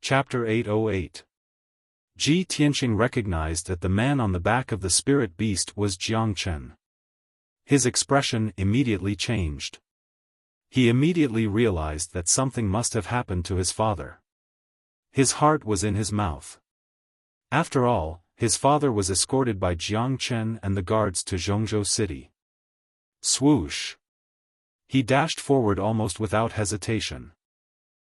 Chapter 808. Ji Tianqing recognized that the man on the back of the spirit beast was Jiang Chen. His expression immediately changed. He immediately realized that something must have happened to his father. His heart was in his mouth. After all, his father was escorted by Jiang Chen and the guards to Zhongzhou city. Swoosh! He dashed forward almost without hesitation.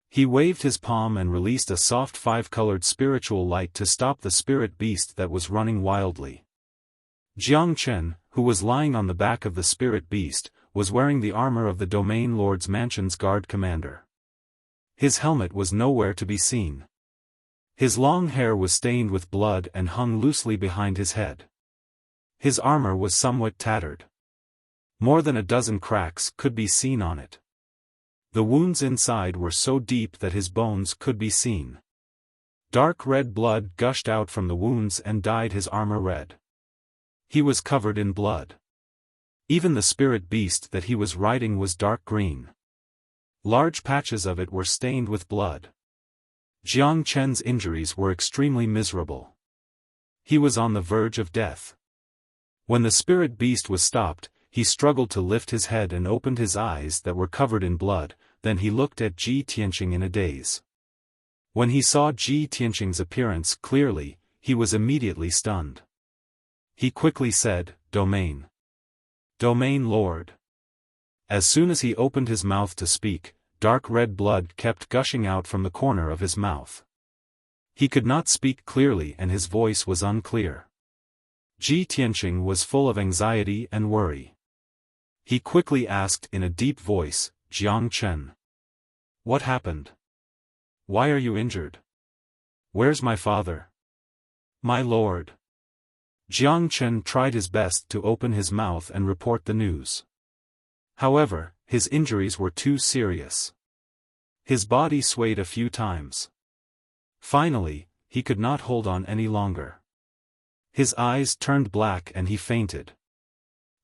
He waved his palm and released a soft five-colored spiritual light to stop the spirit beast that was running wildly. Jiang Chen, who was lying on the back of the spirit beast, was wearing the armor of the Domain Lord's Mansion's guard commander. His helmet was nowhere to be seen. His long hair was stained with blood and hung loosely behind his head. His armor was somewhat tattered. More than a dozen cracks could be seen on it. The wounds inside were so deep that his bones could be seen. Dark red blood gushed out from the wounds and dyed his armor red. He was covered in blood. Even the spirit beast that he was riding was dark green. Large patches of it were stained with blood. Jiang Chen's injuries were extremely miserable. He was on the verge of death. When the spirit beast was stopped, he struggled to lift his head and opened his eyes that were covered in blood. Then he looked at Ji Tianqing in a daze. When he saw Ji Tianqing's appearance clearly, he was immediately stunned. He quickly said, "Domain. Domain Lord." As soon as he opened his mouth to speak, dark red blood kept gushing out from the corner of his mouth. He could not speak clearly and his voice was unclear. Ji Tianqing was full of anxiety and worry. He quickly asked in a deep voice, "Jiang Chen. What happened? Why are you injured? Where's my father?" "My lord." Jiang Chen tried his best to open his mouth and report the news. However, his injuries were too serious. His body swayed a few times. Finally, he could not hold on any longer. His eyes turned black and he fainted.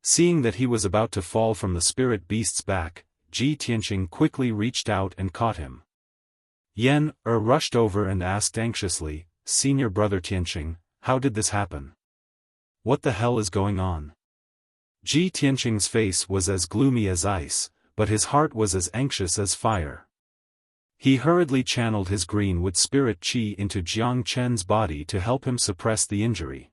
Seeing that he was about to fall from the spirit beast's back, Ji Tianqing quickly reached out and caught him. Yan rushed over and asked anxiously, "Senior brother Tianqing, how did this happen? What the hell is going on?" Ji Tianqing's face was as gloomy as ice, but his heart was as anxious as fire. He hurriedly channeled his greenwood spirit qi into Jiang Chen's body to help him suppress the injury.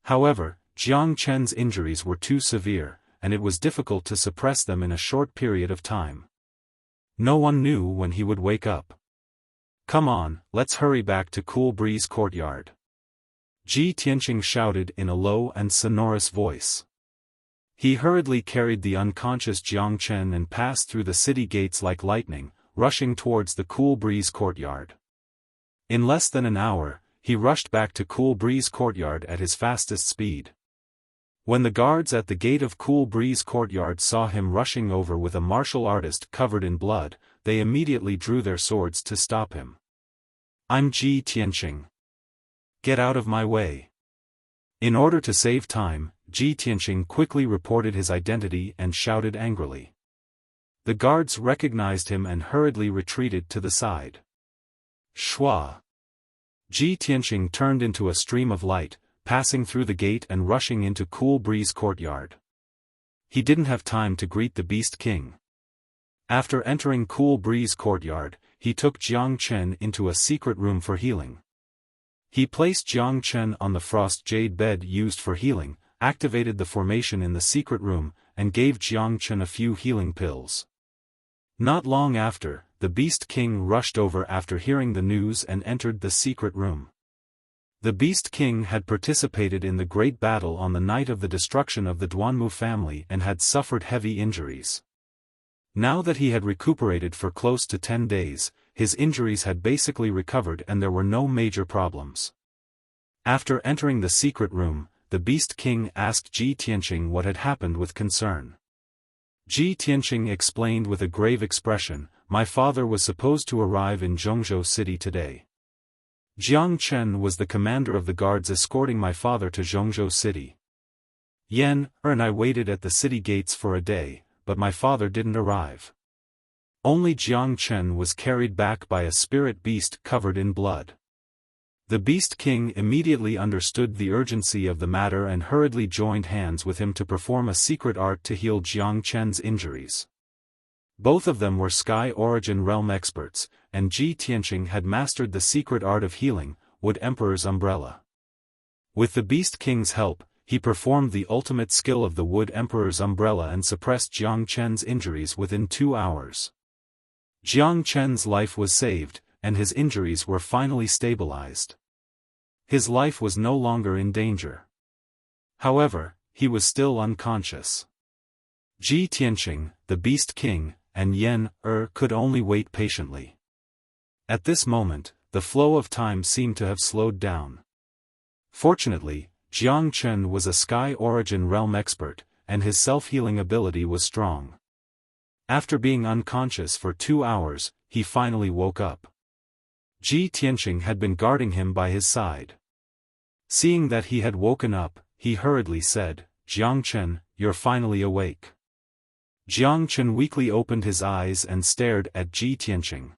However, Jiang Chen's injuries were too severe, and it was difficult to suppress them in a short period of time. No one knew when he would wake up. "Come on, let's hurry back to Cool Breeze Courtyard," Ji Tianqing shouted in a low and sonorous voice. He hurriedly carried the unconscious Jiang Chen and passed through the city gates like lightning, rushing towards the Cool Breeze Courtyard. In less than an hour, he rushed back to Cool Breeze Courtyard at his fastest speed. When the guards at the gate of Cool Breeze Courtyard saw him rushing over with a martial artist covered in blood, they immediately drew their swords to stop him. "I'm Ji Tianqing. Get out of my way." In order to save time, Ji Tianqing quickly reported his identity and shouted angrily. The guards recognized him and hurriedly retreated to the side. Shua! Ji Tianqing turned into a stream of light, passing through the gate and rushing into Cool Breeze Courtyard. He didn't have time to greet the Beast King. After entering Cool Breeze Courtyard, he took Jiang Chen into a secret room for healing. He placed Jiang Chen on the frost jade bed used for healing, activated the formation in the secret room, and gave Jiang Chen a few healing pills. Not long after, the Beast King rushed over after hearing the news and entered the secret room. The Beast King had participated in the great battle on the night of the destruction of the Duanmu family and had suffered heavy injuries. Now that he had recuperated for close to 10 days, his injuries had basically recovered and there were no major problems. After entering the secret room, the Beast King asked Ji Tianqing what had happened with concern. Ji Tianqing explained with a grave expression, "My father was supposed to arrive in Zhongzhou city today. Jiang Chen was the commander of the guards escorting my father to Zhongzhou city. Yan and I waited at the city gates for a day, but my father didn't arrive. Only Jiang Chen was carried back by a spirit beast covered in blood. The Beast King immediately understood the urgency of the matter and hurriedly joined hands with him to perform a secret art to heal Jiang Chen's injuries. Both of them were Sky Origin Realm experts, and Ji Tianqing had mastered the secret art of healing, Wood Emperor's umbrella. With the Beast King's help, he performed the ultimate skill of the Wood Emperor's umbrella and suppressed Jiang Chen's injuries within 2 hours. Jiang Chen's life was saved, and his injuries were finally stabilized. His life was no longer in danger. However, he was still unconscious. Ji Tianqing, the Beast King, and Yen could only wait patiently. At this moment, the flow of time seemed to have slowed down. Fortunately, Jiang Chen was a Sky Origin Realm expert, and his self-healing ability was strong. After being unconscious for 2 hours, he finally woke up. Ji Tianqing had been guarding him by his side. Seeing that he had woken up, he hurriedly said, "Jiang Chen, you're finally awake." Jiang Chen weakly opened his eyes and stared at Ji Tianqing.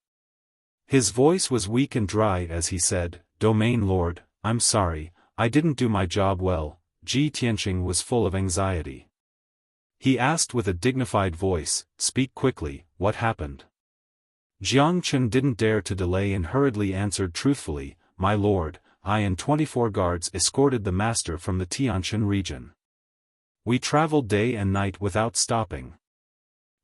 His voice was weak and dry as he said, "Domain Lord, I'm sorry, I didn't do my job well." Ji Tianqing was full of anxiety. He asked with a dignified voice, "Speak quickly, what happened?" Jiang Chen didn't dare to delay and hurriedly answered truthfully, "My lord, I and 24 guards escorted the master from the Tianjin region. We traveled day and night without stopping.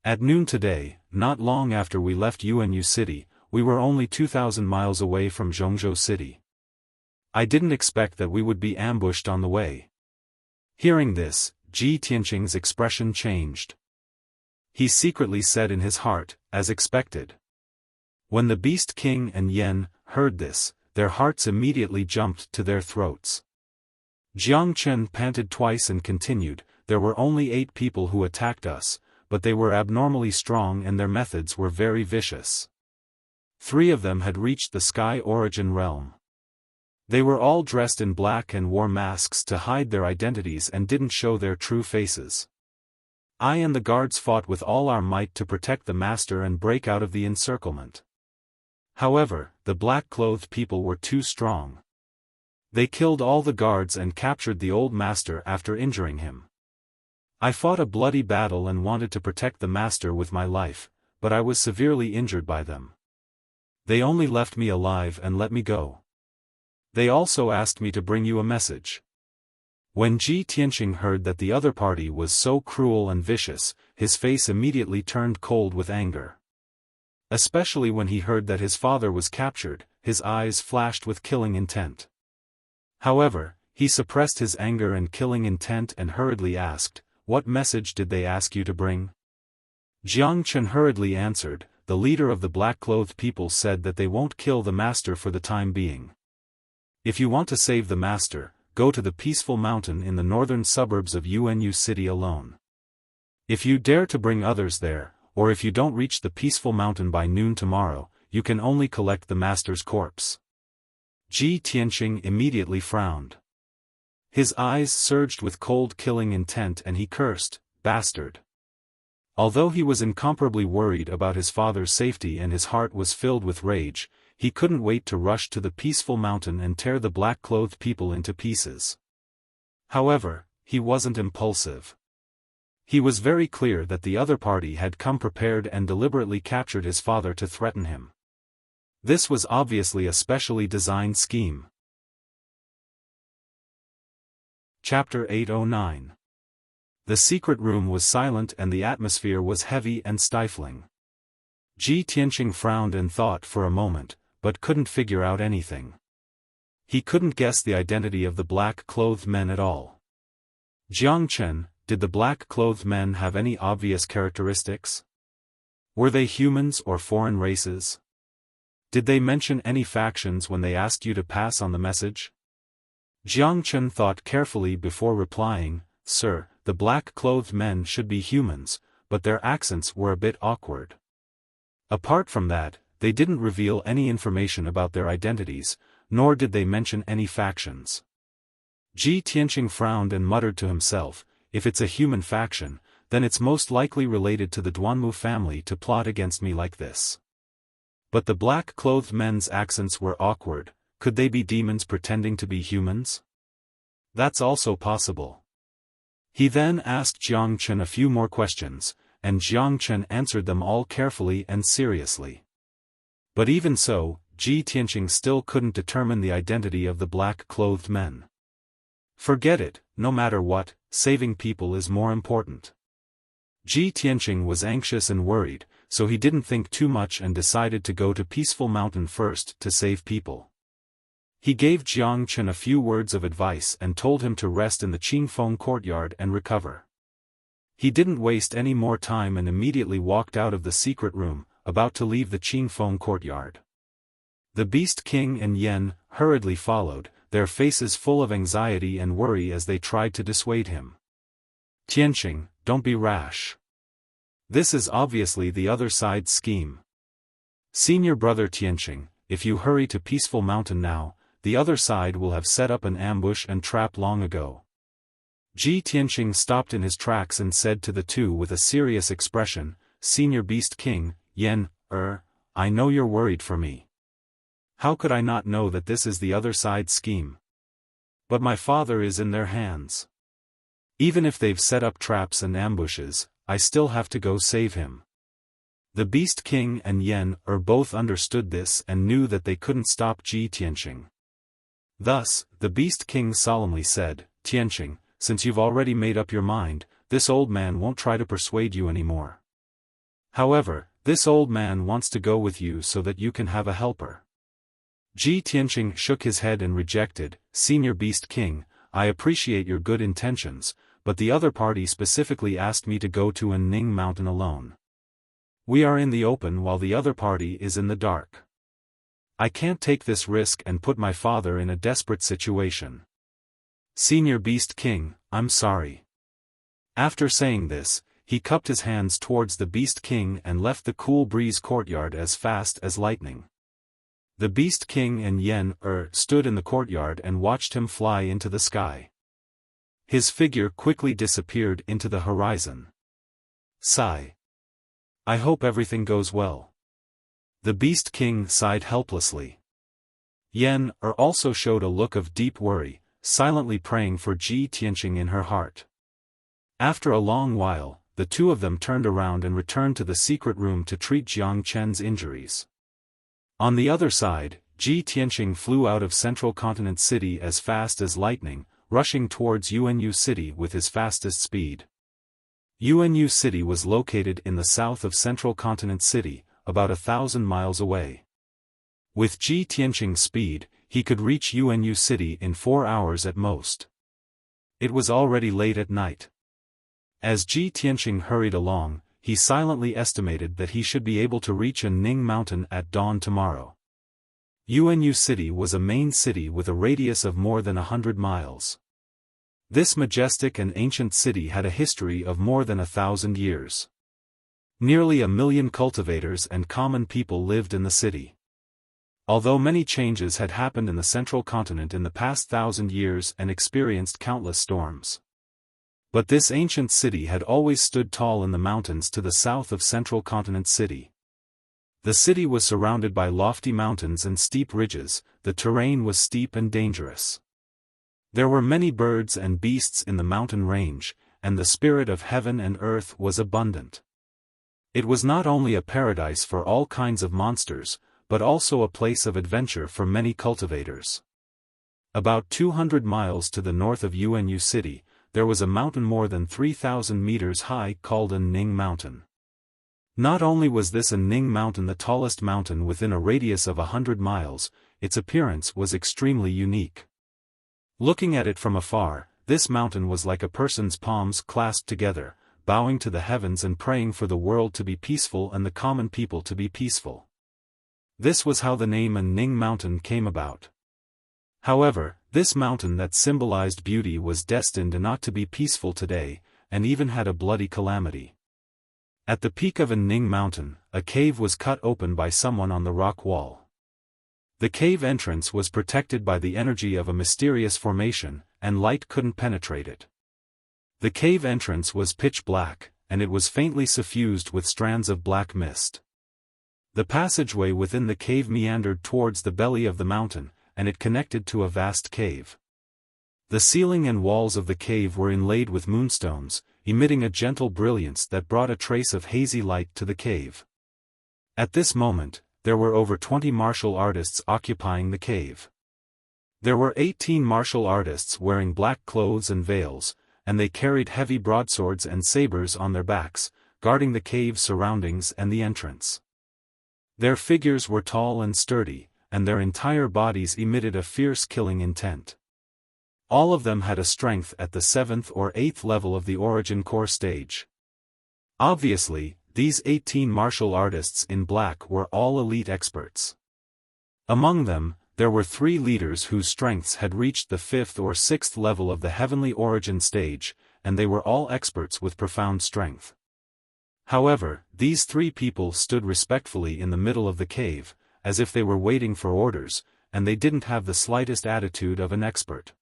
At noon today, not long after we left Yuanyu City, we were only 2,000 miles away from Zhongzhou City. I didn't expect that we would be ambushed on the way." Hearing this, Ji Tianqing's expression changed. He secretly said in his heart, "As expected." When the Beast King and Yen heard this, their hearts immediately jumped to their throats. Jiang Chen panted twice and continued, "There were only 8 people who attacked us, but they were abnormally strong and their methods were very vicious. 3 of them had reached the Sky Origin realm. They were all dressed in black and wore masks to hide their identities and didn't show their true faces. I and the guards fought with all our might to protect the master and break out of the encirclement. However, the black-clothed people were too strong. They killed all the guards and captured the old master after injuring him. I fought a bloody battle and wanted to protect the master with my life, but I was severely injured by them. They only left me alive and let me go. They also asked me to bring you a message." When Ji Tianqing heard that the other party was so cruel and vicious, his face immediately turned cold with anger. Especially when he heard that his father was captured, his eyes flashed with killing intent. However, he suppressed his anger and killing intent and hurriedly asked, "What message did they ask you to bring?" Jiang Chen hurriedly answered, "The leader of the black-clothed people said that they won't kill the master for the time being. If you want to save the master, go to the peaceful mountain in the northern suburbs of Yuanyu City alone. If you dare to bring others there, or if you don't reach the peaceful mountain by noon tomorrow, you can only collect the master's corpse." Ji Tianqing immediately frowned. His eyes surged with cold killing intent and he cursed, "Bastard." Although he was incomparably worried about his father's safety and his heart was filled with rage, he couldn't wait to rush to the peaceful mountain and tear the black-clothed people into pieces. However, he wasn't impulsive. He was very clear that the other party had come prepared and deliberately captured his father to threaten him. This was obviously a specially designed scheme. Chapter 809. The secret room was silent and the atmosphere was heavy and stifling. Ji Tianqing frowned and thought for a moment, but couldn't figure out anything. He couldn't guess the identity of the black-clothed men at all. "Jiang Chen, did the black-clothed men have any obvious characteristics? Were they humans or foreign races? Did they mention any factions when they asked you to pass on the message?" Jiang Chen thought carefully before replying, "Sir, the black-clothed men should be humans, but their accents were a bit awkward. Apart from that, they didn't reveal any information about their identities, nor did they mention any factions." Ji Tianqing frowned and muttered to himself, "If it's a human faction, then it's most likely related to the Duanmu family to plot against me like this. But the black-clothed men's accents were awkward. Could they be demons pretending to be humans? That's also possible. He then asked Jiang Chen a few more questions, and Jiang Chen answered them all carefully and seriously. But even so, Ji Tianqing still couldn't determine the identity of the black-clothed men. Forget it, no matter what, saving people is more important. Ji Tianqing was anxious and worried, so he didn't think too much and decided to go to Peaceful Mountain first to save people. He gave Jiang Chen a few words of advice and told him to rest in the Qingfeng courtyard and recover. He didn't waste any more time and immediately walked out of the secret room, about to leave the Qingfeng courtyard. The Beast King and Yan hurriedly followed, their faces full of anxiety and worry as they tried to dissuade him. Tianqing, don't be rash. This is obviously the other side's scheme. Senior brother Tianqing, if you hurry to Peaceful Mountain now, the other side will have set up an ambush and trap long ago. Ji Tianqing stopped in his tracks and said to the two with a serious expression, Senior Beast King, Yan, I know you're worried for me. How could I not know that this is the other side's scheme? But my father is in their hands. Even if they've set up traps and ambushes, I still have to go save him. The Beast King and Yan both understood this and knew that they couldn't stop Ji Tianqing. Thus, the Beast King solemnly said, Tianqing, since you've already made up your mind, this old man won't try to persuade you anymore. However, this old man wants to go with you so that you can have a helper. Ji Tianqing shook his head and rejected, Senior Beast King, I appreciate your good intentions, but the other party specifically asked me to go to Ning Mountain alone. We are in the open while the other party is in the dark. I can't take this risk and put my father in a desperate situation. Senior Beast King, I'm sorry. After saying this, he cupped his hands towards the Beast King and left the Cool Breeze courtyard as fast as lightning. The Beast King and Yan stood in the courtyard and watched him fly into the sky. His figure quickly disappeared into the horizon. Sigh. I hope everything goes well. The Beast King sighed helplessly. Yan also showed a look of deep worry, silently praying for Ji Tianqing in her heart. After a long while, the two of them turned around and returned to the secret room to treat Jiang Chen's injuries. On the other side, Ji Tianqing flew out of Central Continent City as fast as lightning, rushing towards Yunyu City with his fastest speed. Yunyu City was located in the south of Central Continent City, about 1,000 miles away. With Ji Tianqing's speed, he could reach Yunyu City in 4 hours at most. It was already late at night. As Ji Tianqing hurried along, he silently estimated that he should be able to reach Ning Mountain at dawn tomorrow. Yunyu City was a main city with a radius of more than 100 miles. This majestic and ancient city had a history of more than 1,000 years. Nearly 1 million cultivators and common people lived in the city. Although many changes had happened in the central continent in the past 1,000 years and experienced countless storms. But this ancient city had always stood tall in the mountains to the south of Central Continent City. The city was surrounded by lofty mountains and steep ridges, the terrain was steep and dangerous. There were many birds and beasts in the mountain range, and the spirit of heaven and earth was abundant. It was not only a paradise for all kinds of monsters, but also a place of adventure for many cultivators. About 200 miles to the north of Yunyu City, there was a mountain more than 3,000 meters high called Ning Mountain. Not only was this Ning Mountain the tallest mountain within a radius of 100 miles, its appearance was extremely unique. Looking at it from afar, this mountain was like a person's palms clasped together, bowing to the heavens and praying for the world to be peaceful and the common people to be peaceful. This was how the name Ning Mountain came about. However, this mountain that symbolized beauty was destined not to be peaceful today, and even had a bloody calamity. At the peak of Ning Mountain, a cave was cut open by someone on the rock wall. The cave entrance was protected by the energy of a mysterious formation, and light couldn't penetrate it. The cave entrance was pitch black, and it was faintly suffused with strands of black mist. The passageway within the cave meandered towards the belly of the mountain, and it connected to a vast cave. The ceiling and walls of the cave were inlaid with moonstones, emitting a gentle brilliance that brought a trace of hazy light to the cave. At this moment, there were over 20 martial artists occupying the cave. There were 18 martial artists wearing black clothes and veils, and they carried heavy broadswords and sabers on their backs, guarding the cave's surroundings and the entrance. Their figures were tall and sturdy, and their entire bodies emitted a fierce killing intent. All of them had a strength at the 7th or 8th level of the origin core stage. Obviously, these 18 martial artists in black were all elite experts. Among them, there were 3 leaders whose strengths had reached the 5th or 6th level of the heavenly origin stage, and they were all experts with profound strength. However, these 3 people stood respectfully in the middle of the cave, as if they were waiting for orders, and they didn't have the slightest attitude of an expert.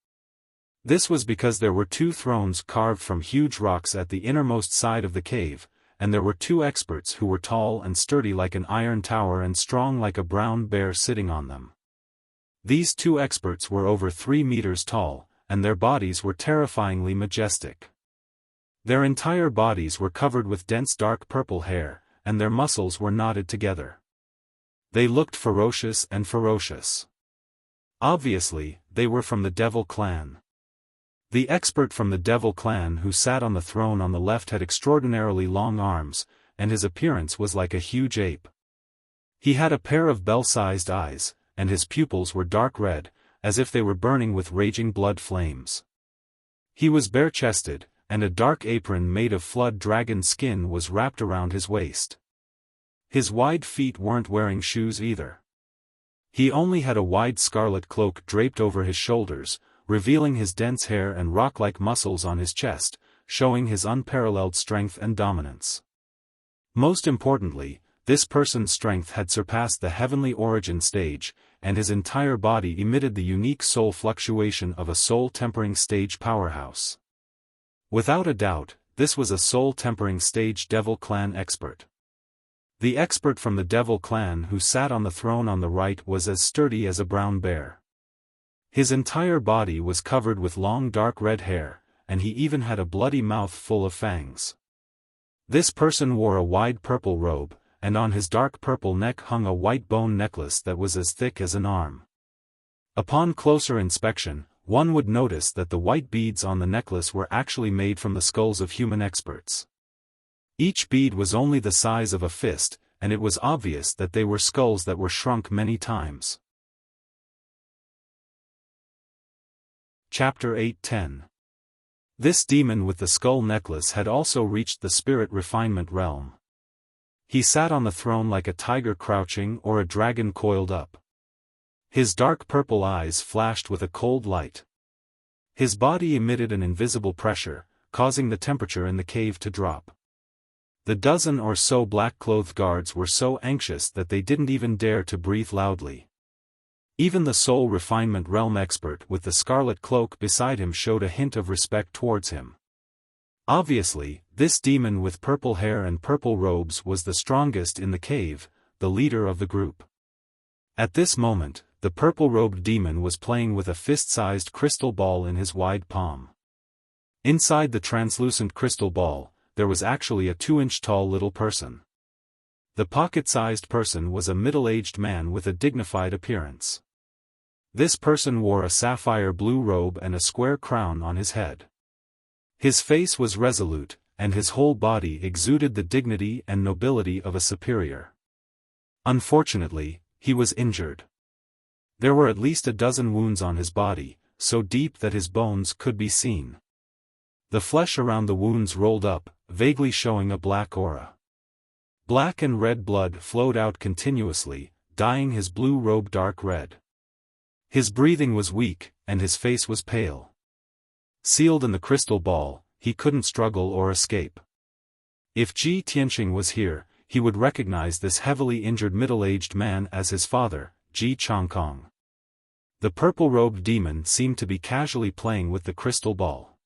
This was because there were 2 thrones carved from huge rocks at the innermost side of the cave, and there were 2 experts who were tall and sturdy like an iron tower and strong like a brown bear sitting on them. These 2 experts were over 3 meters tall, and their bodies were terrifyingly majestic. Their entire bodies were covered with dense dark purple hair, and their muscles were knotted together. They looked ferocious and ferocious. Obviously, they were from the Devil Clan. The expert from the Devil Clan who sat on the throne on the left had extraordinarily long arms, and his appearance was like a huge ape. He had a pair of bell-sized eyes, and his pupils were dark red, as if they were burning with raging blood flames. He was bare-chested, and a dark apron made of flood dragon skin was wrapped around his waist. His wide feet weren't wearing shoes either. He only had a wide scarlet cloak draped over his shoulders, revealing his dense hair and rock-like muscles on his chest, showing his unparalleled strength and dominance. Most importantly, this person's strength had surpassed the heavenly origin stage, and his entire body emitted the unique soul fluctuation of a soul-tempering stage powerhouse. Without a doubt, this was a soul-tempering stage Devil Clan expert. The expert from the Devil Clan who sat on the throne on the right was as sturdy as a brown bear. His entire body was covered with long dark red hair, and he even had a bloody mouth full of fangs. This person wore a wide purple robe, and on his dark purple neck hung a white bone necklace that was as thick as an arm. Upon closer inspection, one would notice that the white beads on the necklace were actually made from the skulls of human experts. Each bead was only the size of a fist, and it was obvious that they were skulls that were shrunk many times. Chapter 8:10. This demon with the skull necklace had also reached the spirit refinement realm. He sat on the throne like a tiger crouching or a dragon coiled up. His dark purple eyes flashed with a cold light. His body emitted an invisible pressure, causing the temperature in the cave to drop. The dozen or so black-clothed guards were so anxious that they didn't even dare to breathe loudly. Even the soul refinement realm expert with the scarlet cloak beside him showed a hint of respect towards him. Obviously, this demon with purple hair and purple robes was the strongest in the cave, the leader of the group. At this moment, the purple-robed demon was playing with a fist-sized crystal ball in his wide palm. Inside the translucent crystal ball, there was actually a 2-inch-tall little person. The pocket-sized person was a middle-aged man with a dignified appearance. This person wore a sapphire blue robe and a square crown on his head. His face was resolute, and his whole body exuded the dignity and nobility of a superior. Unfortunately, he was injured. There were at least a dozen wounds on his body, so deep that his bones could be seen. The flesh around the wounds rolled up, vaguely showing a black aura. Black and red blood flowed out continuously, dyeing his blue robe dark red. His breathing was weak, and his face was pale. Sealed in the crystal ball, he couldn't struggle or escape. If Ji Tianqing was here, he would recognize this heavily injured middle-aged man as his father, Ji Changkong. The purple-robed demon seemed to be casually playing with the crystal ball.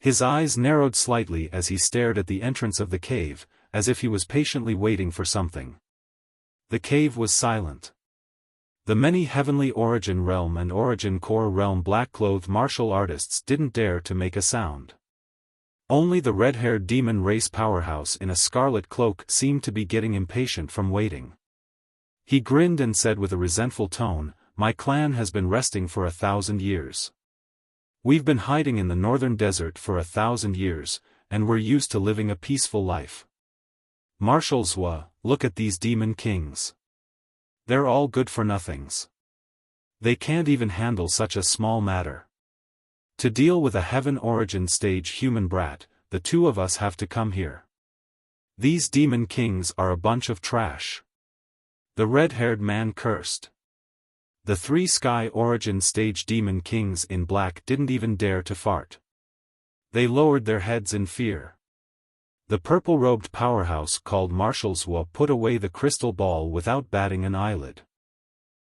His eyes narrowed slightly as he stared at the entrance of the cave, as if he was patiently waiting for something. The cave was silent. The many Heavenly Origin Realm and Origin Core Realm black-clothed martial artists didn't dare to make a sound. Only the red-haired demon race powerhouse in a scarlet cloak seemed to be getting impatient from waiting. He grinned and said with a resentful tone, "My clan has been resting for 1,000 years. We've been hiding in the northern desert for 1,000 years, and we're used to living a peaceful life. Marshal Zhua, look at these demon kings. They're all good-for-nothings. They can't even handle such a small matter. To deal with a heaven origin stage human brat, the two of us have to come here. These demon kings are a bunch of trash." The red-haired man cursed. The 3 Sky Origin stage demon kings in black didn't even dare to fart. They lowered their heads in fear. The purple-robed powerhouse called Marshal Zhua put away the crystal ball without batting an eyelid.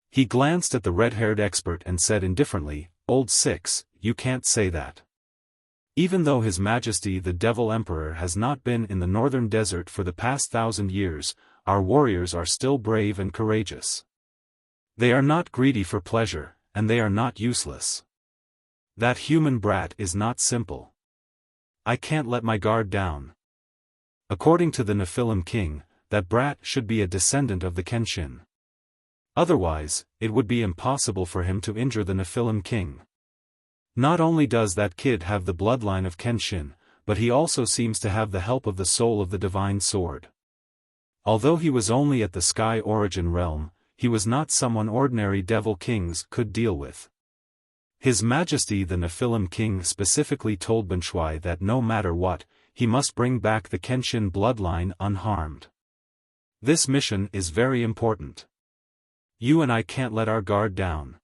He glanced at the red-haired expert and said indifferently, "Old Six, you can't say that. Even though His Majesty the Devil Emperor has not been in the northern desert for the past 1,000 years, our warriors are still brave and courageous. They are not greedy for pleasure, and they are not useless. That human brat is not simple. I can't let my guard down. According to the Nephilim King, that brat should be a descendant of the Kenshin. Otherwise, it would be impossible for him to injure the Nephilim King. Not only does that kid have the bloodline of Kenshin, but he also seems to have the help of the soul of the divine sword. Although he was only at the Sky Origin Realm, he was not someone ordinary devil kings could deal with. His Majesty the Nephilim King specifically told Banshui that no matter what, he must bring back the Kenshin bloodline unharmed. This mission is very important. You and I can't let our guard down."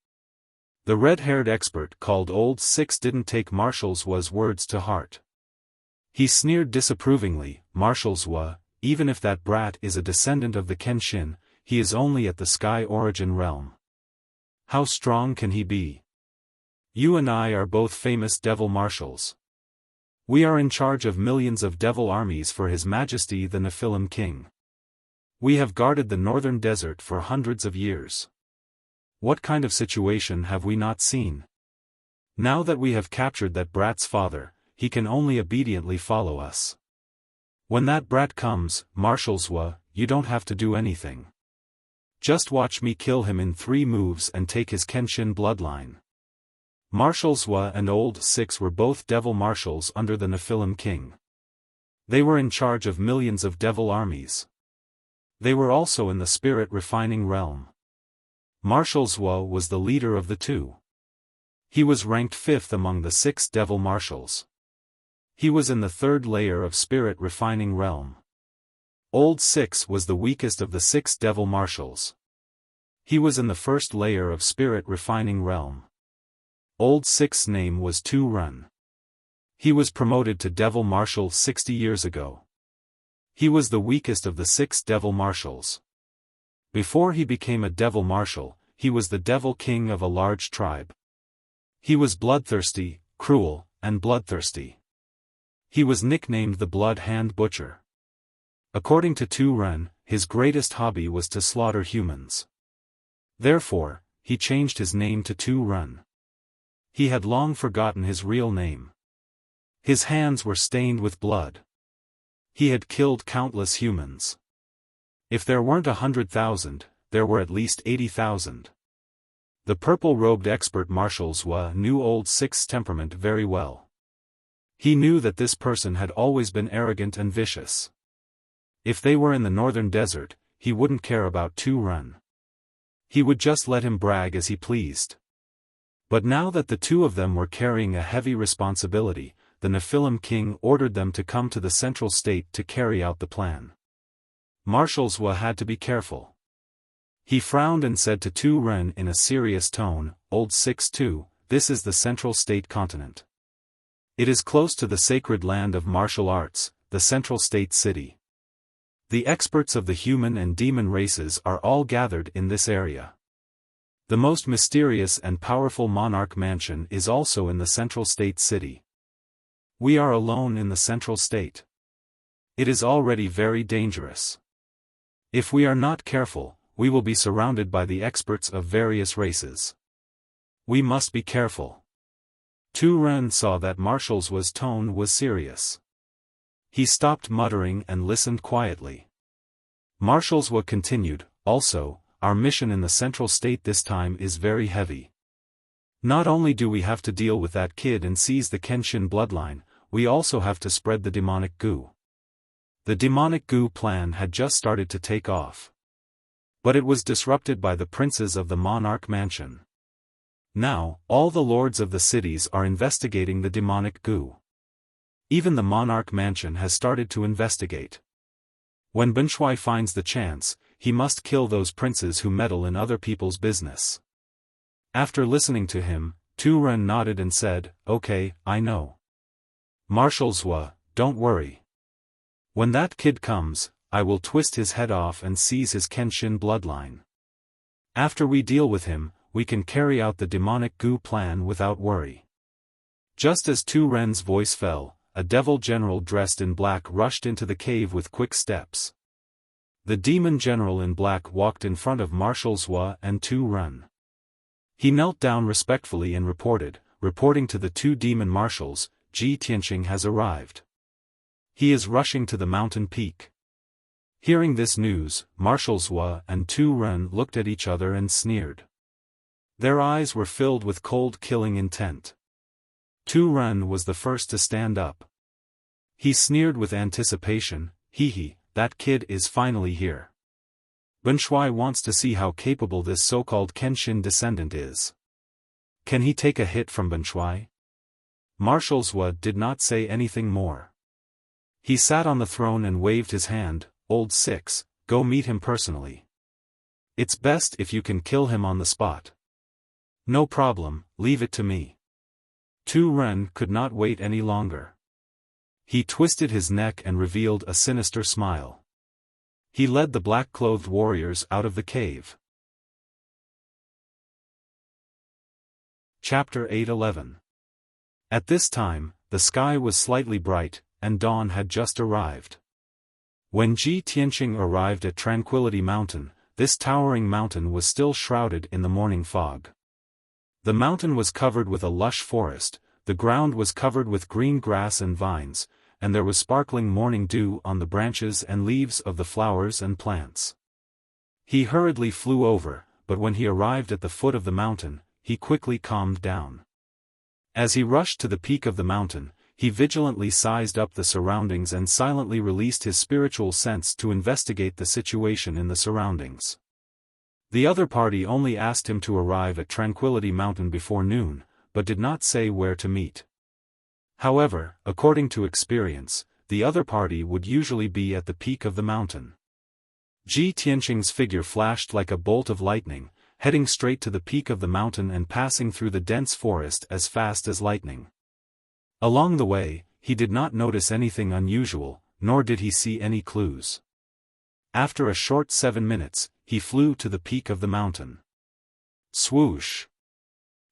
The red-haired expert called Old Six didn't take Marshal Zhua's words to heart. He sneered disapprovingly, "Marshal Zhua, even if that brat is a descendant of the Kenshin, he is only at the Sky Origin Realm. How strong can he be? You and I are both famous devil marshals. We are in charge of millions of devil armies for His Majesty the Nephilim King. We have guarded the northern desert for hundreds of years. What kind of situation have we not seen? Now that we have captured that brat's father, he can only obediently follow us. When that brat comes, Marshal Zhua, you don't have to do anything. Just watch me kill him in 3 moves and take his Kenshin bloodline." Marshal Zhua and Old Six were both devil marshals under the Nephilim King. They were in charge of millions of devil armies. They were also in the spirit refining realm. Marshal Zhua was the leader of the two. He was ranked 5th among the 6 devil marshals. He was in the 3rd layer of spirit refining realm. Old Six was the weakest of the 6 devil marshals. He was in the 1st layer of spirit refining realm. Old Six's name was Tu Run. He was promoted to devil marshal 60 years ago. He was the weakest of the 6 devil marshals. Before he became a devil marshal, he was the devil king of a large tribe. He was bloodthirsty, cruel, and bloodthirsty. He was nicknamed the Blood Hand Butcher. According to Tu Ren, his greatest hobby was to slaughter humans. Therefore, he changed his name to Tu Ren. He had long forgotten his real name. His hands were stained with blood. He had killed countless humans. If there weren't 100,000, there were at least 80,000. The purple-robed expert Marshal Zhua knew Old Six's temperament very well. He knew that this person had always been arrogant and vicious. If they were in the northern desert, he wouldn't care about Tu Ren. He would just let him brag as he pleased. But now that the two of them were carrying a heavy responsibility, the Nephilim King ordered them to come to the central state to carry out the plan. Marshal Zhua had to be careful. He frowned and said to Tu Ren in a serious tone, "Old Six too, this is the central state continent. It is close to the sacred land of martial arts, the central state city. The experts of the human and demon races are all gathered in this area. The most mysterious and powerful monarch mansion is also in the central state city. We are alone in the central state. It is already very dangerous. If we are not careful, we will be surrounded by the experts of various races. We must be careful. Tu Ren saw that Marshall's tone was serious. He stopped muttering and listened quietly. Marshall's continued, also, our mission in the central state this time is very heavy. Not only do we have to deal with that kid and seize the Kenshin bloodline, we also have to spread the demonic goo. The demonic goo plan had just started to take off. But it was disrupted by the princes of the monarch mansion. Now, all the lords of the cities are investigating the demonic goo. Even the monarch mansion has started to investigate. When Benshui finds the chance, he must kill those princes who meddle in other people's business. After listening to him, Tu Ren nodded and said, "Okay, I know. Marshall's don't worry. When that kid comes, I will twist his head off and seize his Kenshin bloodline. After we deal with him, we can carry out the demonic goo plan without worry." Just as Tu Ren's voice fell, a devil general dressed in black rushed into the cave with quick steps. The demon general in black walked in front of Marshall's and Tu Ren. He knelt down respectfully and reporting to the two demon marshals, Ji Tianqing has arrived. He is rushing to the mountain peak. Hearing this news, Marshall's and Tu Ren looked at each other and sneered. Their eyes were filled with cold killing intent. Tu Ren was the first to stand up. He sneered with anticipation, "Hee, that kid is finally here. Benshui wants to see how capable this so-called Kenshin descendant is. Can he take a hit from Benshui?" Marshall's did not say anything more. He sat on the throne and waved his hand, "Old Six, go meet him personally. It's best if you can kill him on the spot." "No problem, leave it to me." Tu Ren could not wait any longer. He twisted his neck and revealed a sinister smile. He led the black-clothed warriors out of the cave. Chapter 8:11. At this time, the sky was slightly bright, and dawn had just arrived. When Ji Tianqing arrived at Tranquility Mountain, this towering mountain was still shrouded in the morning fog. The mountain was covered with a lush forest, the ground was covered with green grass and vines, and there was sparkling morning dew on the branches and leaves of the flowers and plants. He hurriedly flew over, but when he arrived at the foot of the mountain, he quickly calmed down. As he rushed to the peak of the mountain, he vigilantly sized up the surroundings and silently released his spiritual sense to investigate the situation in the surroundings. The other party only asked him to arrive at Tranquility Mountain before noon, but did not say where to meet. However, according to experience, the other party would usually be at the peak of the mountain. Ji Tianqing's figure flashed like a bolt of lightning, heading straight to the peak of the mountain and passing through the dense forest as fast as lightning. Along the way, he did not notice anything unusual, nor did he see any clues. After a short 7 minutes, he flew to the peak of the mountain. Swoosh!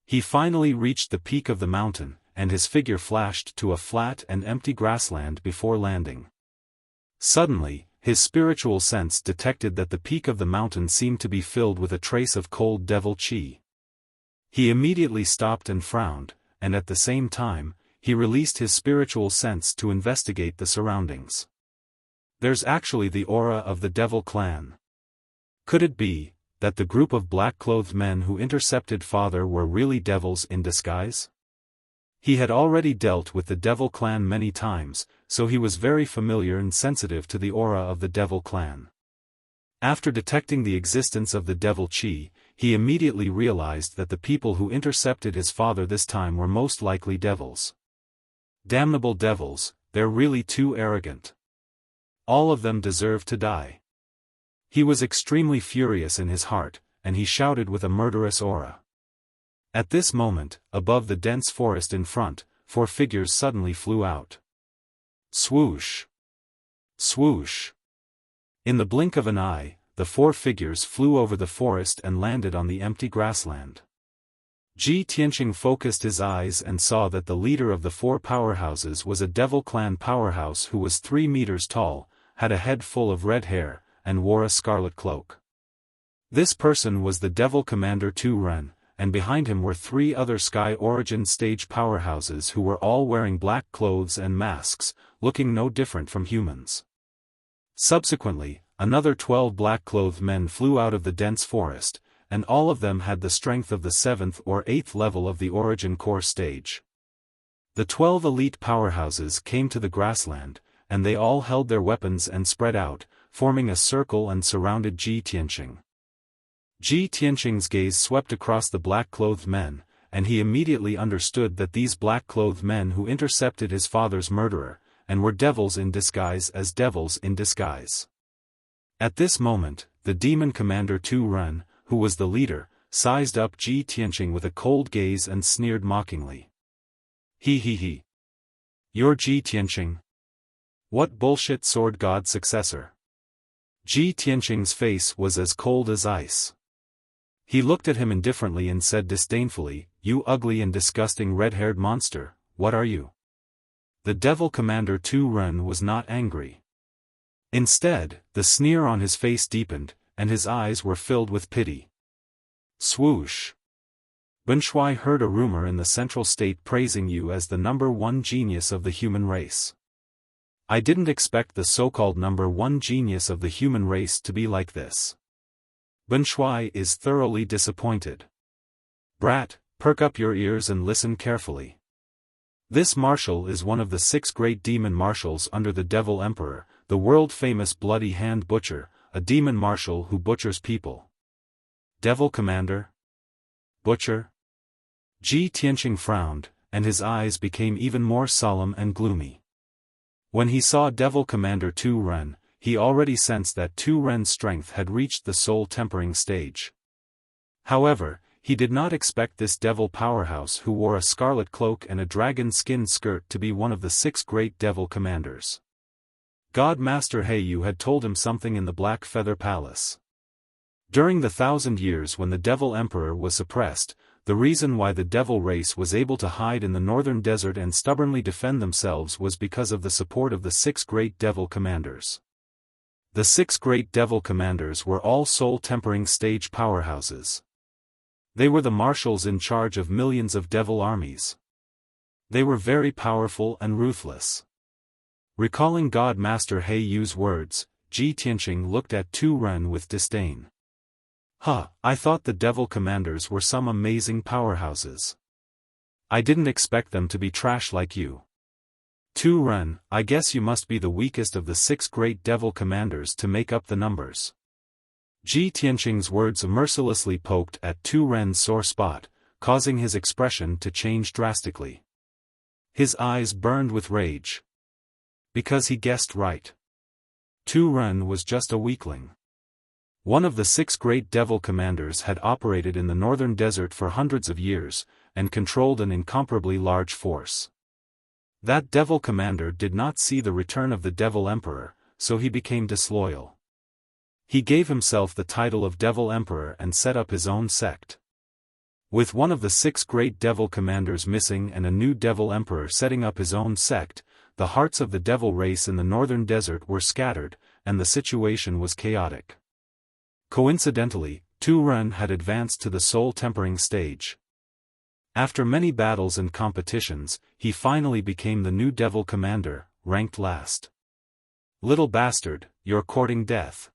He finally reached the peak of the mountain, and his figure flashed to a flat and empty grassland before landing. Suddenly, his spiritual sense detected that the peak of the mountain seemed to be filled with a trace of cold devil qi. He immediately stopped and frowned, and at the same time, he released his spiritual sense to investigate the surroundings. There's actually the aura of the devil clan. Could it be that the group of black-clothed men who intercepted Father were really devils in disguise? He had already dealt with the devil clan many times, so he was very familiar and sensitive to the aura of the devil clan. After detecting the existence of the devil qi, he immediately realized that the people who intercepted his father this time were most likely devils. Damnable devils, they're really too arrogant. All of them deserve to die. He was extremely furious in his heart, and he shouted with a murderous aura. At this moment, above the dense forest in front, 4 figures suddenly flew out. Swoosh! Swoosh! In the blink of an eye, the 4 figures flew over the forest and landed on the empty grassland. Ji Tianqing focused his eyes and saw that the leader of the four powerhouses was a devil clan powerhouse who was 3 meters tall, had a head full of red hair, and wore a scarlet cloak. This person was the devil commander Tu Ren, and behind him were 3 other Sky Origin stage powerhouses who were all wearing black clothes and masks, looking no different from humans. Subsequently, another 12 black-clothed men flew out of the dense forest, and all of them had the strength of the 7th or 8th level of the Origin Core stage. The 12 elite powerhouses came to the grassland, and they all held their weapons and spread out, forming a circle and surrounded Ji Tianqing. Ji Tianqing's gaze swept across the black-clothed men, and he immediately understood that these black-clothed men who intercepted his father's murderer, and were devils in disguise as devils in disguise. At this moment, the demon commander Tu Ren, who was the leader, sized up Ji Tianqing with a cold gaze and sneered mockingly. He. You're Ji Tianqing? What bullshit sword god successor? Ji Tianqing's face was as cold as ice. He looked at him indifferently and said disdainfully, "You ugly and disgusting red-haired monster, what are you?" The devil commander Tu Ren was not angry. Instead, the sneer on his face deepened, and his eyes were filled with pity. Swoosh! Ben Shui heard a rumor in the Central State praising you as the #1 genius of the human race. I didn't expect the so-called #1 genius of the human race to be like this. Ben Shui is thoroughly disappointed. Brat, perk up your ears and listen carefully. This marshal is one of the 6 great demon marshals under the Devil Emperor, the world-famous Bloody Hand Butcher, a demon marshal who butchers people. Devil Commander? Butcher? Ji Tianqing frowned, and his eyes became even more solemn and gloomy. When he saw Devil Commander Tu Ren, he already sensed that Tu Ren's strength had reached the soul-tempering stage. However, he did not expect this devil powerhouse who wore a scarlet cloak and a dragon-skin skirt to be one of the 6 great devil commanders. God Master Heiyu had told him something in the Black Feather Palace. During the 1,000 years when the Devil Emperor was suppressed, the reason why the devil race was able to hide in the northern desert and stubbornly defend themselves was because of the support of the 6 great devil commanders. The 6 great devil commanders were all soul-tempering stage powerhouses. They were the marshals in charge of millions of devil armies. They were very powerful and ruthless. Recalling God Master Heiyu's words, Ji Tianqing looked at Tu Ren with disdain. I thought the devil commanders were some amazing powerhouses. I didn't expect them to be trash like you. Tu Ren, I guess you must be the weakest of the 6 great devil commanders to make up the numbers. Ji Tianqing's words mercilessly poked at Tu Ren's sore spot, causing his expression to change drastically. His eyes burned with rage. Because he guessed right. Tu Ren was just a weakling. One of the 6 great devil commanders had operated in the northern desert for hundreds of years, and controlled an incomparably large force. That devil commander did not see the return of the Devil Emperor, so he became disloyal. He gave himself the title of Devil Emperor and set up his own sect. With one of the 6 great devil commanders missing and a new Devil Emperor setting up his own sect, the hearts of the devil race in the northern desert were scattered, and the situation was chaotic. Coincidentally, Tu Ren had advanced to the soul-tempering stage. After many battles and competitions, he finally became the new devil commander, ranked last. Little bastard, you're courting death.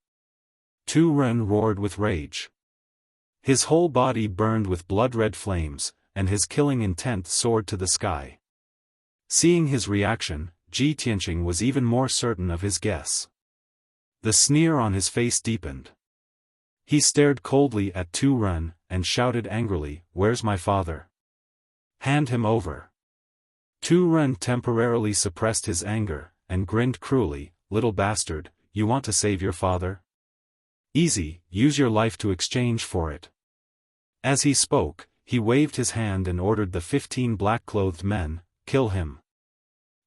Tu Ren roared with rage. His whole body burned with blood-red flames, and his killing intent soared to the sky. Seeing his reaction, Ji Tianqing was even more certain of his guess. The sneer on his face deepened. He stared coldly at Tu Ren, and shouted angrily, "Where's my father? Hand him over." Tu Ren temporarily suppressed his anger, and grinned cruelly, "Little bastard, you want to save your father? Easy, use your life to exchange for it." As he spoke, he waved his hand and ordered the 15 black-clothed men, "Kill him."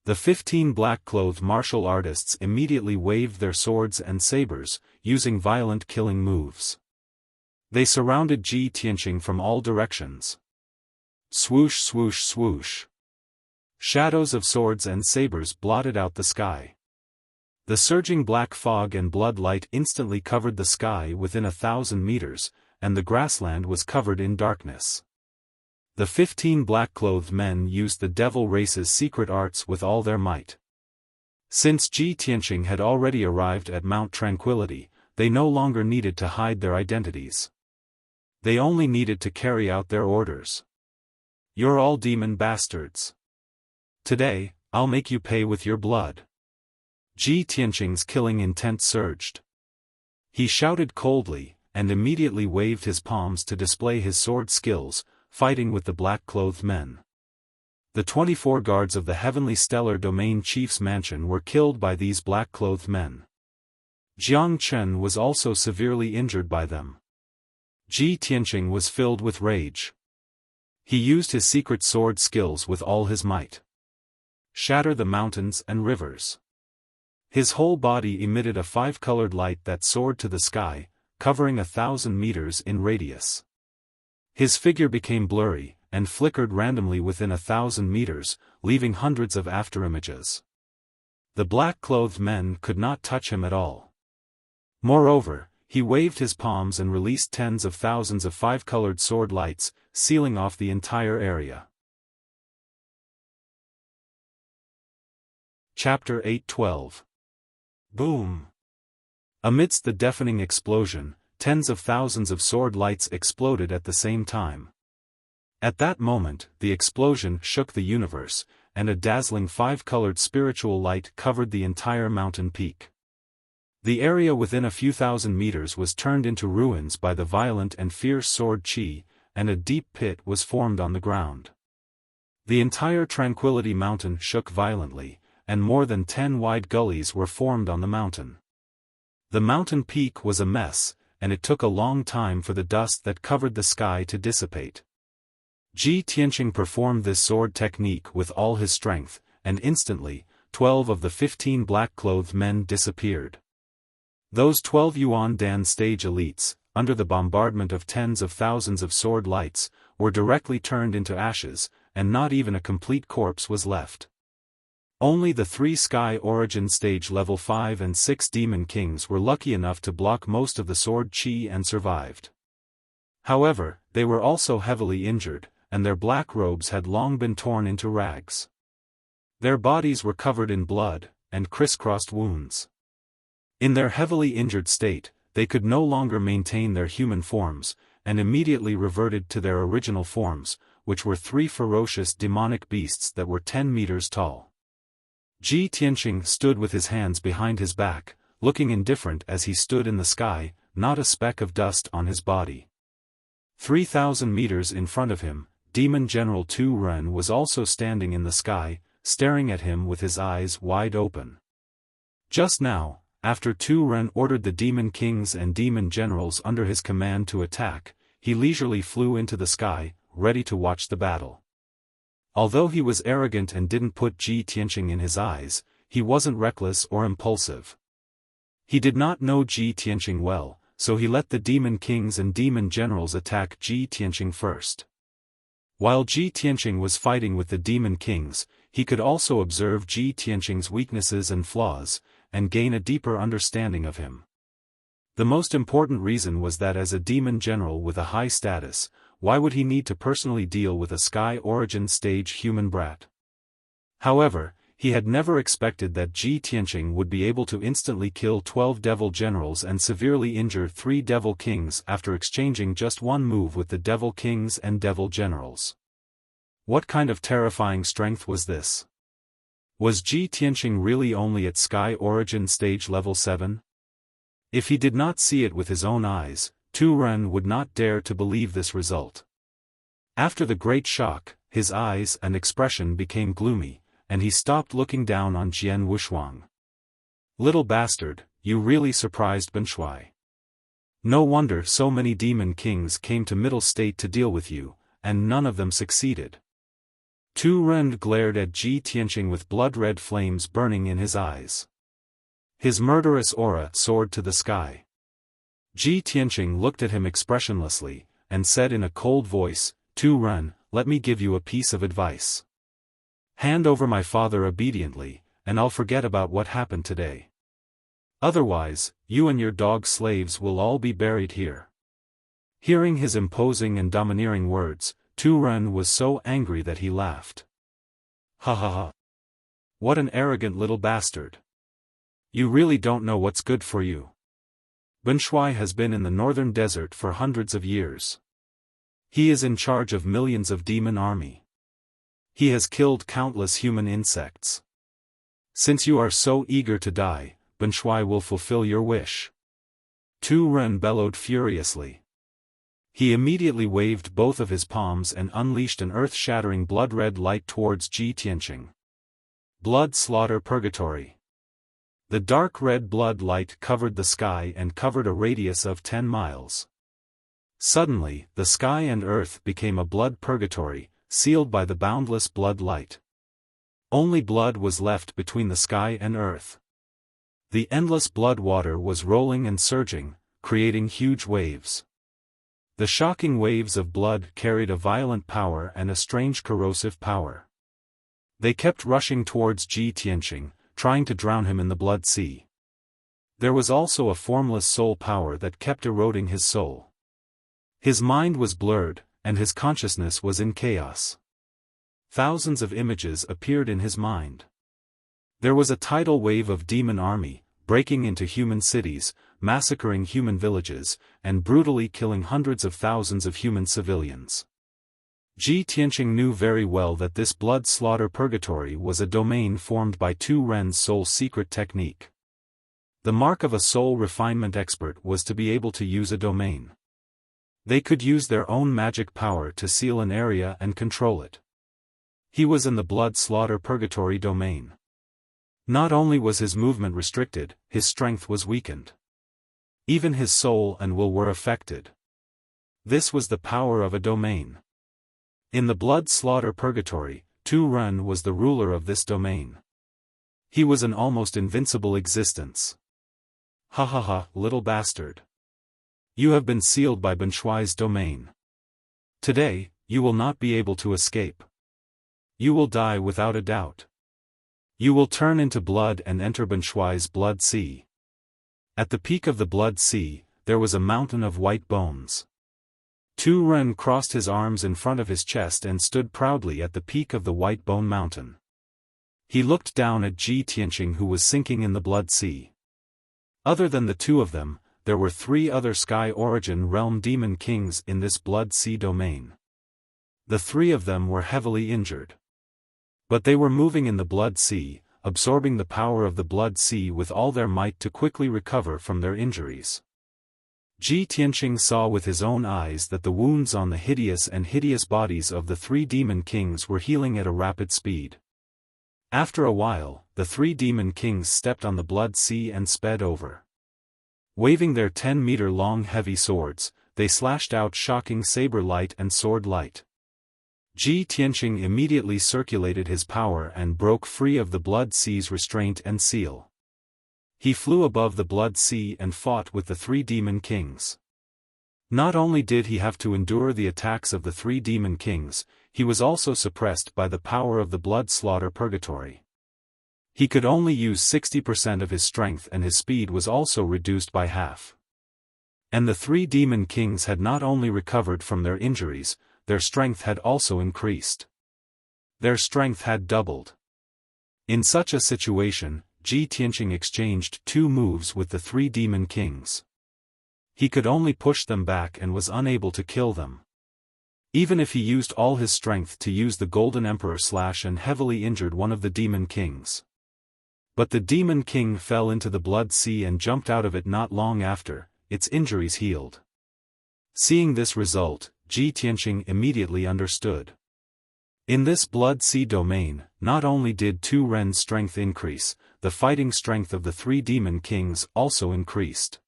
The 15 black-clothed martial artists immediately waved their swords and sabers, using violent killing moves. They surrounded Ji Tianqing from all directions. Swoosh swoosh swoosh. Shadows of swords and sabers blotted out the sky. The surging black fog and blood light instantly covered the sky within 1,000 meters, and the grassland was covered in darkness. The 15 black-clothed men used the devil race's secret arts with all their might. Since Ji Tianqing had already arrived at Mount Tranquility, they no longer needed to hide their identities. They only needed to carry out their orders. You're all demon bastards. Today, I'll make you pay with your blood. Ji Tianqing's killing intent surged. He shouted coldly, and immediately waved his palms to display his sword skills, fighting with the black-clothed men. The 24 guards of the Heavenly Stellar Domain Chief's mansion were killed by these black-clothed men. Jiang Chen was also severely injured by them. Ji Tianqing was filled with rage. He used his secret sword skills with all his might. Shatter the mountains and rivers. His whole body emitted a 5-colored light that soared to the sky, covering 1,000 meters in radius. His figure became blurry, and flickered randomly within 1,000 meters, leaving hundreds of afterimages. The black-clothed men could not touch him at all. Moreover, he waved his palms and released tens of thousands of 5-colored sword lights, sealing off the entire area. Chapter 8:12. Boom! Amidst the deafening explosion, tens of thousands of sword lights exploded at the same time. At that moment, the explosion shook the universe, and a dazzling 5-colored spiritual light covered the entire mountain peak. The area within a few thousand meters was turned into ruins by the violent and fierce sword chi, and a deep pit was formed on the ground. The entire Tranquility Mountain shook violently, and more than 10 wide gullies were formed on the mountain. The mountain peak was a mess, and it took a long time for the dust that covered the sky to dissipate. Ji Tianqing performed this sword technique with all his strength, and instantly, 12 of the 15 black-clothed men disappeared. Those 12 Yuan Dan stage elites, under the bombardment of tens of thousands of sword lights, were directly turned into ashes, and not even a complete corpse was left. Only the 3 Sky Origin Stage Level 5 and 6 Demon Kings were lucky enough to block most of the sword chi and survived. However, they were also heavily injured, and their black robes had long been torn into rags. Their bodies were covered in blood, and crisscrossed wounds. In their heavily injured state, they could no longer maintain their human forms, and immediately reverted to their original forms, which were 3 ferocious demonic beasts that were 10 meters tall. Ji Tianqing stood with his hands behind his back, looking indifferent as he stood in the sky, not a speck of dust on his body. 3,000 meters in front of him, Demon General Tu Ren was also standing in the sky, staring at him with his eyes wide open. Just now, after Tu Ren ordered the Demon Kings and Demon Generals under his command to attack, he leisurely flew into the sky, ready to watch the battle. Although he was arrogant and didn't put Ji Tianqing in his eyes, he wasn't reckless or impulsive. He did not know Ji Tianqing well, so he let the Demon Kings and Demon Generals attack Ji Tianqing first. While Ji Tianqing was fighting with the Demon Kings, he could also observe Ji Tianqing's weaknesses and flaws, and gain a deeper understanding of him. The most important reason was that as a Demon General with a high status, why would he need to personally deal with a Sky Origin Stage human brat? However, he had never expected that Ji Tianqing would be able to instantly kill 12 Devil Generals and severely injure 3 Devil Kings after exchanging just one move with the Devil Kings and Devil Generals. What kind of terrifying strength was this? Was Ji Tianqing really only at Sky Origin Stage Level 7? If he did not see it with his own eyes, Tu Ren would not dare to believe this result. After the great shock, his eyes and expression became gloomy, and he stopped looking down on Jian Wushuang. Little bastard, you really surprised Benshui. No wonder so many demon kings came to Middle State to deal with you, and none of them succeeded. Tu Ren glared at Ji Tianqing with blood-red flames burning in his eyes. His murderous aura soared to the sky. Ji Tianqing looked at him expressionlessly, and said in a cold voice, Tu Ren, let me give you a piece of advice. Hand over my father obediently, and I'll forget about what happened today. Otherwise, you and your dog slaves will all be buried here. Hearing his imposing and domineering words, Tu Ren was so angry that he laughed. Ha ha ha. What an arrogant little bastard. You really don't know what's good for you. Ben Shui has been in the northern desert for hundreds of years. He is in charge of millions of demon army. He has killed countless human insects. Since you are so eager to die, Ben Shui will fulfill your wish. Tu Ren bellowed furiously. He immediately waved both of his palms and unleashed an earth-shattering blood-red light towards Ji Tianqing. Blood slaughter purgatory. The dark red blood light covered the sky and covered a radius of 10 miles. Suddenly, the sky and earth became a blood purgatory, sealed by the boundless blood light. Only blood was left between the sky and earth. The endless blood water was rolling and surging, creating huge waves. The shocking waves of blood carried a violent power and a strange corrosive power. They kept rushing towards Ji Tianqing, trying to drown him in the blood sea. There was also a formless soul power that kept eroding his soul. His mind was blurred, and his consciousness was in chaos. Thousands of images appeared in his mind. There was a tidal wave of demon army, breaking into human cities, massacring human villages, and brutally killing hundreds of thousands of human civilians. Ji Tianqing knew very well that this blood slaughter purgatory was a domain formed by Tu Ren's soul secret technique. The mark of a soul refinement expert was to be able to use a domain. They could use their own magic power to seal an area and control it. He was in the blood slaughter purgatory domain. Not only was his movement restricted, his strength was weakened. Even his soul and will were affected. This was the power of a domain. In the blood slaughter purgatory, Tu Ren was the ruler of this domain. He was an almost invincible existence. Ha ha ha, little bastard. You have been sealed by Ben Shui's domain. Today, you will not be able to escape. You will die without a doubt. You will turn into blood and enter Ben Shui's blood sea. At the peak of the blood sea, there was a mountain of white bones. Tu Ren crossed his arms in front of his chest and stood proudly at the peak of the white bone mountain. He looked down at Ji Tianqing, who was sinking in the blood sea. Other than the two of them, there were 3 other Sky Origin Realm Demon Kings in this blood sea domain. The 3 of them were heavily injured. But they were moving in the blood sea, absorbing the power of the blood sea with all their might to quickly recover from their injuries. Ji Tianqing saw with his own eyes that the wounds on the hideous bodies of the 3 demon kings were healing at a rapid speed. After a while, the 3 demon kings stepped on the blood sea and sped over. Waving their 10-meter-long heavy swords, they slashed out shocking saber light and sword light. Ji Tianqing immediately circulated his power and broke free of the blood sea's restraint and seal. He flew above the blood sea and fought with the 3 demon kings. Not only did he have to endure the attacks of the 3 demon kings, he was also suppressed by the power of the blood slaughter purgatory. He could only use 60% of his strength, and his speed was also reduced by half. And the 3 demon kings had not only recovered from their injuries, their strength had also increased. Their strength had doubled. In such a situation, Ji Tianqing exchanged 2 moves with the 3 demon kings. He could only push them back and was unable to kill them. Even if he used all his strength to use the Golden Emperor slash and heavily injured one of the demon kings. But the demon king fell into the blood sea and jumped out of it not long after, its injuries healed. Seeing this result, Ji Tianqing immediately understood. In this blood sea domain, not only did Tu Ren's strength increase, the fighting strength of the 3 demon kings also increased.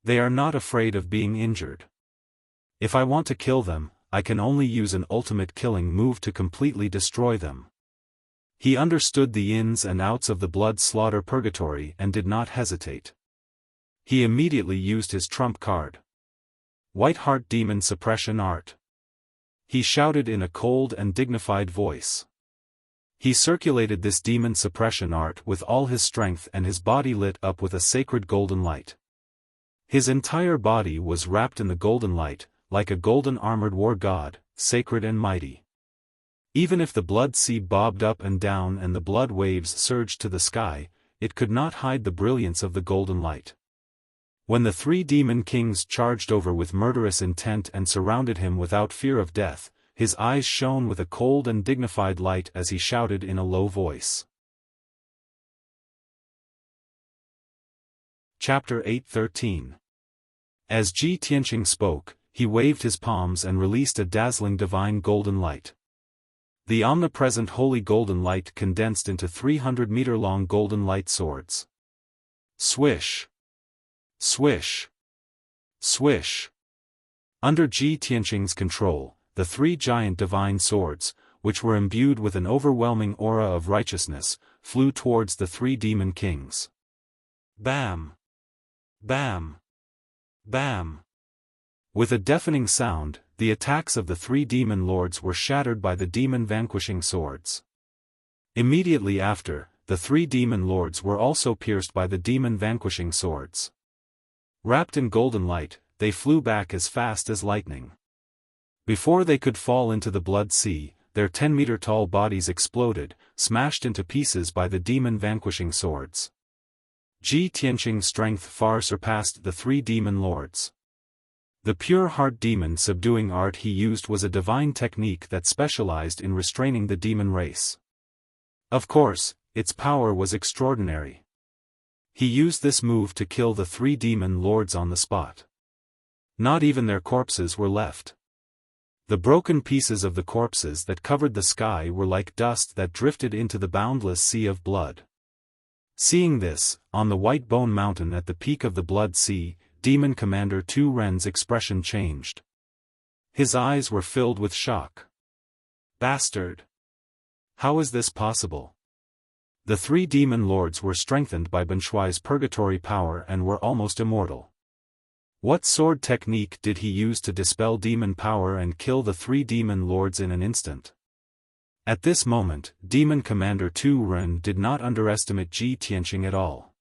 They are not afraid of being injured. If I want to kill them, I can only use an ultimate killing move to completely destroy them. He understood the ins and outs of the blood slaughter purgatory and did not hesitate. He immediately used his trump card. White Heart Demon Suppression Art. he shouted in a cold and dignified voice. He circulated this demon suppression art with all his strength, and his body lit up with a sacred golden light. His entire body was wrapped in the golden light, like a golden armored war god, sacred and mighty. Even if the blood sea bobbed up and down and the blood waves surged to the sky, it could not hide the brilliance of the golden light. When the 3 demon kings charged over with murderous intent and surrounded him without fear of death, his eyes shone with a cold and dignified light as he shouted in a low voice. Chapter 8:13. As Ji Tianqing spoke, he waved his palms and released a dazzling divine golden light. The omnipresent holy golden light condensed into 300-meter-long golden light swords. Swish! Swish! Swish! Under Ji Tianqing's control, the 3 giant divine swords, which were imbued with an overwhelming aura of righteousness, flew towards the 3 demon kings. Bam! Bam! Bam! With a deafening sound, the attacks of the 3 demon lords were shattered by the demon-vanquishing swords. Immediately after, the 3 demon lords were also pierced by the demon-vanquishing swords. Wrapped in golden light, they flew back as fast as lightning. Before they could fall into the blood sea, their 10-meter-tall bodies exploded, smashed into pieces by the demon-vanquishing swords. Ji Tianqing's strength far surpassed the 3 demon lords. The pure heart demon subduing art he used was a divine technique that specialized in restraining the demon race. Of course, its power was extraordinary. He used this move to kill the 3 demon lords on the spot. Not even their corpses were left. The broken pieces of the corpses that covered the sky were like dust that drifted into the boundless sea of blood. Seeing this, on the White Bone Mountain at the peak of the Blood Sea, Demon Commander Tu Ren's expression changed. His eyes were filled with shock. Bastard! How is this possible? The 3 demon lords were strengthened by Benshuai's purgatory power and were almost immortal. What sword technique did he use to dispel demon power and kill the 3 demon lords in an instant? At this moment, Demon Commander Tu Ren did not underestimate Ji Tianqing at all.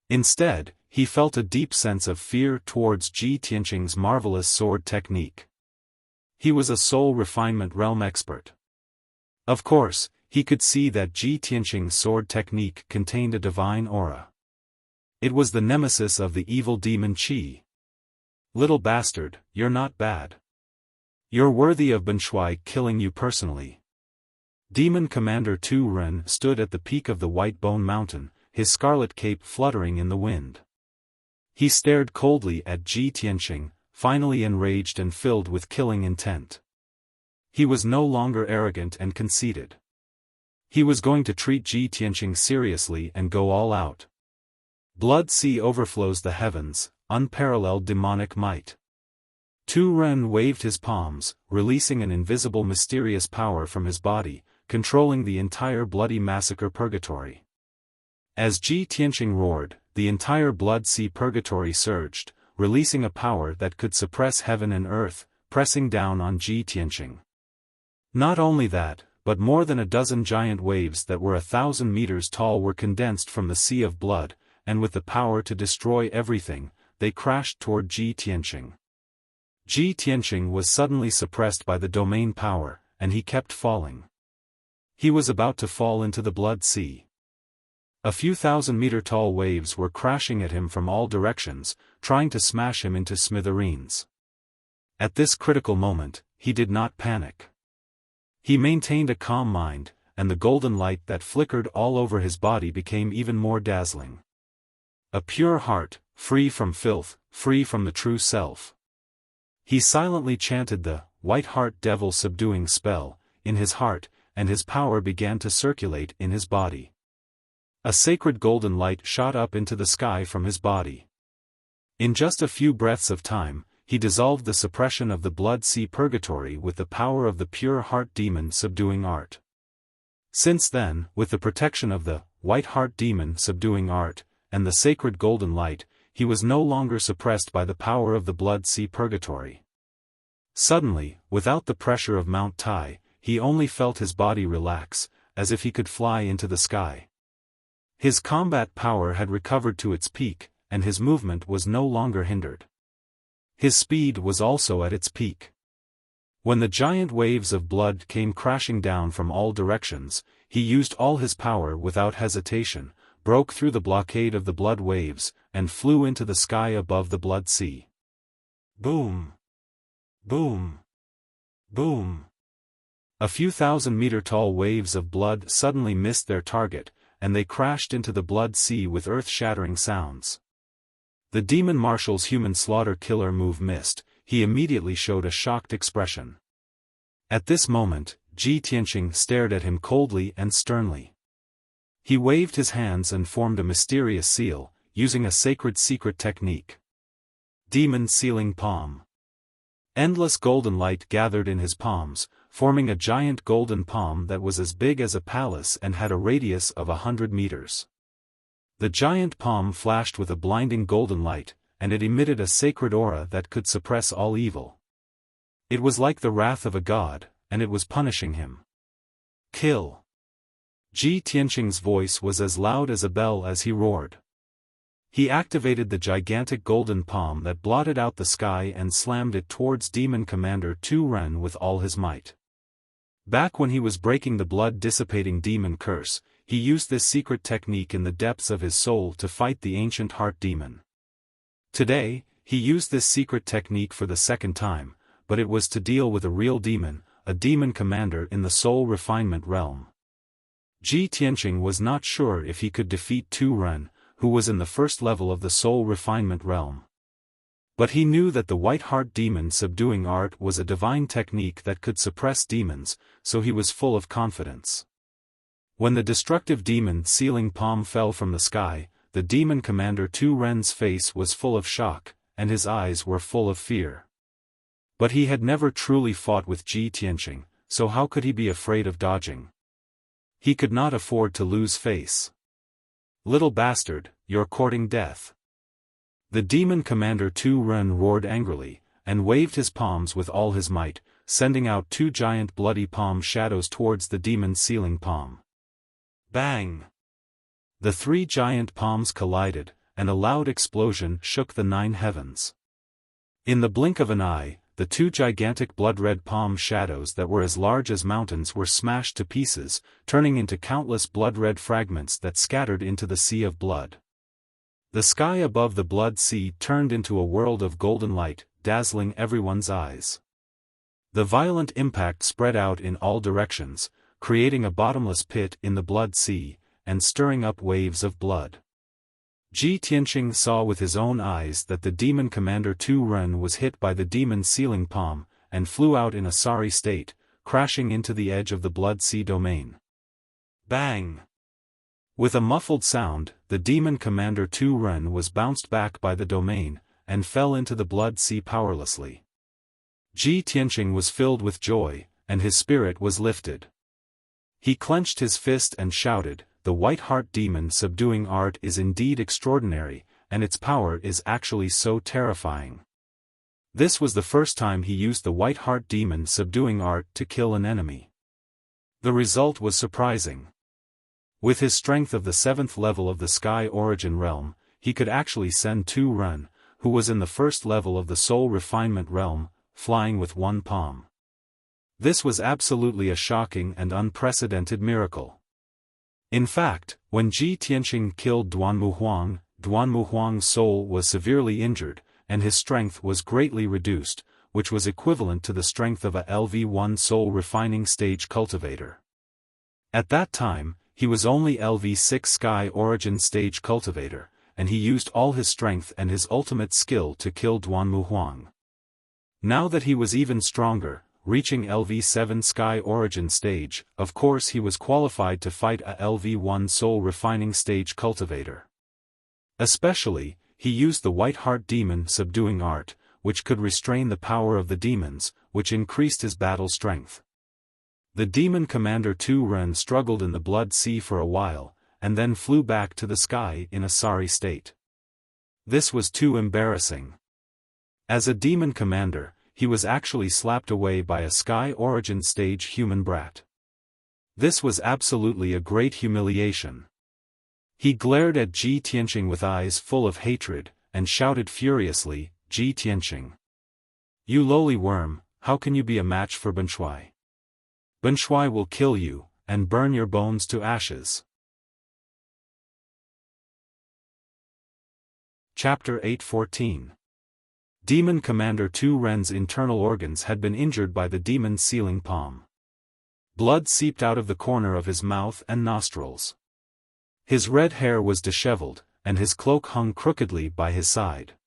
Instead, he felt a deep sense of fear towards Ji Tianqing's marvelous sword technique. He was a soul refinement realm expert. Of course, he could see that Ji Tianqing's sword technique contained a divine aura. It was the nemesis of the evil demon Qi. Little bastard, you're not bad. You're worthy of Benshuai killing you personally. Demon Commander Tu Ren stood at the peak of the White Bone Mountain, his scarlet cape fluttering in the wind. He stared coldly at Ji Tianqing, finally enraged and filled with killing intent. He was no longer arrogant and conceited. He was going to treat Ji Tianqing seriously and go all out. Blood sea overflows the heavens, unparalleled demonic might. Tu Ren waved his palms, releasing an invisible mysterious power from his body, controlling the entire bloody massacre purgatory. As Ji Tianqing roared, the entire blood sea purgatory surged, releasing a power that could suppress heaven and earth, pressing down on Ji Tianqing. Not only that, but more than a dozen giant waves that were 1,000 meters tall were condensed from the sea of blood, and with the power to destroy everything, they crashed toward Ji Tianqing. Ji Tianqing was suddenly suppressed by the domain power, and he kept falling. He was about to fall into the blood sea. A few 1,000-meter-tall waves were crashing at him from all directions, trying to smash him into smithereens. At this critical moment, he did not panic. He maintained a calm mind, and the golden light that flickered all over his body became even more dazzling. A pure heart, free from filth, free from the true self. He silently chanted the White Heart Devil subduing spell in his heart, and his power began to circulate in his body. A sacred golden light shot up into the sky from his body. In just a few breaths of time, he dissolved the suppression of the blood sea purgatory with the power of the pure heart demon subduing art. Since then, with the protection of the White Heart Demon subduing art, and the sacred golden light, he was no longer suppressed by the power of the blood sea purgatory. Suddenly, without the pressure of Mount Tai, he only felt his body relax, as if he could fly into the sky. His combat power had recovered to its peak, and his movement was no longer hindered. His speed was also at its peak. When the giant waves of blood came crashing down from all directions, he used all his power without hesitation, broke through the blockade of the blood waves, and flew into the sky above the blood sea. Boom! Boom! Boom! A few thousand-meter-tall waves of blood suddenly missed their target, and they crashed into the blood sea with earth-shattering sounds. The demon marshal's human slaughter killer move missed. He immediately showed a shocked expression. At this moment, Ji Tianqing stared at him coldly and sternly. He waved his hands and formed a mysterious seal, using a sacred secret technique. Demon Sealing Palm. Endless golden light gathered in his palms, forming a giant golden palm that was as big as a palace and had a radius of 100 meters. The giant palm flashed with a blinding golden light, and it emitted a sacred aura that could suppress all evil. It was like the wrath of a god, and it was punishing him. Kill! Ji Tianqing's voice was as loud as a bell as he roared. He activated the gigantic golden palm that blotted out the sky and slammed it towards Demon Commander Tu Ren with all his might. Back when he was breaking the blood-dissipating demon curse, he used this secret technique in the depths of his soul to fight the ancient heart demon. Today, he used this secret technique for the second time, but it was to deal with a real demon, a demon commander in the soul refinement realm. Ji Tianqing was not sure if he could defeat Tu Ren, who was in the first level of the soul refinement realm. But he knew that the white heart demon subduing art was a divine technique that could suppress demons, so he was full of confidence. When the destructive demon sealing palm fell from the sky, the demon commander Tu Ren's face was full of shock, and his eyes were full of fear. But he had never truly fought with Ji Tianqing, so how could he be afraid of dodging? He could not afford to lose face. Little bastard, you're courting death. The demon commander Tu Ren roared angrily, and waved his palms with all his might, sending out two giant bloody palm shadows towards the demon sealing palm. Bang! The three giant palms collided, and a loud explosion shook the 9 heavens. In the blink of an eye, the two gigantic blood-red palm shadows that were as large as mountains were smashed to pieces, turning into countless blood-red fragments that scattered into the sea of blood. The sky above the blood sea turned into a world of golden light, dazzling everyone's eyes. The violent impact spread out in all directions, creating a bottomless pit in the blood sea, and stirring up waves of blood. Ji Tianqing saw with his own eyes that the demon commander Tu Ren was hit by the demon sealing palm, and flew out in a sorry state, crashing into the edge of the blood sea domain. Bang! With a muffled sound, the demon commander Tu Ren was bounced back by the domain, and fell into the blood sea powerlessly. Ji Tianqing was filled with joy, and his spirit was lifted. He clenched his fist and shouted, "The white heart demon subduing art is indeed extraordinary, and its power is actually so terrifying." This was the first time he used the white heart demon subduing art to kill an enemy. The result was surprising. With his strength of the 7th level of the Sky Origin realm, he could actually send Tu Ren, who was in the 1st level of the Soul Refinement realm, flying with one palm. This was absolutely a shocking and unprecedented miracle. In fact, when Ji Tianqing killed Duanmu Huang's soul was severely injured, and his strength was greatly reduced, which was equivalent to the strength of a LV1 soul refining stage cultivator. At that time, he was only LV6 Sky Origin stage cultivator, and he used all his strength and his ultimate skill to kill Duanmu Huang. Now that he was even stronger, reaching LV7 Sky Origin stage, of course he was qualified to fight a LV1 soul refining stage cultivator. Especially, he used the white heart demon subduing art, which could restrain the power of the demons, which increased his battle strength. The demon commander Tu Ren struggled in the blood sea for a while, and then flew back to the sky in a sorry state. This was too embarrassing. As a demon commander, he was actually slapped away by a Sky Origin stage human brat. This was absolutely a great humiliation. He glared at Ji Tianqing with eyes full of hatred, and shouted furiously, "Ji Tianqing! You lowly worm, how can you be a match for Ben Shuai? Ben Shuai will kill you, and burn your bones to ashes." Chapter 8:14. Demon Commander Tu Ren's internal organs had been injured by the demon's sealing palm. Blood seeped out of the corner of his mouth and nostrils. His red hair was disheveled, and his cloak hung crookedly by his side.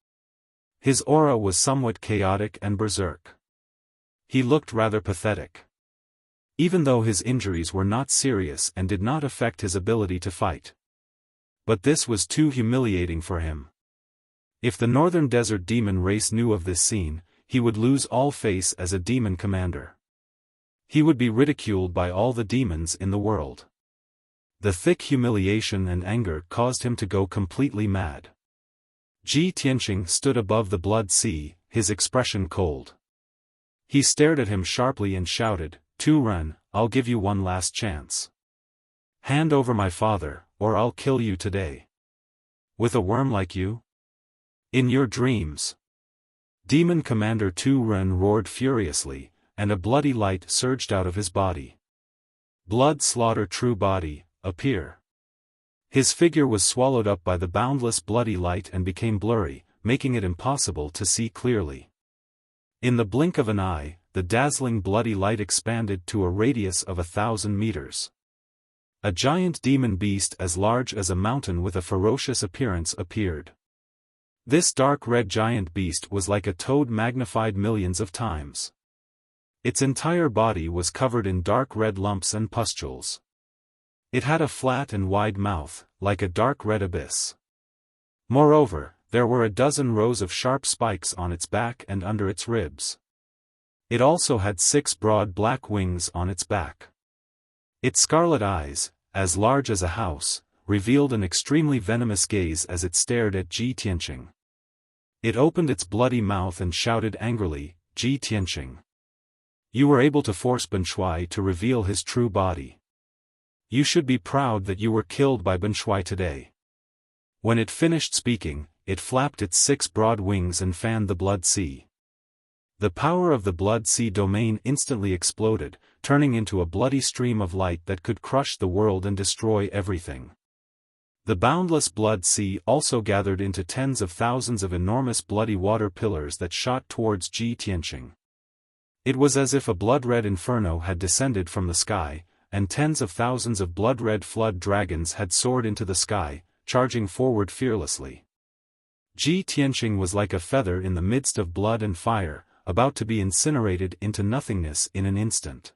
His aura was somewhat chaotic and berserk. He looked rather pathetic. Even though his injuries were not serious and did not affect his ability to fight. But this was too humiliating for him. If the Northern Desert demon race knew of this scene, he would lose all face as a demon commander. He would be ridiculed by all the demons in the world. The thick humiliation and anger caused him to go completely mad. Ji Tianqing stood above the blood sea, his expression cold. He stared at him sharply and shouted, "Tu Ren, I'll give you one last chance. Hand over my father, or I'll kill you today. With a worm like you? In your dreams." Demon Commander Tu Ren roared furiously, and a bloody light surged out of his body. "Blood slaughter true body, appear." His figure was swallowed up by the boundless bloody light and became blurry, making it impossible to see clearly. In the blink of an eye, the dazzling bloody light expanded to a radius of 1,000 meters. A giant demon beast as large as a mountain with a ferocious appearance appeared. This dark red giant beast was like a toad magnified millions of times. Its entire body was covered in dark red lumps and pustules. It had a flat and wide mouth, like a dark red abyss. Moreover, there were a dozen rows of sharp spikes on its back and under its ribs. It also had 6 broad black wings on its back. Its scarlet eyes, as large as a house, revealed an extremely venomous gaze as it stared at Ji Tianqing. It opened its bloody mouth and shouted angrily, "Ji Tianqing! You were able to force Ben Shuai to reveal his true body. You should be proud that you were killed by Ben Shuai today." When it finished speaking, it flapped its 6 broad wings and fanned the blood sea. The power of the blood sea domain instantly exploded, turning into a bloody stream of light that could crush the world and destroy everything. The boundless blood sea also gathered into tens of thousands of enormous bloody water pillars that shot towards Ji Tianqing. It was as if a blood-red inferno had descended from the sky, and tens of thousands of blood-red flood dragons had soared into the sky, charging forward fearlessly. Ji Tianqing was like a feather in the midst of blood and fire, about to be incinerated into nothingness in an instant.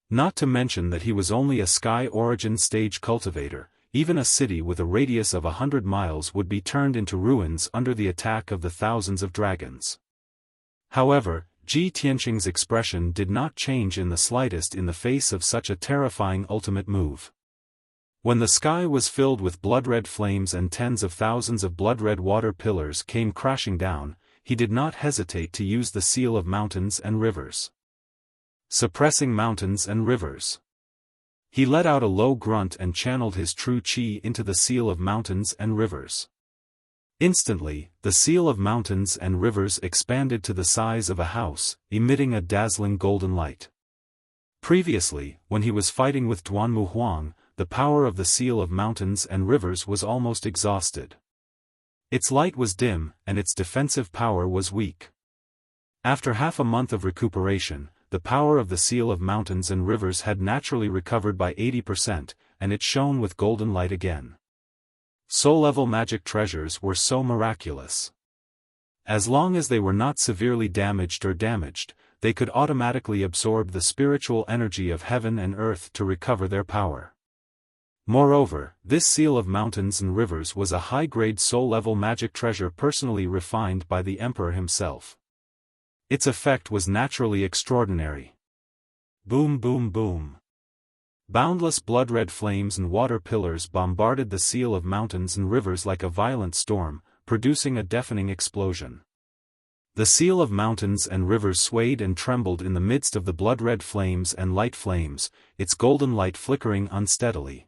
Not to mention that he was only a Sky Origin stage cultivator. Even a city with a radius of 100 miles would be turned into ruins under the attack of the thousands of dragons. However, Ji Tianqing's expression did not change in the slightest in the face of such a terrifying ultimate move. When the sky was filled with blood-red flames and tens of thousands of blood-red water pillars came crashing down, he did not hesitate to use the seal of mountains and rivers. Suppressing mountains and rivers. He let out a low grunt and channeled his true qi into the seal of mountains and rivers. Instantly, the seal of mountains and rivers expanded to the size of a house, emitting a dazzling golden light. Previously, when he was fighting with Duanmu Huang, the power of the seal of mountains and rivers was almost exhausted. Its light was dim, and its defensive power was weak. After half a month of recuperation, the power of the seal of mountains and rivers had naturally recovered by 80%, and it shone with golden light again. Soul-level magic treasures were so miraculous. As long as they were not severely damaged, they could automatically absorb the spiritual energy of heaven and earth to recover their power. Moreover, this seal of mountains and rivers was a high-grade soul-level magic treasure personally refined by the Emperor himself. Its effect was naturally extraordinary. Boom boom boom. Boundless blood-red flames and water pillars bombarded the seal of mountains and rivers like a violent storm, producing a deafening explosion. The seal of mountains and rivers swayed and trembled in the midst of the blood-red flames and light flames, its golden light flickering unsteadily.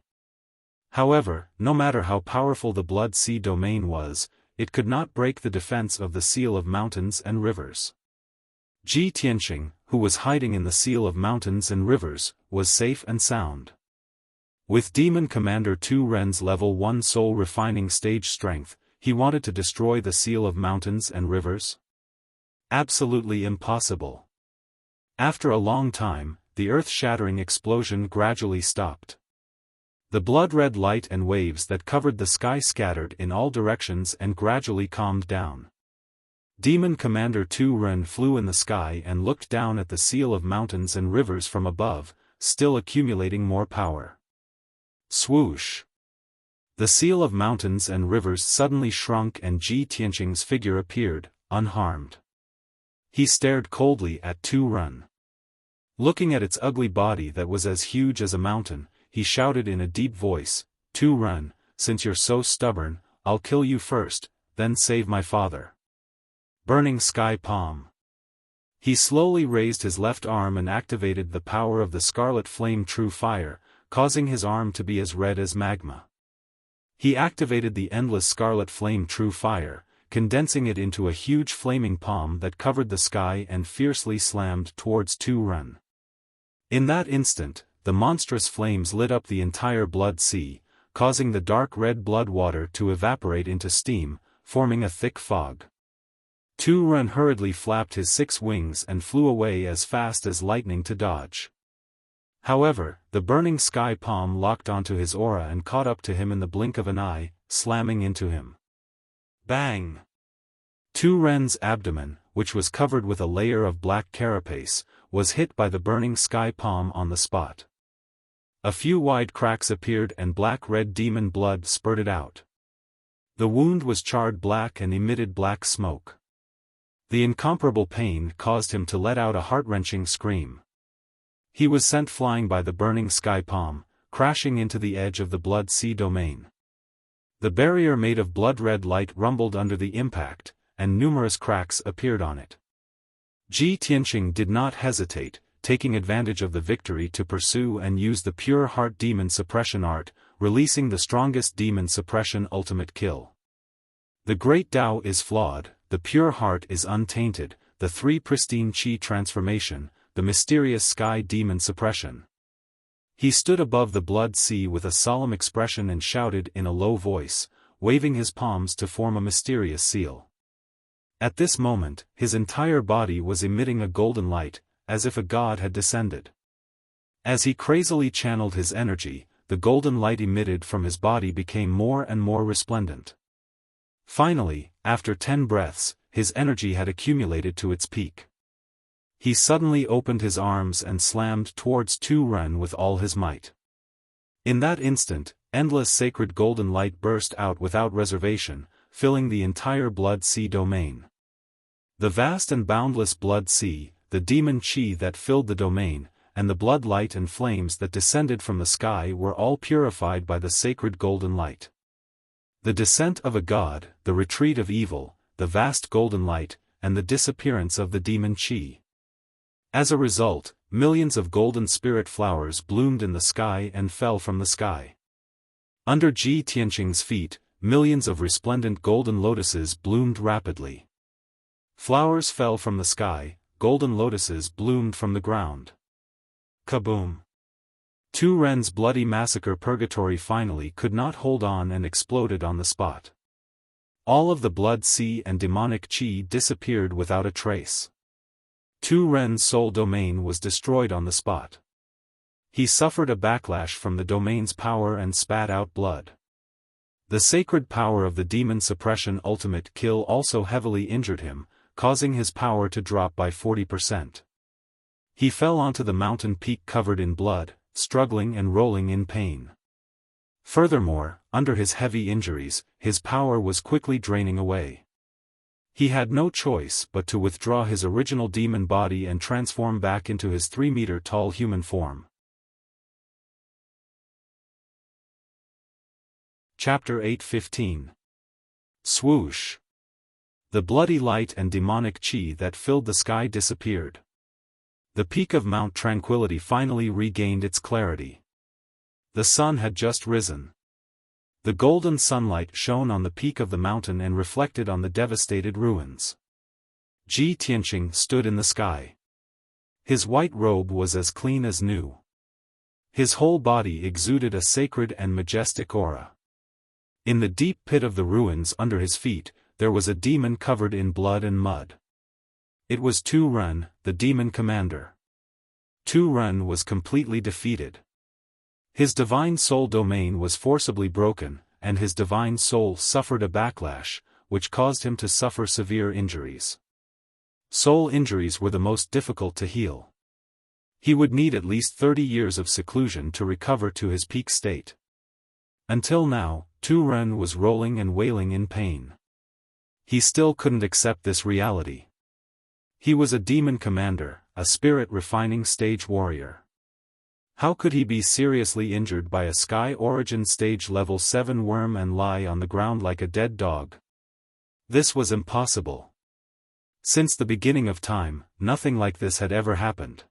However, no matter how powerful the blood sea domain was, it could not break the defense of the seal of mountains and rivers. Ji Tianqing, who was hiding in the seal of mountains and rivers, was safe and sound. With Demon Commander Tu Ren's level 1 soul refining stage strength, he wanted to destroy the seal of mountains and rivers? Absolutely impossible. After a long time, the earth-shattering explosion gradually stopped. The blood-red light and waves that covered the sky scattered in all directions and gradually calmed down. Demon Commander Tu Ren flew in the sky and looked down at the seal of mountains and rivers from above, still accumulating more power. Swoosh! The seal of mountains and rivers suddenly shrunk and Ji Tianqing's figure appeared, unharmed. He stared coldly at Tu Ren. Looking at its ugly body that was as huge as a mountain, he shouted in a deep voice, Tu Ren, since you're so stubborn, I'll kill you first, then save my father. Burning Sky Palm. He slowly raised his left arm and activated the power of the Scarlet Flame True Fire, causing his arm to be as red as magma. He activated the endless Scarlet Flame True Fire, condensing it into a huge flaming palm that covered the sky and fiercely slammed towards Tu Ren. In that instant, the monstrous flames lit up the entire blood sea, causing the dark red blood water to evaporate into steam, forming a thick fog. Tu Ren hurriedly flapped his 6 wings and flew away as fast as lightning to dodge. However, the burning sky palm locked onto his aura and caught up to him in the blink of an eye, slamming into him. Bang! Tu Ren's abdomen, which was covered with a layer of black carapace, was hit by the burning sky palm on the spot. A few wide cracks appeared and black-red demon blood spurted out. The wound was charred black and emitted black smoke. The incomparable pain caused him to let out a heart-wrenching scream. He was sent flying by the burning sky palm, crashing into the edge of the blood sea domain. The barrier made of blood-red light rumbled under the impact, and numerous cracks appeared on it. Ji Tianqing did not hesitate, taking advantage of the victory to pursue and use the Pure Heart Demon Suppression Art, releasing the strongest demon suppression ultimate kill. The Great Tao is flawed, the Pure Heart is untainted, the 3 pristine Qi transformation, the mysterious Sky Demon Suppression. He stood above the blood sea with a solemn expression and shouted in a low voice, waving his palms to form a mysterious seal. At this moment, his entire body was emitting a golden light, as if a god had descended. As he crazily channeled his energy, the golden light emitted from his body became more and more resplendent. Finally, after 10 breaths, his energy had accumulated to its peak. He suddenly opened his arms and slammed towards Tu Ren with all his might. In that instant, endless sacred golden light burst out without reservation, filling the entire blood sea domain. The vast and boundless blood sea, the demon Qi that filled the domain, and the blood light and flames that descended from the sky were all purified by the sacred golden light. The descent of a god, the retreat of evil, the vast golden light, and the disappearance of the demon Qi. As a result, millions of golden spirit flowers bloomed in the sky and fell from the sky. Under Ji Tianqing's feet, millions of resplendent golden lotuses bloomed rapidly. Flowers fell from the sky, golden lotuses bloomed from the ground. Kaboom! Tu Ren's bloody massacre purgatory finally could not hold on and exploded on the spot. All of the blood sea and demonic Qi disappeared without a trace. Tu Ren's soul domain was destroyed on the spot. He suffered a backlash from the domain's power and spat out blood. The sacred power of the demon suppression ultimate kill also heavily injured him, causing his power to drop by 40%. He fell onto the mountain peak covered in blood, struggling and rolling in pain. Furthermore, under his heavy injuries, his power was quickly draining away. He had no choice but to withdraw his original demon body and transform back into his 3-meter-tall human form. Chapter 8:15. Swoosh! The bloody light and demonic chi that filled the sky disappeared. The peak of Mount Tranquility finally regained its clarity. The sun had just risen. The golden sunlight shone on the peak of the mountain and reflected on the devastated ruins. Ji Tianqing stood in the sky. His white robe was as clean as new. His whole body exuded a sacred and majestic aura. In the deep pit of the ruins under his feet, there was a demon covered in blood and mud. It was Tu Ren, the demon commander. Tu Ren was completely defeated. His divine soul domain was forcibly broken, and his divine soul suffered a backlash, which caused him to suffer severe injuries. Soul injuries were the most difficult to heal. He would need at least 30 years of seclusion to recover to his peak state. Until now, Tu Ren was rolling and wailing in pain. He still couldn't accept this reality. He was a demon commander, a spirit refining stage warrior. How could he be seriously injured by a Sky Origin Stage Level 7 worm and lie on the ground like a dead dog? This was impossible. Since the beginning of time, nothing like this had ever happened.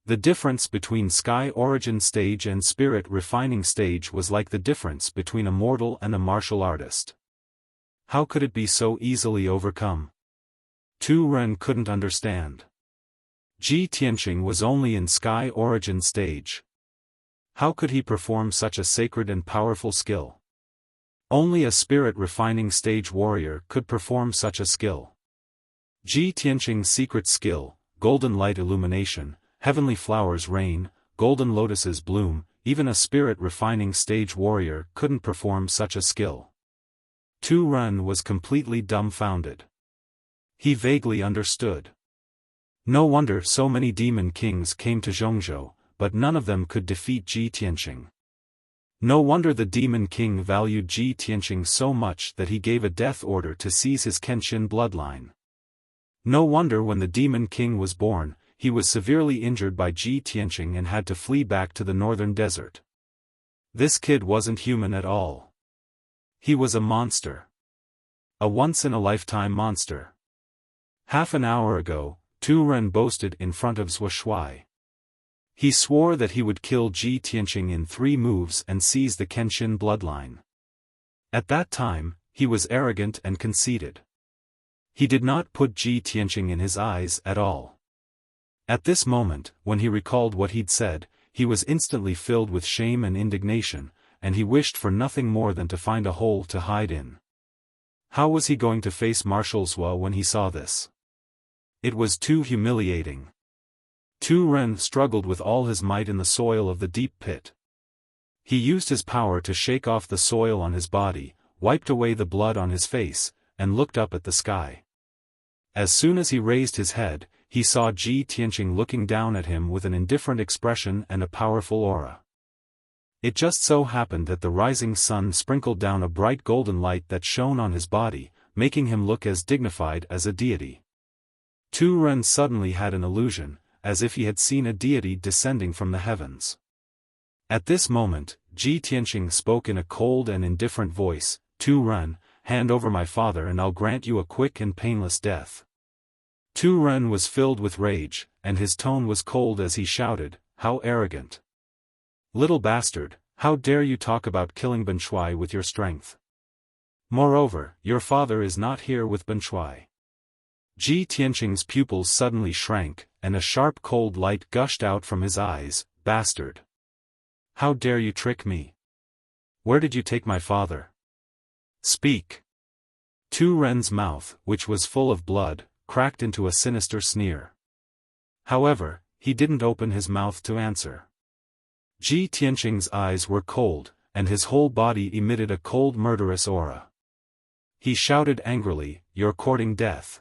The difference between Sky Origin Stage and Spirit Refining Stage was like the difference between a mortal and a martial artist. How could it be so easily overcome? Tu Ren couldn't understand. Ji Tianqing was only in Sky Origin Stage. How could he perform such a sacred and powerful skill? Only a Spirit Refining Stage warrior could perform such a skill. Ji Tianqing's secret skill, golden light illumination, heavenly flowers rain, golden lotuses bloom, even a Spirit Refining Stage warrior couldn't perform such a skill. Tu Ren was completely dumbfounded. He vaguely understood. No wonder so many demon kings came to Zhongzhou, but none of them could defeat Ji Tianqing. No wonder the demon king valued Ji Tianqing so much that he gave a death order to seize his Kenshin bloodline. No wonder when the demon king was born, he was severely injured by Ji Tianqing and had to flee back to the northern desert. This kid wasn't human at all. He was a monster. A once-in-a-lifetime monster. Half an hour ago, Tu Ren boasted in front of Zhou Shuai. He swore that he would kill Ji Tianqing in 3 moves and seize the Kenshin bloodline. At that time, he was arrogant and conceited. He did not put Ji Tianqing in his eyes at all. At this moment, when he recalled what he'd said, he was instantly filled with shame and indignation, and he wished for nothing more than to find a hole to hide in. How was he going to face Marshal Zhou when he saw this? It was too humiliating. Tu Ren struggled with all his might in the soil of the deep pit. He used his power to shake off the soil on his body, wiped away the blood on his face, and looked up at the sky. As soon as he raised his head, he saw Ji Tianqing looking down at him with an indifferent expression and a powerful aura. It just so happened that the rising sun sprinkled down a bright golden light that shone on his body, making him look as dignified as a deity. Tu Ren suddenly had an illusion, as if he had seen a deity descending from the heavens. At this moment, Ji Tianqing spoke in a cold and indifferent voice, "Tu Ren, hand over my father and I'll grant you a quick and painless death." Tu Ren was filled with rage, and his tone was cold as he shouted, "How arrogant! Little bastard, how dare you talk about killing Ben Shuai with your strength? Moreover, your father is not here with Ben Shuai." Ji Tianqing's pupils suddenly shrank, and a sharp cold light gushed out from his eyes. "Bastard! How dare you trick me? Where did you take my father? Speak!" Tu Ren's mouth, which was full of blood, cracked into a sinister sneer. However, he didn't open his mouth to answer. Ji Tianqing's eyes were cold, and his whole body emitted a cold murderous aura. He shouted angrily, "You're courting death."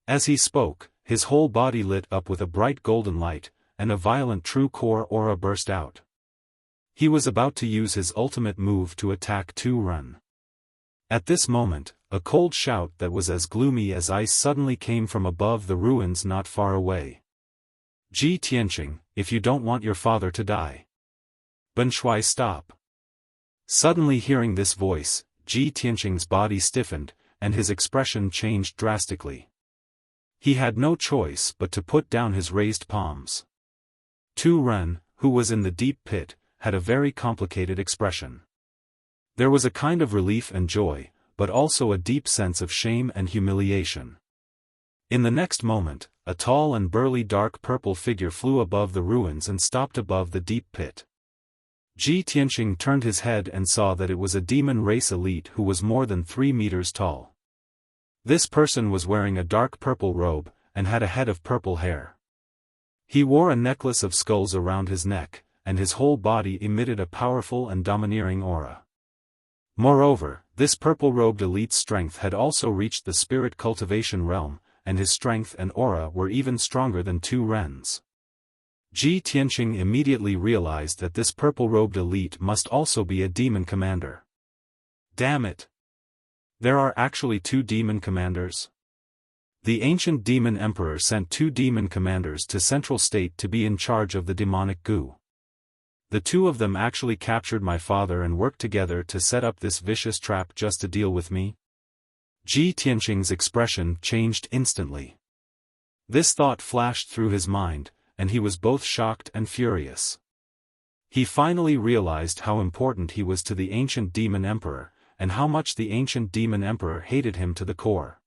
As he spoke, his whole body lit up with a bright golden light, and a violent true core aura burst out. He was about to use his ultimate move to attack Tu Ren. At this moment, a cold shout that was as gloomy as ice suddenly came from above the ruins not far away. "Ji Tianqing, if you don't want your father to die. Ben Shuai, stop." Suddenly hearing this voice, Ji Tianqing's body stiffened, and his expression changed drastically. He had no choice but to put down his raised palms. Tu Ren, who was in the deep pit, had a very complicated expression. There was a kind of relief and joy, but also a deep sense of shame and humiliation. In the next moment, a tall and burly dark purple figure flew above the ruins and stopped above the deep pit. Ji Tianqing turned his head and saw that it was a demon race elite who was more than 3 meters tall. This person was wearing a dark purple robe, and had a head of purple hair. He wore a necklace of skulls around his neck, and his whole body emitted a powerful and domineering aura. Moreover, this purple-robed elite's strength had also reached the spirit cultivation realm, and his strength and aura were even stronger than Tu Ren's. Ji Tianqing immediately realized that this purple-robed elite must also be a demon commander. Damn it! There are actually 2 demon commanders? The ancient demon emperor sent 2 demon commanders to Central State to be in charge of the demonic goo. The 2 of them actually captured my father and worked together to set up this vicious trap just to deal with me? Ji Tianqing's expression changed instantly. This thought flashed through his mind, and he was both shocked and furious. He finally realized how important he was to the ancient demon emperor, and how much the ancient demon emperor hated him to the core.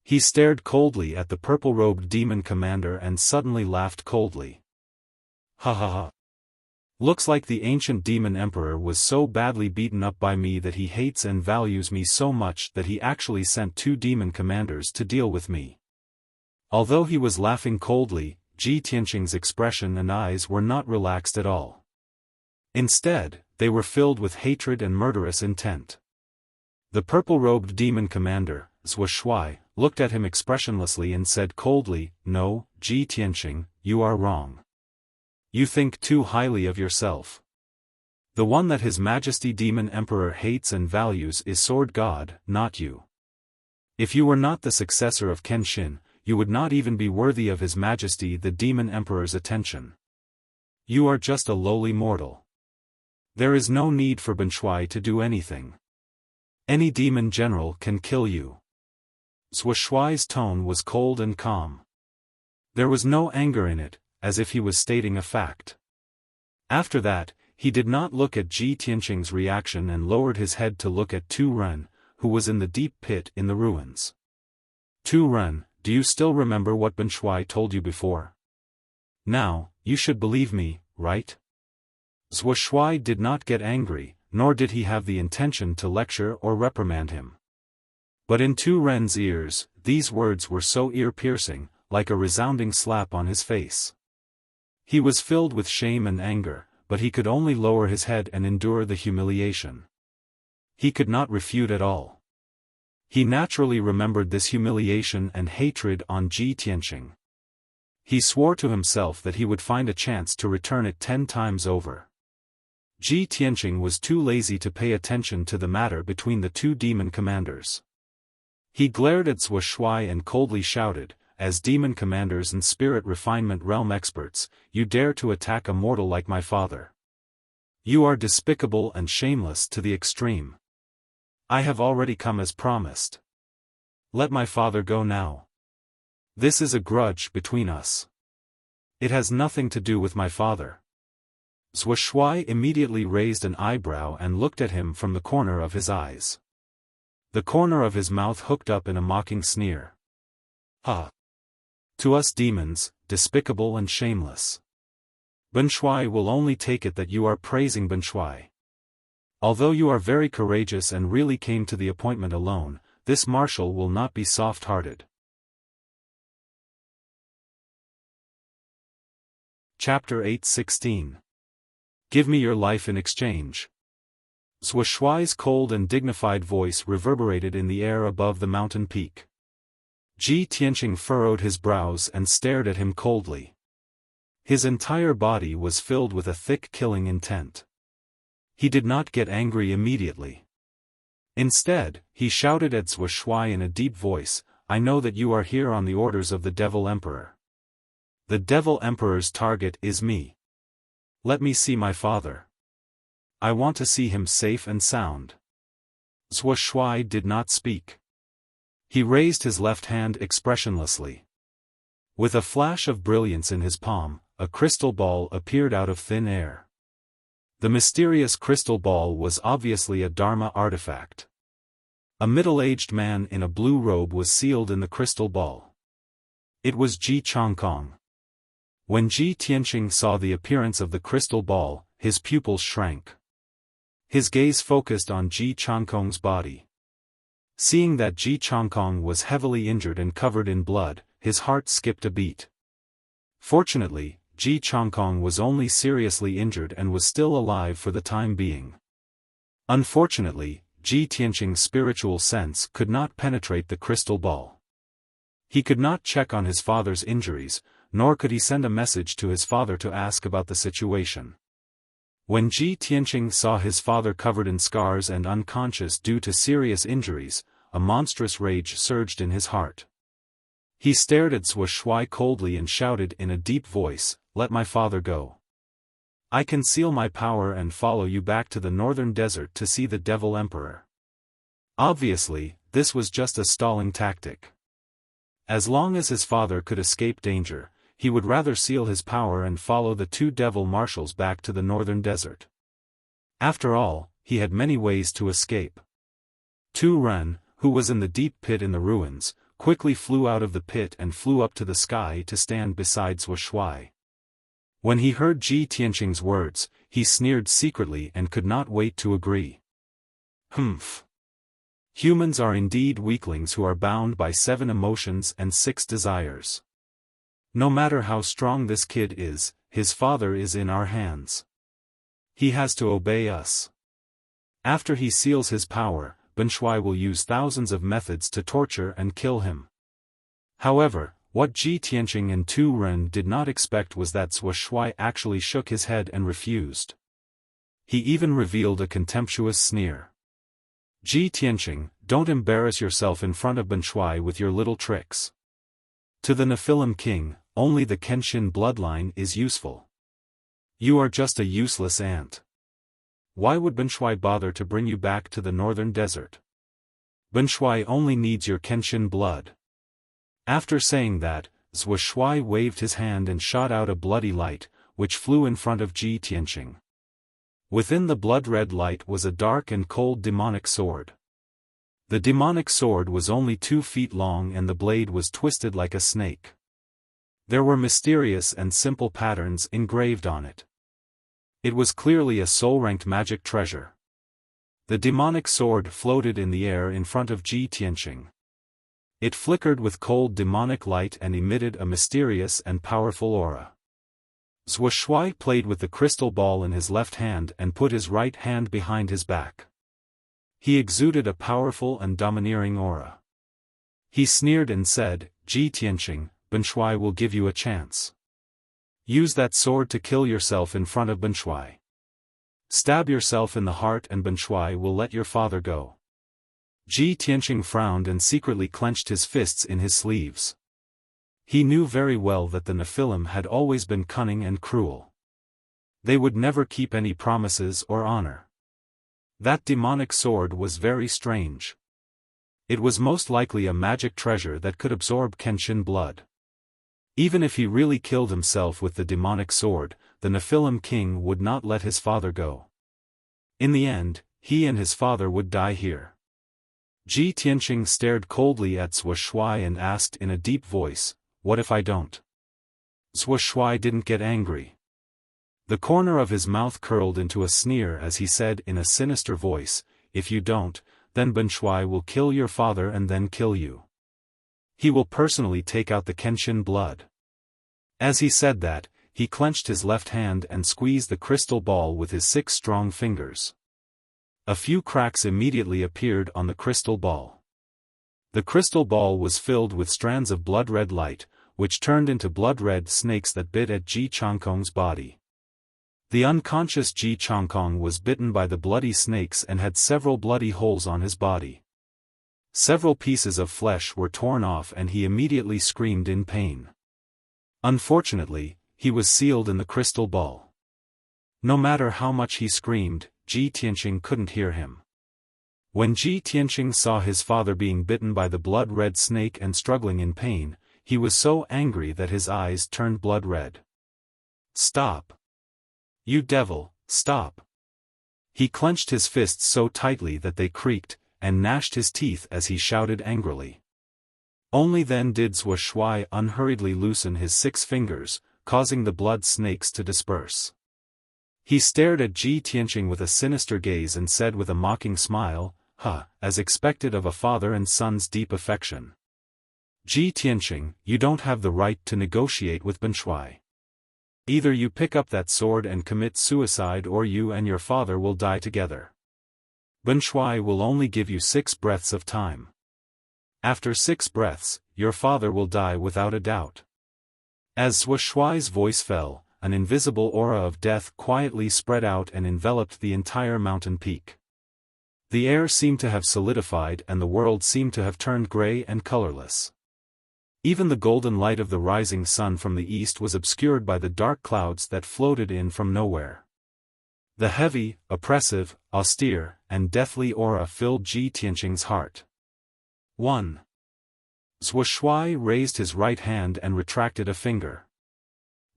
He stared coldly at the purple-robed demon commander and suddenly laughed coldly. Ha ha ha. Looks like the ancient demon emperor was so badly beaten up by me that he hates and values me so much that he actually sent 2 demon commanders to deal with me. Although he was laughing coldly, Ji Tianqing's expression and eyes were not relaxed at all. Instead, they were filled with hatred and murderous intent. The purple-robed demon commander, Zhuo Shuai, looked at him expressionlessly and said coldly, "No, Ji Tianqing, you are wrong. You think too highly of yourself. The one that His Majesty Demon Emperor hates and values is Sword God, not you. If you were not the successor of Kenshin, you would not even be worthy of His Majesty the Demon Emperor's attention. You are just a lowly mortal. There is no need for Shuai to do anything. Any demon general can kill you." Zhuo Shuai's tone was cold and calm. There was no anger in it, as if he was stating a fact. After that, he did not look at Ji Tianqing's reaction and lowered his head to look at Tu Ren, who was in the deep pit in the ruins. "Tu Ren, do you still remember what Shuai told you before? Now, you should believe me, right?" Zhuo Shuai did not get angry, nor did he have the intention to lecture or reprimand him. But in Tu Ren's ears, these words were so ear-piercing, like a resounding slap on his face. He was filled with shame and anger, but he could only lower his head and endure the humiliation. He could not refute at all. He naturally remembered this humiliation and hatred on Ji Tianqing. He swore to himself that he would find a chance to return it 10 times over. Ji Tianqing was too lazy to pay attention to the matter between the 2 demon commanders. He glared at Zhuo Shuai and coldly shouted, "As demon commanders and spirit refinement realm experts, you dare to attack a mortal like my father. You are despicable and shameless to the extreme. I have already come as promised. Let my father go now. This is a grudge between us. It has nothing to do with my father." Zhuo Shuai immediately raised an eyebrow and looked at him from the corner of his eyes. The corner of his mouth hooked up in a mocking sneer. "Ha! To us demons, despicable and shameless. Shuai will only take it that you are praising Shuai. Although you are very courageous and really came to the appointment alone, this marshal will not be soft-hearted." Chapter 8:16. Give me your life in exchange. Zhuo Shuai's cold and dignified voice reverberated in the air above the mountain peak. Ji Tianqing furrowed his brows and stared at him coldly. His entire body was filled with a thick killing intent. He did not get angry immediately. Instead, he shouted at Zhuo Shuai in a deep voice, "I know that you are here on the orders of the Devil Emperor. The Devil Emperor's target is me. Let me see my father. I want to see him safe and sound." Zhuo Shuai did not speak. He raised his left hand expressionlessly. With a flash of brilliance in his palm, a crystal ball appeared out of thin air. The mysterious crystal ball was obviously a Dharma artifact. A middle-aged man in a blue robe was sealed in the crystal ball. It was Ji Changkong. When Ji Tianqing saw the appearance of the crystal ball, his pupils shrank. His gaze focused on Ji Changkong's body. Seeing that Ji Changkong was heavily injured and covered in blood, his heart skipped a beat. Fortunately, Ji Changkong was only seriously injured and was still alive for the time being. Unfortunately, Ji Tianqing's spiritual sense could not penetrate the crystal ball. He could not check on his father's injuries, nor could he send a message to his father to ask about the situation. When Ji Tianqing saw his father covered in scars and unconscious due to serious injuries, a monstrous rage surged in his heart. He stared at Zhuo Shuai coldly and shouted in a deep voice, "Let my father go. I conceal my power and follow you back to the northern desert to see the Devil Emperor." Obviously, this was just a stalling tactic. As long as his father could escape danger, he would rather seal his power and follow the two devil marshals back to the northern desert. After all, he had many ways to escape. Tu Ren, who was in the deep pit in the ruins, quickly flew out of the pit and flew up to the sky to stand beside Zhuo Shuai. When he heard Ji Tianqing's words, he sneered secretly and could not wait to agree. Humph. Humans are indeed weaklings who are bound by 7 emotions and 6 desires. No matter how strong this kid is, his father is in our hands. He has to obey us. After he seals his power, Ben Shuai will use thousands of methods to torture and kill him. However, what Ji Tianqing and Tu Ren did not expect was that Zhuo Shuai actually shook his head and refused. He even revealed a contemptuous sneer. "Ji Tianqing, don't embarrass yourself in front of Ben Shuai with your little tricks. To the Nephilim king, only the Kenshin bloodline is useful. You are just a useless ant. Why would Ben Shuai bother to bring you back to the northern desert? Ben Shuai only needs your Kenshin blood." After saying that, Zhuo Shuai waved his hand and shot out a bloody light, which flew in front of Ji Tianqing. Within the blood-red light was a dark and cold demonic sword. The demonic sword was only 2 feet long and the blade was twisted like a snake. There were mysterious and simple patterns engraved on it. It was clearly a soul-ranked magic treasure. The demonic sword floated in the air in front of Ji Tianqing. It flickered with cold demonic light and emitted a mysterious and powerful aura. Zhuo Shuai played with the crystal ball in his left hand and put his right hand behind his back. He exuded a powerful and domineering aura. He sneered and said, "Ji Tianqing, Ben Shuai will give you a chance. Use that sword to kill yourself in front of Ben Shuai. Stab yourself in the heart and Ben Shuai will let your father go." Ji Tianqing frowned and secretly clenched his fists in his sleeves. He knew very well that the Nephilim had always been cunning and cruel. They would never keep any promises or honor. That demonic sword was very strange. It was most likely a magic treasure that could absorb Kenshin blood. Even if he really killed himself with the demonic sword, the Nephilim king would not let his father go. In the end, he and his father would die here. Ji Tianqing stared coldly at Zhuo Shuai and asked in a deep voice, "What if I don't?" Zhuo Shuai didn't get angry. The corner of his mouth curled into a sneer as he said in a sinister voice, "If you don't, then Ben Shuai will kill your father and then kill you. He will personally take out the Kenshin blood." As he said that, he clenched his left hand and squeezed the crystal ball with his 6 strong fingers. A few cracks immediately appeared on the crystal ball. The crystal ball was filled with strands of blood-red light, which turned into blood-red snakes that bit at Ji Changkong's body. The unconscious Ji Changkong was bitten by the bloody snakes and had several bloody holes on his body. Several pieces of flesh were torn off and he immediately screamed in pain. Unfortunately, he was sealed in the crystal ball. No matter how much he screamed, Ji Tianqing couldn't hear him. When Ji Tianqing saw his father being bitten by the blood-red snake and struggling in pain, he was so angry that his eyes turned blood-red. "Stop! You devil, stop!" He clenched his fists so tightly that they creaked, and gnashed his teeth as he shouted angrily. Only then did Zhuo Shuai unhurriedly loosen his 6 fingers, causing the blood snakes to disperse. He stared at Ji Tianqing with a sinister gaze and said with a mocking smile, "Huh," as expected of a father and son's deep affection. "Ji Tianqing, you don't have the right to negotiate with Ben Shuai. Either you pick up that sword and commit suicide or you and your father will die together. Ben Shuai will only give you 6 breaths of time. After 6 breaths, your father will die without a doubt." As Zhuo Shuai's voice fell, an invisible aura of death quietly spread out and enveloped the entire mountain peak. The air seemed to have solidified and the world seemed to have turned gray and colorless. Even the golden light of the rising sun from the east was obscured by the dark clouds that floated in from nowhere. The heavy, oppressive, austere, and deathly aura filled Ji Tianqing's heart. 1. Zhuo Shuai raised his right hand and retracted a finger.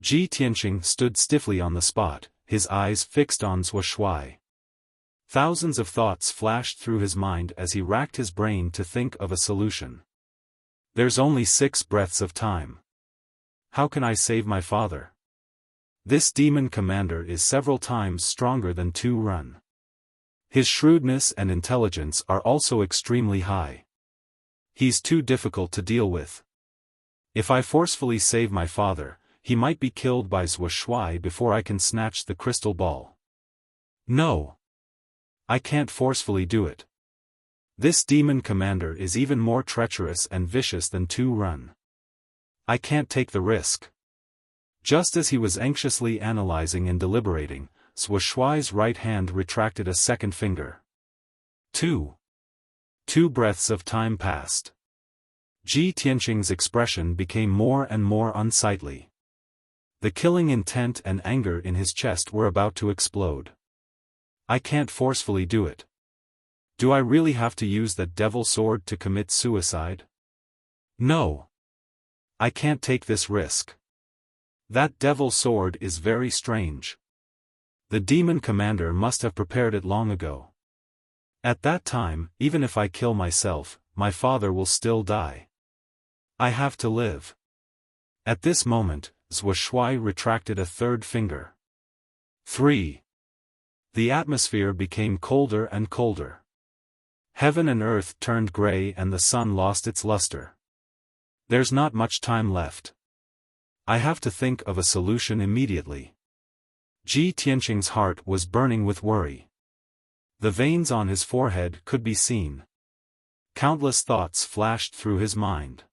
Ji Tianqing stood stiffly on the spot, his eyes fixed on Zhuo Shuai. Thousands of thoughts flashed through his mind as he racked his brain to think of a solution. There's only 6 breaths of time. How can I save my father? This demon commander is several times stronger than Tu Run. His shrewdness and intelligence are also extremely high. He's too difficult to deal with. If I forcefully save my father, he might be killed by Zhuo Shuai before I can snatch the crystal ball. No. I can't forcefully do it. This demon commander is even more treacherous and vicious than Tu Run. I can't take the risk. Just as he was anxiously analyzing and deliberating, Zhuo Shuai's right hand retracted a second finger. 2 breaths of time passed. Ji Tianqing's expression became more and more unsightly. The killing intent and anger in his chest were about to explode. I can't forcefully do it. Do I really have to use that devil sword to commit suicide? No. I can't take this risk. That devil sword is very strange. The demon commander must have prepared it long ago. At that time, even if I kill myself, my father will still die. I have to live. At this moment, Zhuo Shuai retracted a third finger. 3. The atmosphere became colder and colder. Heaven and earth turned gray and the sun lost its luster. There's not much time left. I have to think of a solution immediately. Ji Tianqing's heart was burning with worry. The veins on his forehead could be seen. Countless thoughts flashed through his mind.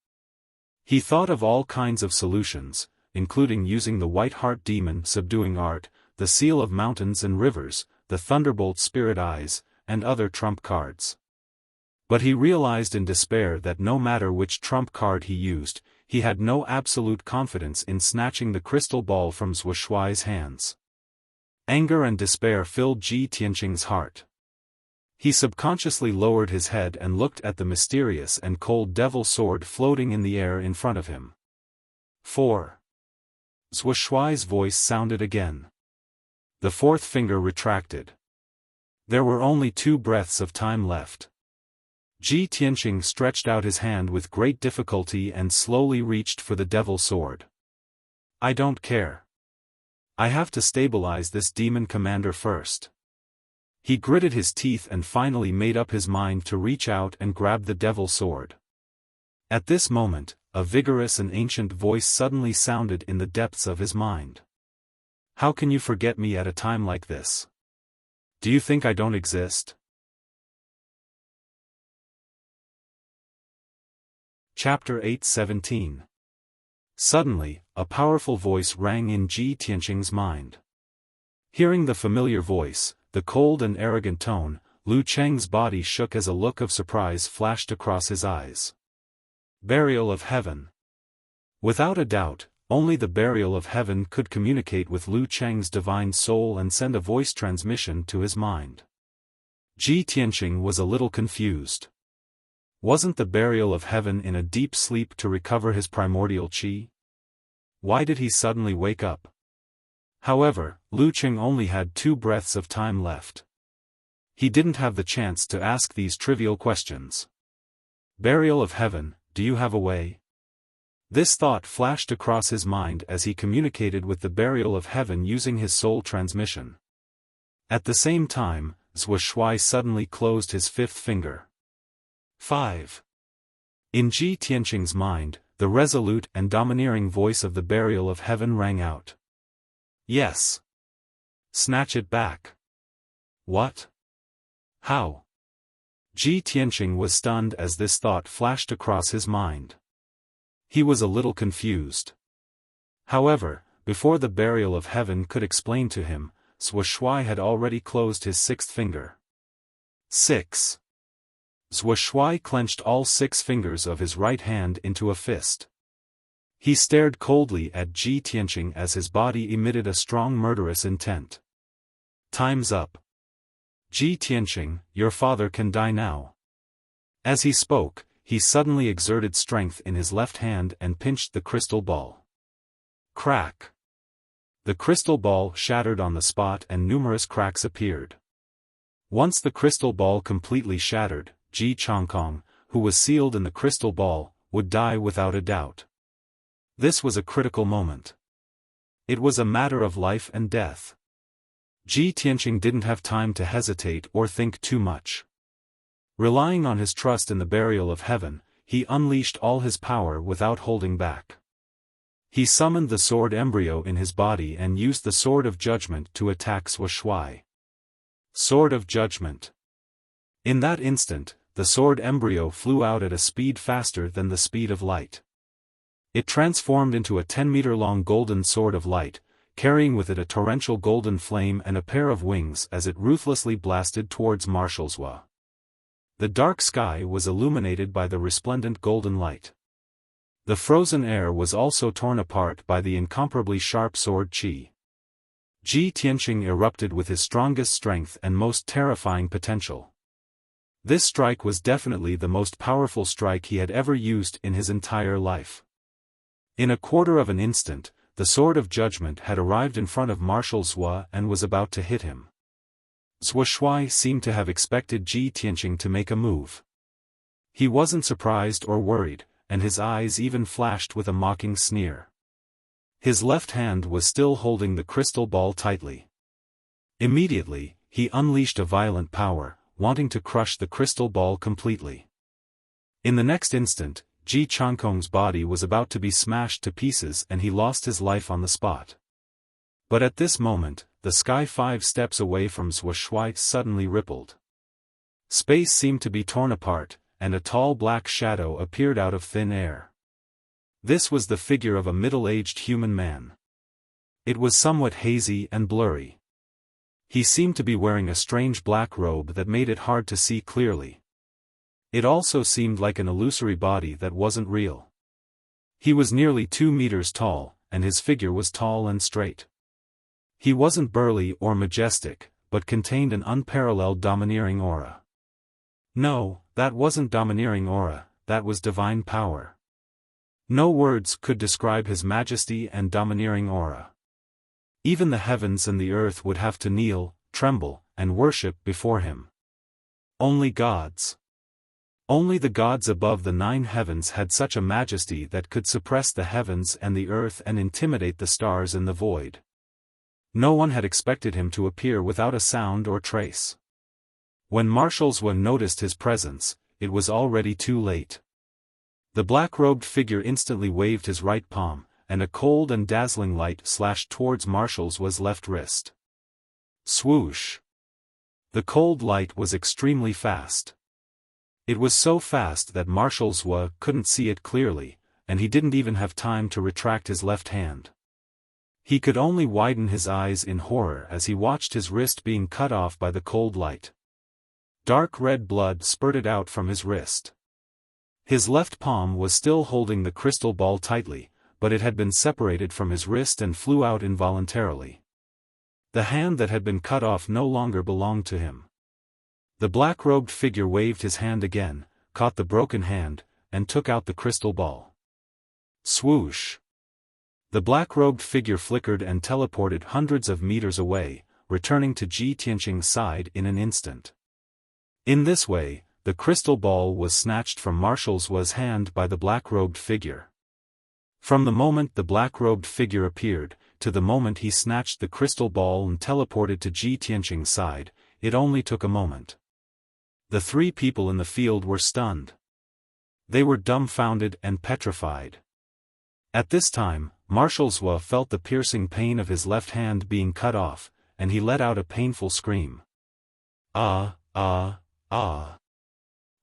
He thought of all kinds of solutions, including using the White Heart Demon subduing art, the Seal of Mountains and Rivers, the Thunderbolt Spirit Eyes, and other trump cards. But he realized in despair that no matter which trump card he used, he had no absolute confidence in snatching the crystal ball from Zhuo Shuai's hands. Anger and despair filled Ji Tianqing's heart. He subconsciously lowered his head and looked at the mysterious and cold devil sword floating in the air in front of him. 4. Zhuo Shuai's voice sounded again. The fourth finger retracted. There were only 2 breaths of time left. Ji Tianqing stretched out his hand with great difficulty and slowly reached for the devil sword. I don't care. I have to stabilize this demon commander first. He gritted his teeth and finally made up his mind to reach out and grab the devil sword. At this moment, a vigorous and ancient voice suddenly sounded in the depths of his mind. How can you forget me at a time like this? Do you think I don't exist? Chapter 8:17. Suddenly, a powerful voice rang in Ji Tianqing's mind. Hearing the familiar voice, the cold and arrogant tone, Lu Cheng's body shook as a look of surprise flashed across his eyes. Burial of Heaven. Without a doubt, only the Burial of Heaven could communicate with Lu Cheng's divine soul and send a voice transmission to his mind. Ji Tianqing was a little confused. Wasn't the burial of heaven in a deep sleep to recover his primordial qi? Why did he suddenly wake up? However, Lu Qing only had 2 breaths of time left. He didn't have the chance to ask these trivial questions. Burial of heaven, do you have a way? This thought flashed across his mind as he communicated with the burial of heaven using his soul transmission. At the same time, Zhuo Shuai suddenly closed his 5th finger. 5. In Ji Tianqing's mind, the resolute and domineering voice of the burial of heaven rang out. Yes. Snatch it back. What? How? Ji Tianqing was stunned as this thought flashed across his mind. He was a little confused. However, before the burial of heaven could explain to him, Zhuo Shuai had already closed his 6th finger. 6. Zhuo Shuai clenched all 6 fingers of his right hand into a fist. He stared coldly at Ji Tianqing as his body emitted a strong murderous intent. Time's up. Ji Tianqing, your father can die now. As he spoke, he suddenly exerted strength in his left hand and pinched the crystal ball. Crack! The crystal ball shattered on the spot and numerous cracks appeared. Once the crystal ball completely shattered, Ji Changkong, who was sealed in the crystal ball, would die without a doubt. This was a critical moment. It was a matter of life and death. Ji Tianqing didn't have time to hesitate or think too much. Relying on his trust in the burial of heaven, he unleashed all his power without holding back. He summoned the sword embryo in his body and used the sword of judgment to attack Zhuo Shuai. Sword of judgment. In that instant, the sword embryo flew out at a speed faster than the speed of light. It transformed into a 10-meter-long golden sword of light, carrying with it a torrential golden flame and a pair of wings as it ruthlessly blasted towards Marshal Zhuo. The dark sky was illuminated by the resplendent golden light. The frozen air was also torn apart by the incomparably sharp sword qi. Ji Tianqing erupted with his strongest strength and most terrifying potential. This strike was definitely the most powerful strike he had ever used in his entire life. In a quarter of an instant, the sword of judgment had arrived in front of Marshal Zhuo and was about to hit him. Zhuo Shuai seemed to have expected Ji Tianqing to make a move. He wasn't surprised or worried, and his eyes even flashed with a mocking sneer. His left hand was still holding the crystal ball tightly. Immediately, he unleashed a violent power, wanting to crush the crystal ball completely. In the next instant, Ji Changkong's body was about to be smashed to pieces and he lost his life on the spot. But at this moment, the sky 5 steps away from Zhuo Shuai suddenly rippled. Space seemed to be torn apart, and a tall black shadow appeared out of thin air. This was the figure of a middle-aged human man. It was somewhat hazy and blurry. He seemed to be wearing a strange black robe that made it hard to see clearly. It also seemed like an illusory body that wasn't real. He was nearly 2 meters tall, and his figure was tall and straight. He wasn't burly or majestic, but contained an unparalleled domineering aura. No, that wasn't domineering aura, that was divine power. No words could describe his majesty and domineering aura. Even the heavens and the earth would have to kneel, tremble, and worship before him. Only gods. Only the gods above the 9 heavens had such a majesty that could suppress the heavens and the earth and intimidate the stars in the void. No one had expected him to appear without a sound or trace. When Marshal Zhuo noticed his presence, it was already too late. The black-robed figure instantly waved his right palm, and a cold and dazzling light slashed towards Marshal Zhuo's left wrist. Swoosh! The cold light was extremely fast. It was so fast that Marshal Zhuo couldn't see it clearly, and he didn't even have time to retract his left hand. He could only widen his eyes in horror as he watched his wrist being cut off by the cold light. Dark red blood spurted out from his wrist. His left palm was still holding the crystal ball tightly, but it had been separated from his wrist and flew out involuntarily. The hand that had been cut off no longer belonged to him. The black-robed figure waved his hand again, caught the broken hand, and took out the crystal ball. Swoosh! The black-robed figure flickered and teleported hundreds of meters away, returning to Ji Tianqing's side in an instant. In this way, the crystal ball was snatched from Marshal Zuo's hand by the black-robed figure. From the moment the black-robed figure appeared, to the moment he snatched the crystal ball and teleported to Ji Tianqing's side, it only took a moment. The three people in the field were stunned. They were dumbfounded and petrified. At this time, Marshal Zuo felt the piercing pain of his left hand being cut off, and he let out a painful scream. Ah, ah, ah.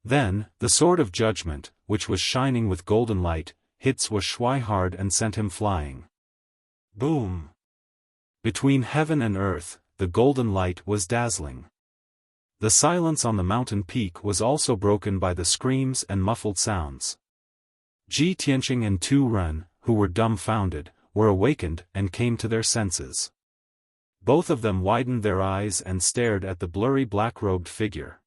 Then, the sword of judgment, which was shining with golden light, hit Zuo Shui hard and sent him flying. Boom! Between heaven and earth, the golden light was dazzling. The silence on the mountain peak was also broken by the screams and muffled sounds. Ji Tianqing and Tu Ren, who were dumbfounded, were awakened and came to their senses. Both of them widened their eyes and stared at the blurry black-robed figure.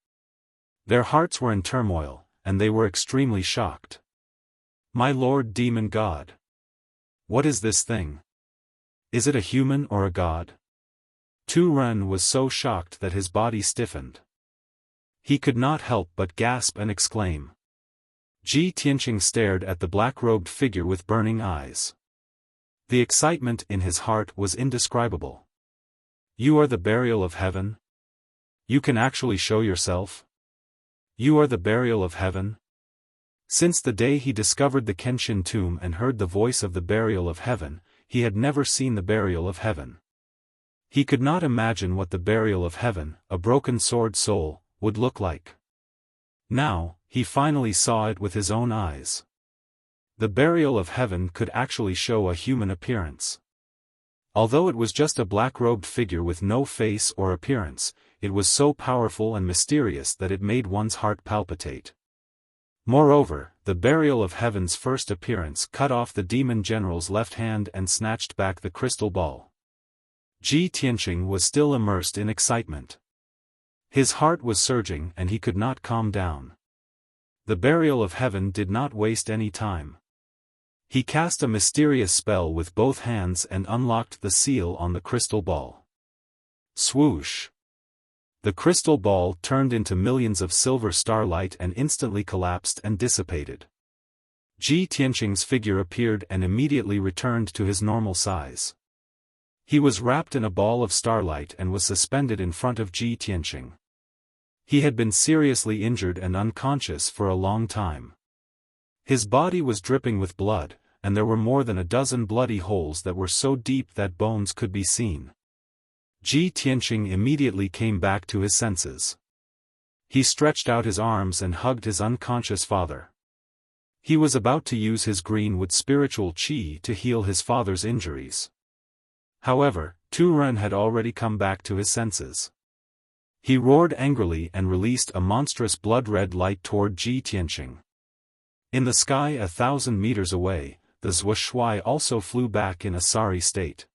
Their hearts were in turmoil, and they were extremely shocked. My Lord Demon God! What is this thing? Is it a human or a god? Tu Ren was so shocked that his body stiffened. He could not help but gasp and exclaim. Ji Tianqing stared at the black-robed figure with burning eyes. The excitement in his heart was indescribable. You are the burial of heaven? You can actually show yourself? You are the burial of heaven? Since the day he discovered the Kenshin tomb and heard the voice of the burial of heaven, he had never seen the burial of heaven. He could not imagine what the burial of heaven, a broken sword soul, would look like. Now, he finally saw it with his own eyes. The burial of heaven could actually show a human appearance. Although it was just a black-robed figure with no face or appearance, it was so powerful and mysterious that it made one's heart palpitate. Moreover, the burial of heaven's first appearance cut off the demon general's left hand and snatched back the crystal ball. Ji Tianqing was still immersed in excitement. His heart was surging and he could not calm down. The burial of heaven did not waste any time. He cast a mysterious spell with both hands and unlocked the seal on the crystal ball. Swoosh! The crystal ball turned into millions of silver starlight and instantly collapsed and dissipated. Ji Tianqing's figure appeared and immediately returned to his normal size. He was wrapped in a ball of starlight and was suspended in front of Ji Tianqing. He had been seriously injured and unconscious for a long time. His body was dripping with blood, and there were more than a dozen bloody holes that were so deep that bones could be seen. Ji Tianqing immediately came back to his senses. He stretched out his arms and hugged his unconscious father. He was about to use his greenwood spiritual qi to heal his father's injuries. However, Tu Ren had already come back to his senses. He roared angrily and released a monstrous blood-red light toward Ji Tianqing. In the sky 1,000 meters away, the Zuo Shui also flew back in a sorry state.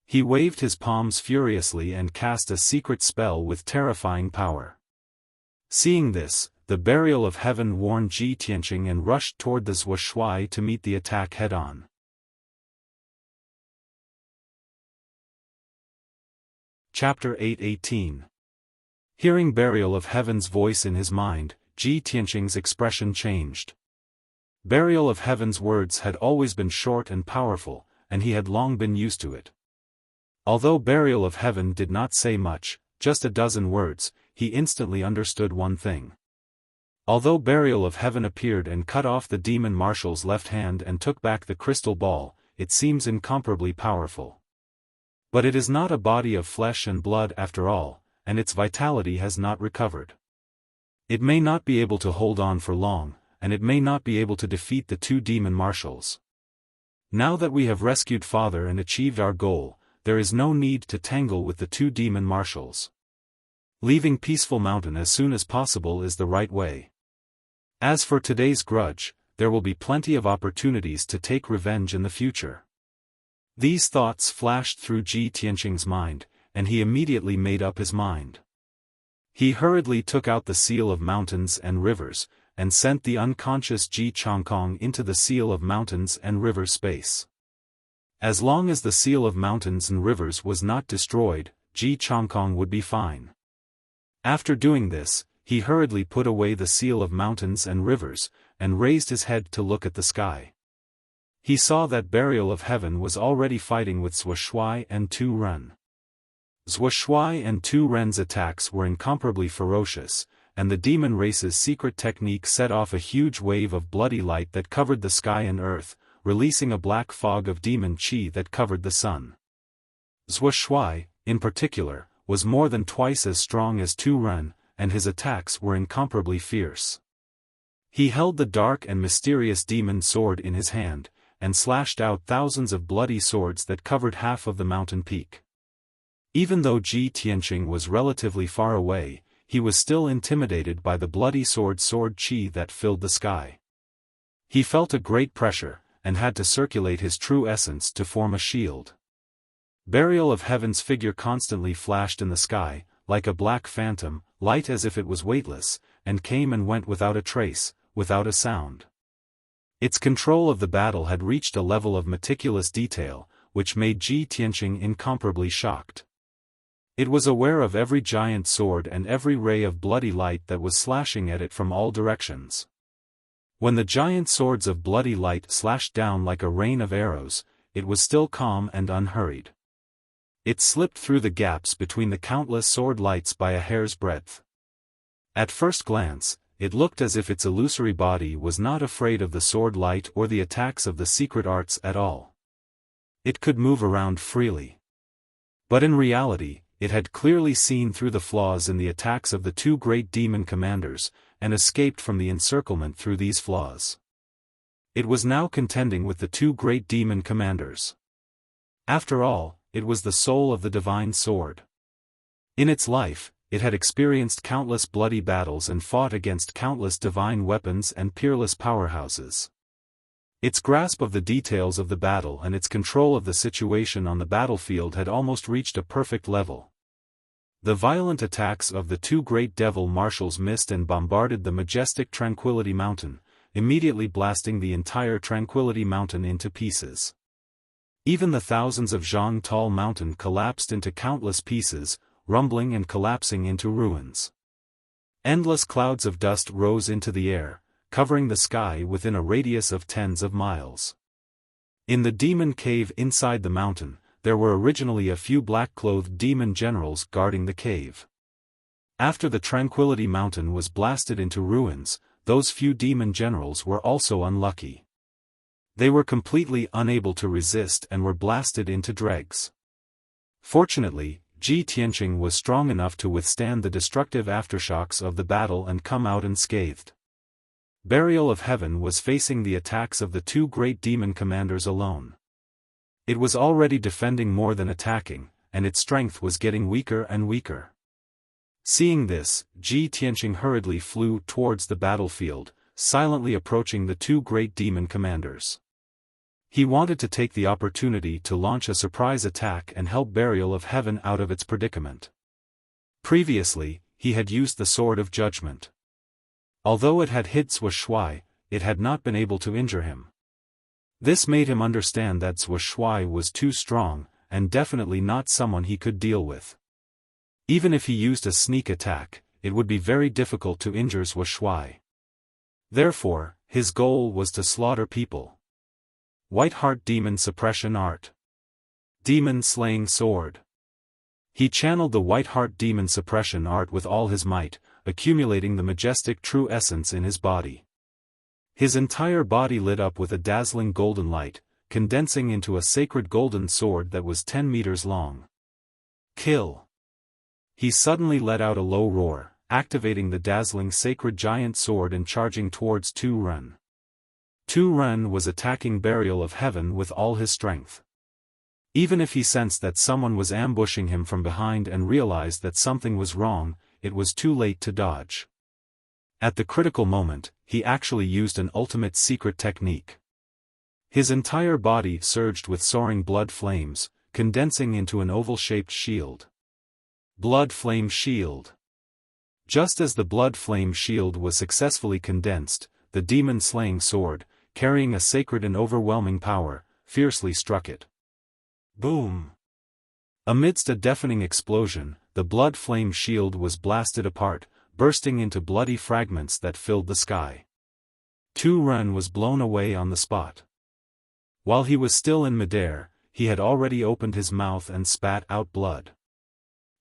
He waved his palms furiously and cast a secret spell with terrifying power. Seeing this, the burial of heaven warned Ji Tianqing and rushed toward the Zuo Shui to meet the attack head-on. Chapter 8:18. Hearing burial of heaven's voice in his mind, Ji Tianqing's expression changed. Burial of heaven's words had always been short and powerful, and he had long been used to it. Although burial of heaven did not say much, just a dozen words, he instantly understood one thing. Although burial of heaven appeared and cut off the demon marshal's left hand and took back the crystal ball, it seems incomparably powerful. But it is not a body of flesh and blood after all, and its vitality has not recovered. It may not be able to hold on for long, and it may not be able to defeat the two demon marshals. Now that we have rescued Father and achieved our goal, there is no need to tangle with the two demon marshals. Leaving Peaceful Mountain as soon as possible is the right way. As for today's grudge, there will be plenty of opportunities to take revenge in the future. These thoughts flashed through Ji Tianqing's mind, and he immediately made up his mind. He hurriedly took out the seal of mountains and rivers, and sent the unconscious Ji Changkong into the seal of mountains and rivers space. As long as the seal of mountains and rivers was not destroyed, Ji Changkong would be fine. After doing this, he hurriedly put away the seal of mountains and rivers, and raised his head to look at the sky. He saw that Burial of Heaven was already fighting with Zhuo Shuai and Tu Ren. Zhuo Shuai and Tu Ren's attacks were incomparably ferocious, and the demon race's secret technique set off a huge wave of bloody light that covered the sky and earth, releasing a black fog of demon qi that covered the sun. Zhuo Shuai, in particular, was more than twice as strong as Tu Ren, and his attacks were incomparably fierce. He held the dark and mysterious demon sword in his hand, and slashed out thousands of bloody swords that covered half of the mountain peak. Even though Ji Tianqing was relatively far away, he was still intimidated by the bloody sword qi that filled the sky. He felt a great pressure, and had to circulate his true essence to form a shield. Burial of Heaven's figure constantly flashed in the sky, like a black phantom, light as if it was weightless, and came and went without a trace, without a sound. Its control of the battle had reached a level of meticulous detail, which made Ji Tianqing incomparably shocked. It was aware of every giant sword and every ray of bloody light that was slashing at it from all directions. When the giant swords of bloody light slashed down like a rain of arrows, it was still calm and unhurried. It slipped through the gaps between the countless sword lights by a hair's breadth. At first glance, it looked as if its illusory body was not afraid of the sword light or the attacks of the secret arts at all. It could move around freely. But in reality, it had clearly seen through the flaws in the attacks of the two great demon commanders, and escaped from the encirclement through these flaws. It was now contending with the two great demon commanders. After all, it was the soul of the divine sword. In its life, it had experienced countless bloody battles and fought against countless divine weapons and peerless powerhouses. Its grasp of the details of the battle and its control of the situation on the battlefield had almost reached a perfect level. The violent attacks of the two great devil marshals missed and bombarded the majestic Tranquility Mountain, immediately blasting the entire Tranquility Mountain into pieces. Even the thousands of Zhang Tall Mountain collapsed into countless pieces, rumbling and collapsing into ruins. Endless clouds of dust rose into the air, covering the sky within a radius of tens of miles. In the demon cave inside the mountain, there were originally a few black-clothed demon generals guarding the cave. After the Tranquility Mountain was blasted into ruins, those few demon generals were also unlucky. They were completely unable to resist and were blasted into dregs. Fortunately, Ji Tianqing was strong enough to withstand the destructive aftershocks of the battle and come out unscathed. Burial of Heaven was facing the attacks of the two great demon commanders alone. It was already defending more than attacking, and its strength was getting weaker and weaker. Seeing this, Ji Tianqing hurriedly flew towards the battlefield, silently approaching the two great demon commanders. He wanted to take the opportunity to launch a surprise attack and help Burial of Heaven out of its predicament. Previously, he had used the Sword of Judgment. Although it had hit Zhuo Shuai, it had not been able to injure him. This made him understand that Zhuo Shuai was too strong, and definitely not someone he could deal with. Even if he used a sneak attack, it would be very difficult to injure Zhuo Shuai. Therefore, his goal was to slaughter people. White Heart Demon Suppression Art. Demon Slaying Sword. He channeled the White Heart Demon Suppression Art with all his might, accumulating the majestic true essence in his body. His entire body lit up with a dazzling golden light, condensing into a sacred golden sword that was 10 meters long. Kill! He suddenly let out a low roar, activating the dazzling sacred giant sword and charging towards Tu Ren. Tu Ren was attacking Burial of Heaven with all his strength. Even if he sensed that someone was ambushing him from behind and realized that something was wrong, it was too late to dodge. At the critical moment, he actually used an ultimate secret technique. His entire body surged with soaring blood flames, condensing into an oval-shaped shield. Blood Flame Shield. Just as the blood flame shield was successfully condensed, the demon-slaying sword, carrying a sacred and overwhelming power, fiercely struck it. Boom! Amidst a deafening explosion, the blood flame shield was blasted apart, bursting into bloody fragments that filled the sky. Tu Ren was blown away on the spot. While he was still in midair, he had already opened his mouth and spat out blood.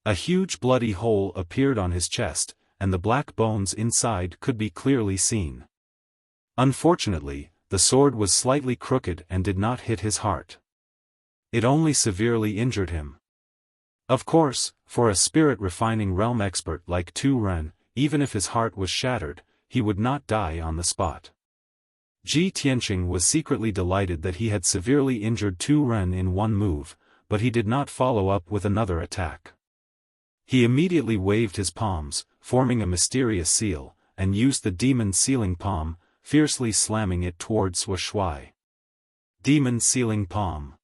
A huge bloody hole appeared on his chest, and the black bones inside could be clearly seen. Unfortunately, the sword was slightly crooked and did not hit his heart. It only severely injured him. Of course, for a spirit-refining realm expert like Tu Ren, even if his heart was shattered, he would not die on the spot. Ji Tianqing was secretly delighted that he had severely injured Tu Ren in one move, but he did not follow up with another attack. He immediately waved his palms, forming a mysterious seal, and used the demon sealing palm, fiercely slamming it towards Wuxia. Demon sealing palm.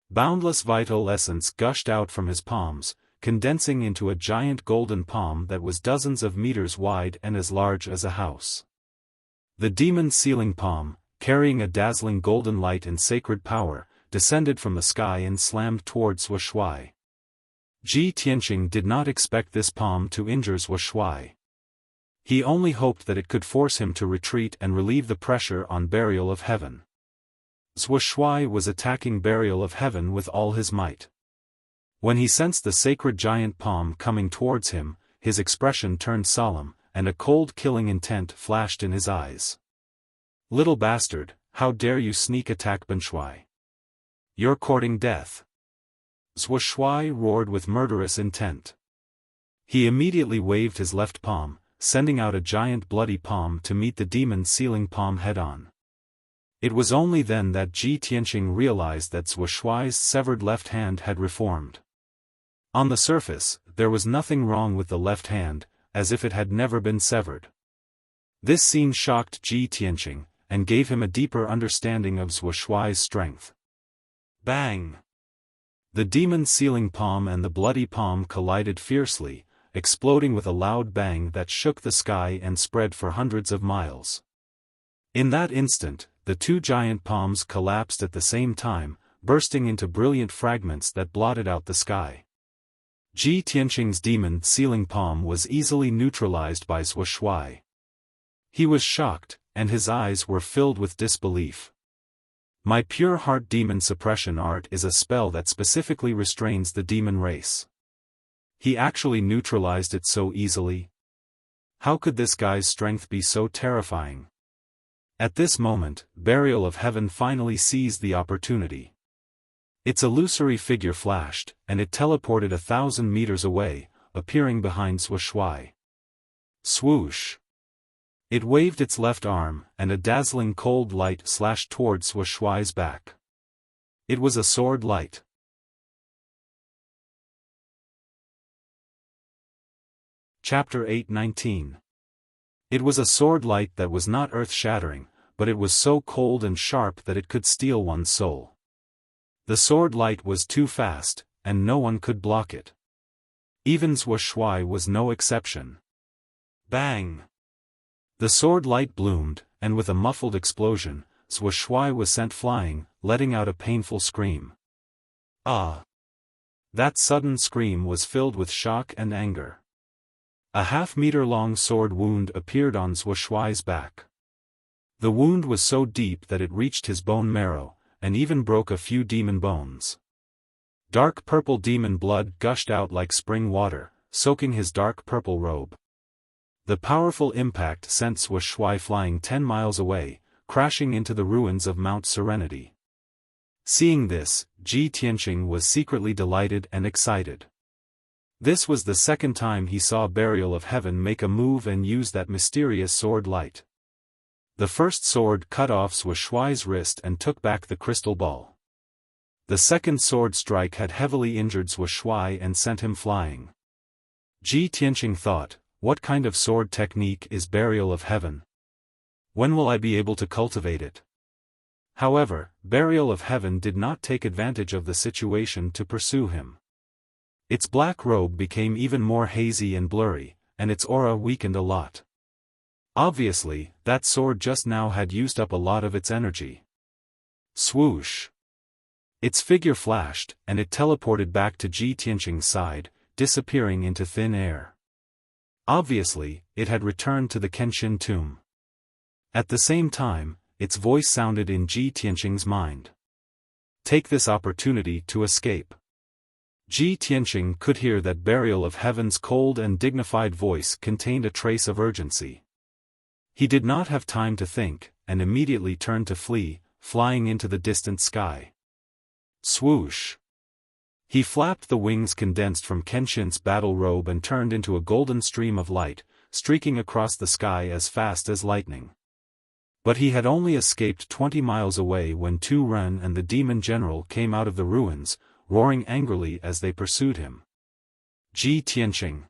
Boundless vital essence gushed out from his palms, condensing into a giant golden palm that was dozens of meters wide and as large as a house. The demon sealing palm, carrying a dazzling golden light and sacred power, descended from the sky and slammed towards Wuxia. Ji Tianqing did not expect this palm to injure Wuxia. He only hoped that it could force him to retreat and relieve the pressure on Burial of Heaven. Wuxia was attacking Burial of Heaven with all his might. When he sensed the sacred giant palm coming towards him, his expression turned solemn, and a cold killing intent flashed in his eyes. "Little bastard, how dare you sneak attack Wuxia? You're courting death." Wuxia roared with murderous intent. He immediately waved his left palm, sending out a giant bloody palm to meet the demon sealing palm head-on. It was only then that Ji Tianqing realized that Wuxia's severed left hand had reformed. On the surface, there was nothing wrong with the left hand, as if it had never been severed. This scene shocked Ji Tianqing, and gave him a deeper understanding of Wuxia's strength. Bang! The demon sealing palm and the bloody palm collided fiercely, exploding with a loud bang that shook the sky and spread for hundreds of miles. In that instant, the two giant palms collapsed at the same time, bursting into brilliant fragments that blotted out the sky. Ji Tianqing's demon sealing palm was easily neutralized by Wuxia. He was shocked, and his eyes were filled with disbelief. My pure heart demon suppression art is a spell that specifically restrains the demon race. He actually neutralized it so easily. How could this guy's strength be so terrifying? At this moment, Burial of Heaven finally seized the opportunity. Its illusory figure flashed, and it teleported 1,000 meters away, appearing behind Wuxia. Swoosh! It waved its left arm, and a dazzling cold light slashed towards Wuxia's back. It was a sword light. Chapter 8:19. It was a sword light that was not earth-shattering, but it was so cold and sharp that it could steal one's soul. The sword light was too fast, and no one could block it. Even Wuxia was no exception. Bang! The sword light bloomed, and with a muffled explosion, Wuxia was sent flying, letting out a painful scream. Ah! That sudden scream was filled with shock and anger. A half-meter-long sword wound appeared on Wuxia's back. The wound was so deep that it reached his bone marrow, and even broke a few demon bones. Dark purple demon blood gushed out like spring water, soaking his dark purple robe. The powerful impact sent Wuxia flying 10 miles away, crashing into the ruins of Mount Serenity. Seeing this, Ji Tianqing was secretly delighted and excited. This was the second time he saw Burial of Heaven make a move and use that mysterious sword light. The first sword cut off Wuxia's wrist and took back the crystal ball. The second sword strike had heavily injured Wuxia and sent him flying. Ji Tianqing thought, what kind of sword technique is Burial of Heaven? When will I be able to cultivate it? However, Burial of Heaven did not take advantage of the situation to pursue him. Its black robe became even more hazy and blurry, and its aura weakened a lot. Obviously, that sword just now had used up a lot of its energy. Swoosh! Its figure flashed, and it teleported back to Ji Tianqing's side, disappearing into thin air. Obviously, it had returned to the Kenshin tomb. At the same time, its voice sounded in Ji Tianqing's mind. Take this opportunity to escape. Ji Tianqing could hear that burial of heaven's cold and dignified voice contained a trace of urgency. He did not have time to think, and immediately turned to flee, flying into the distant sky. Swoosh! He flapped the wings condensed from Kenshin's battle robe and turned into a golden stream of light, streaking across the sky as fast as lightning. But he had only escaped 20 miles away when Tu Ren and the demon general came out of the ruins, roaring angrily as they pursued him. Ji Tianqing!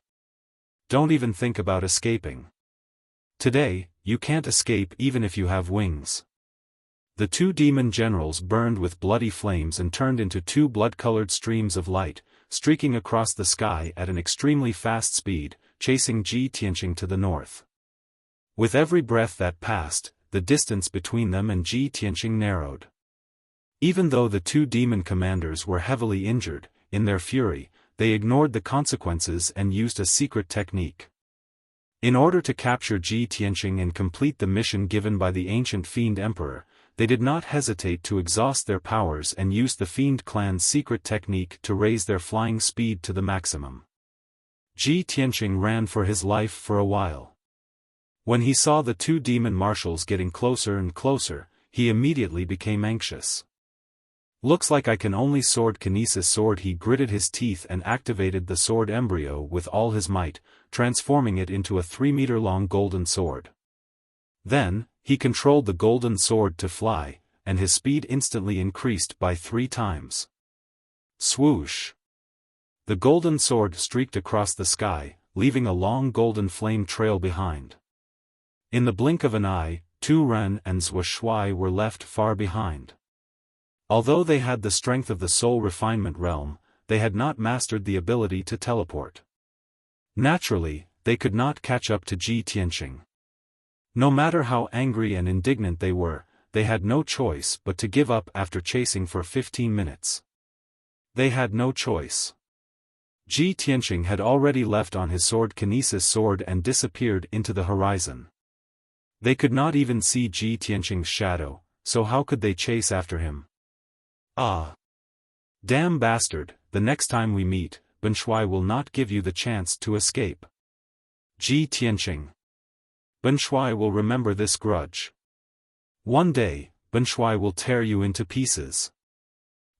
Don't even think about escaping. Today, you can't escape even if you have wings. The two demon generals burned with bloody flames and turned into two blood-colored streams of light, streaking across the sky at an extremely fast speed, chasing Ji Tianqing to the north. With every breath that passed, the distance between them and Ji Tianqing narrowed. Even though the two demon commanders were heavily injured, in their fury, they ignored the consequences and used a secret technique. In order to capture Ji Tianqing and complete the mission given by the ancient Fiend Emperor, they did not hesitate to exhaust their powers and used the Fiend clan's secret technique to raise their flying speed to the maximum. Ji Tianqing ran for his life for a while. When he saw the two demon marshals getting closer and closer, he immediately became anxious. Looks like I can only sword kinesis sword. He gritted his teeth and activated the sword embryo with all his might, transforming it into a 3-meter-long golden sword. Then, he controlled the golden sword to fly, and his speed instantly increased by 3 times. Swoosh! The golden sword streaked across the sky, leaving a long golden flame trail behind. In the blink of an eye, Tu Ren and Zhou Shuai were left far behind. Although they had the strength of the soul refinement realm, they had not mastered the ability to teleport. Naturally, they could not catch up to Ji Tianqing. No matter how angry and indignant they were, they had no choice but to give up after chasing for 15 minutes. They had no choice. Ji Tianqing had already left on his sword kinesis sword and disappeared into the horizon. They could not even see Ji Tianqing's shadow, so how could they chase after him? Ah! Damn bastard, the next time we meet, Ben Shuai will not give you the chance to escape. Ji Tianqing. Ben Shuai will remember this grudge. One day, Ben Shuai will tear you into pieces.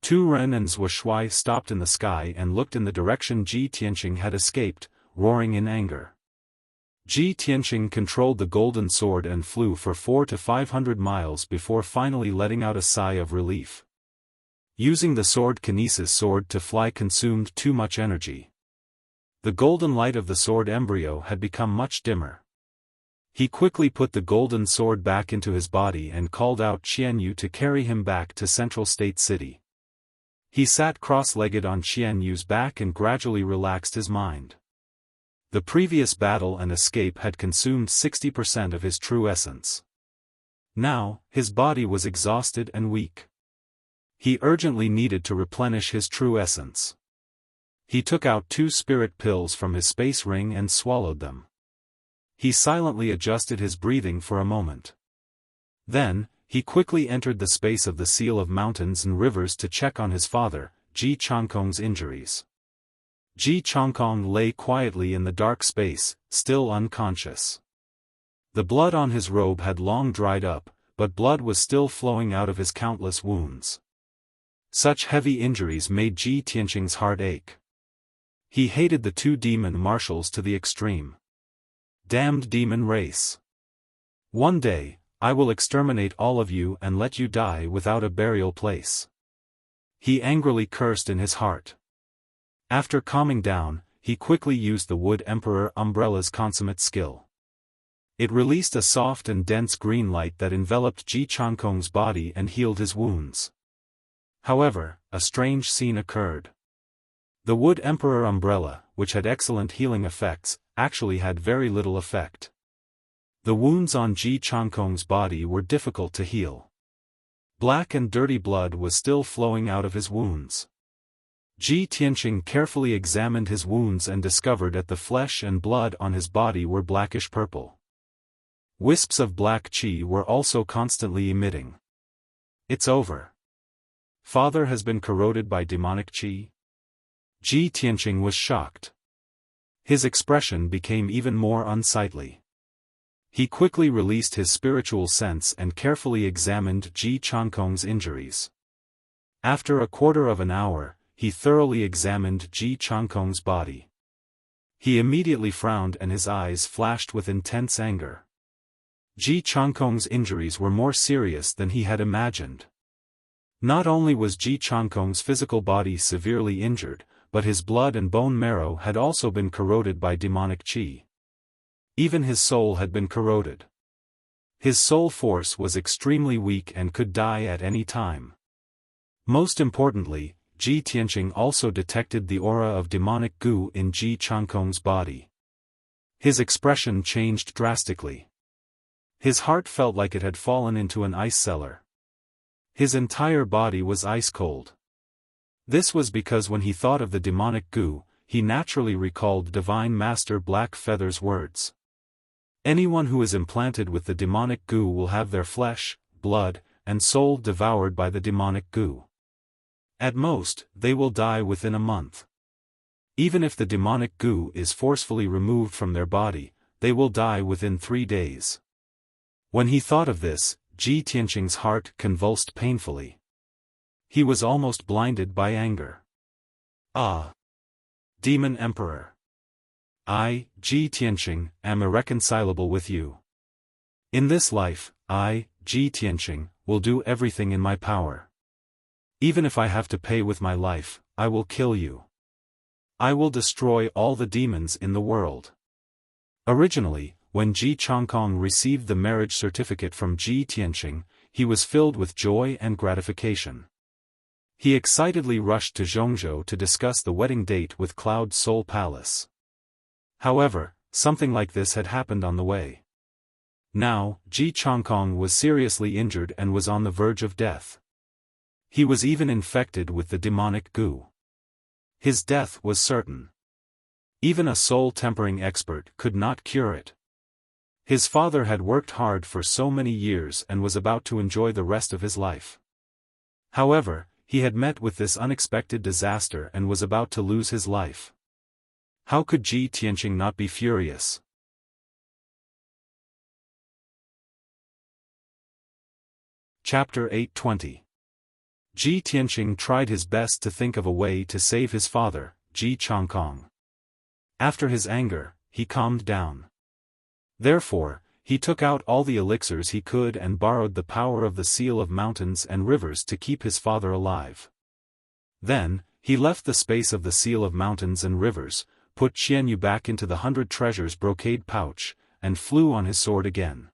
Tu Ren and Zhou Shuai stopped in the sky and looked in the direction Ji Tianqing had escaped, roaring in anger. Ji Tianqing controlled the golden sword and flew for 400 to 500 miles before finally letting out a sigh of relief. Using the sword kinesis sword to fly consumed too much energy. The golden light of the sword embryo had become much dimmer. He quickly put the golden sword back into his body and called out Qian Yu to carry him back to Central State City. He sat cross-legged on Qian Yu's back and gradually relaxed his mind. The previous battle and escape had consumed 60% of his true essence. Now, his body was exhausted and weak. He urgently needed to replenish his true essence. He took out 2 spirit pills from his space ring and swallowed them. He silently adjusted his breathing for a moment. Then, he quickly entered the space of the Seal of Mountains and Rivers to check on his father, Ji Changkong's injuries. Ji Changkong lay quietly in the dark space, still unconscious. The blood on his robe had long dried up, but blood was still flowing out of his countless wounds. Such heavy injuries made Ji Tianqing's heart ache. He hated the 2 demon marshals to the extreme. Damned demon race. One day, I will exterminate all of you and let you die without a burial place. He angrily cursed in his heart. After calming down, he quickly used the Wood Emperor Umbrella's consummate skill. It released a soft and dense green light that enveloped Ji Changkong's body and healed his wounds. However, a strange scene occurred. The Wood Emperor umbrella, which had excellent healing effects, actually had very little effect. The wounds on Ji Changkong's body were difficult to heal. Black and dirty blood was still flowing out of his wounds. Ji Tianqing carefully examined his wounds and discovered that the flesh and blood on his body were blackish-purple. Wisps of black qi were also constantly emitting. It's over. Father has been corroded by demonic qi? Ji Tianqing was shocked. His expression became even more unsightly. He quickly released his spiritual sense and carefully examined Ji Changkong's injuries. After a quarter of an hour, he thoroughly examined Ji Changkong's body. He immediately frowned and his eyes flashed with intense anger. Ji Changkong's injuries were more serious than he had imagined. Not only was Ji Changkong's physical body severely injured, but his blood and bone marrow had also been corroded by demonic qi. Even his soul had been corroded. His soul force was extremely weak and could die at any time. Most importantly, Ji Tianqing also detected the aura of demonic goo in Ji Changkong's body. His expression changed drastically. His heart felt like it had fallen into an ice cellar. His entire body was ice-cold. This was because when he thought of the demonic goo, he naturally recalled Divine Master Black Feather's words. Anyone who is implanted with the demonic goo will have their flesh, blood, and soul devoured by the demonic goo. At most, they will die within a month. Even if the demonic goo is forcefully removed from their body, they will die within 3 days. When he thought of this, Ji Tianqing's heart convulsed painfully. He was almost blinded by anger. Ah! Demon Emperor! I, Ji Tianqing, am irreconcilable with you. In this life, I, Ji Tianqing, will do everything in my power. Even if I have to pay with my life, I will kill you. I will destroy all the demons in the world. Originally, when Ji Changkong received the marriage certificate from Ji Tianqing, he was filled with joy and gratification. He excitedly rushed to Zhongzhou to discuss the wedding date with Cloud Soul Palace. However, something like this had happened on the way. Now, Ji Changkong was seriously injured and was on the verge of death. He was even infected with the demonic goo. His death was certain. Even a soul-tempering expert could not cure it. His father had worked hard for so many years and was about to enjoy the rest of his life. However, he had met with this unexpected disaster and was about to lose his life. How could Ji Tianqing not be furious? Chapter 820. Ji Tianqing tried his best to think of a way to save his father, Ji Changkong. After his anger, he calmed down. Therefore, he took out all the elixirs he could and borrowed the power of the seal of mountains and rivers to keep his father alive. Then, he left the space of the seal of mountains and rivers, put Qianyu back into the 100 treasures brocade pouch, and flew on his sword again.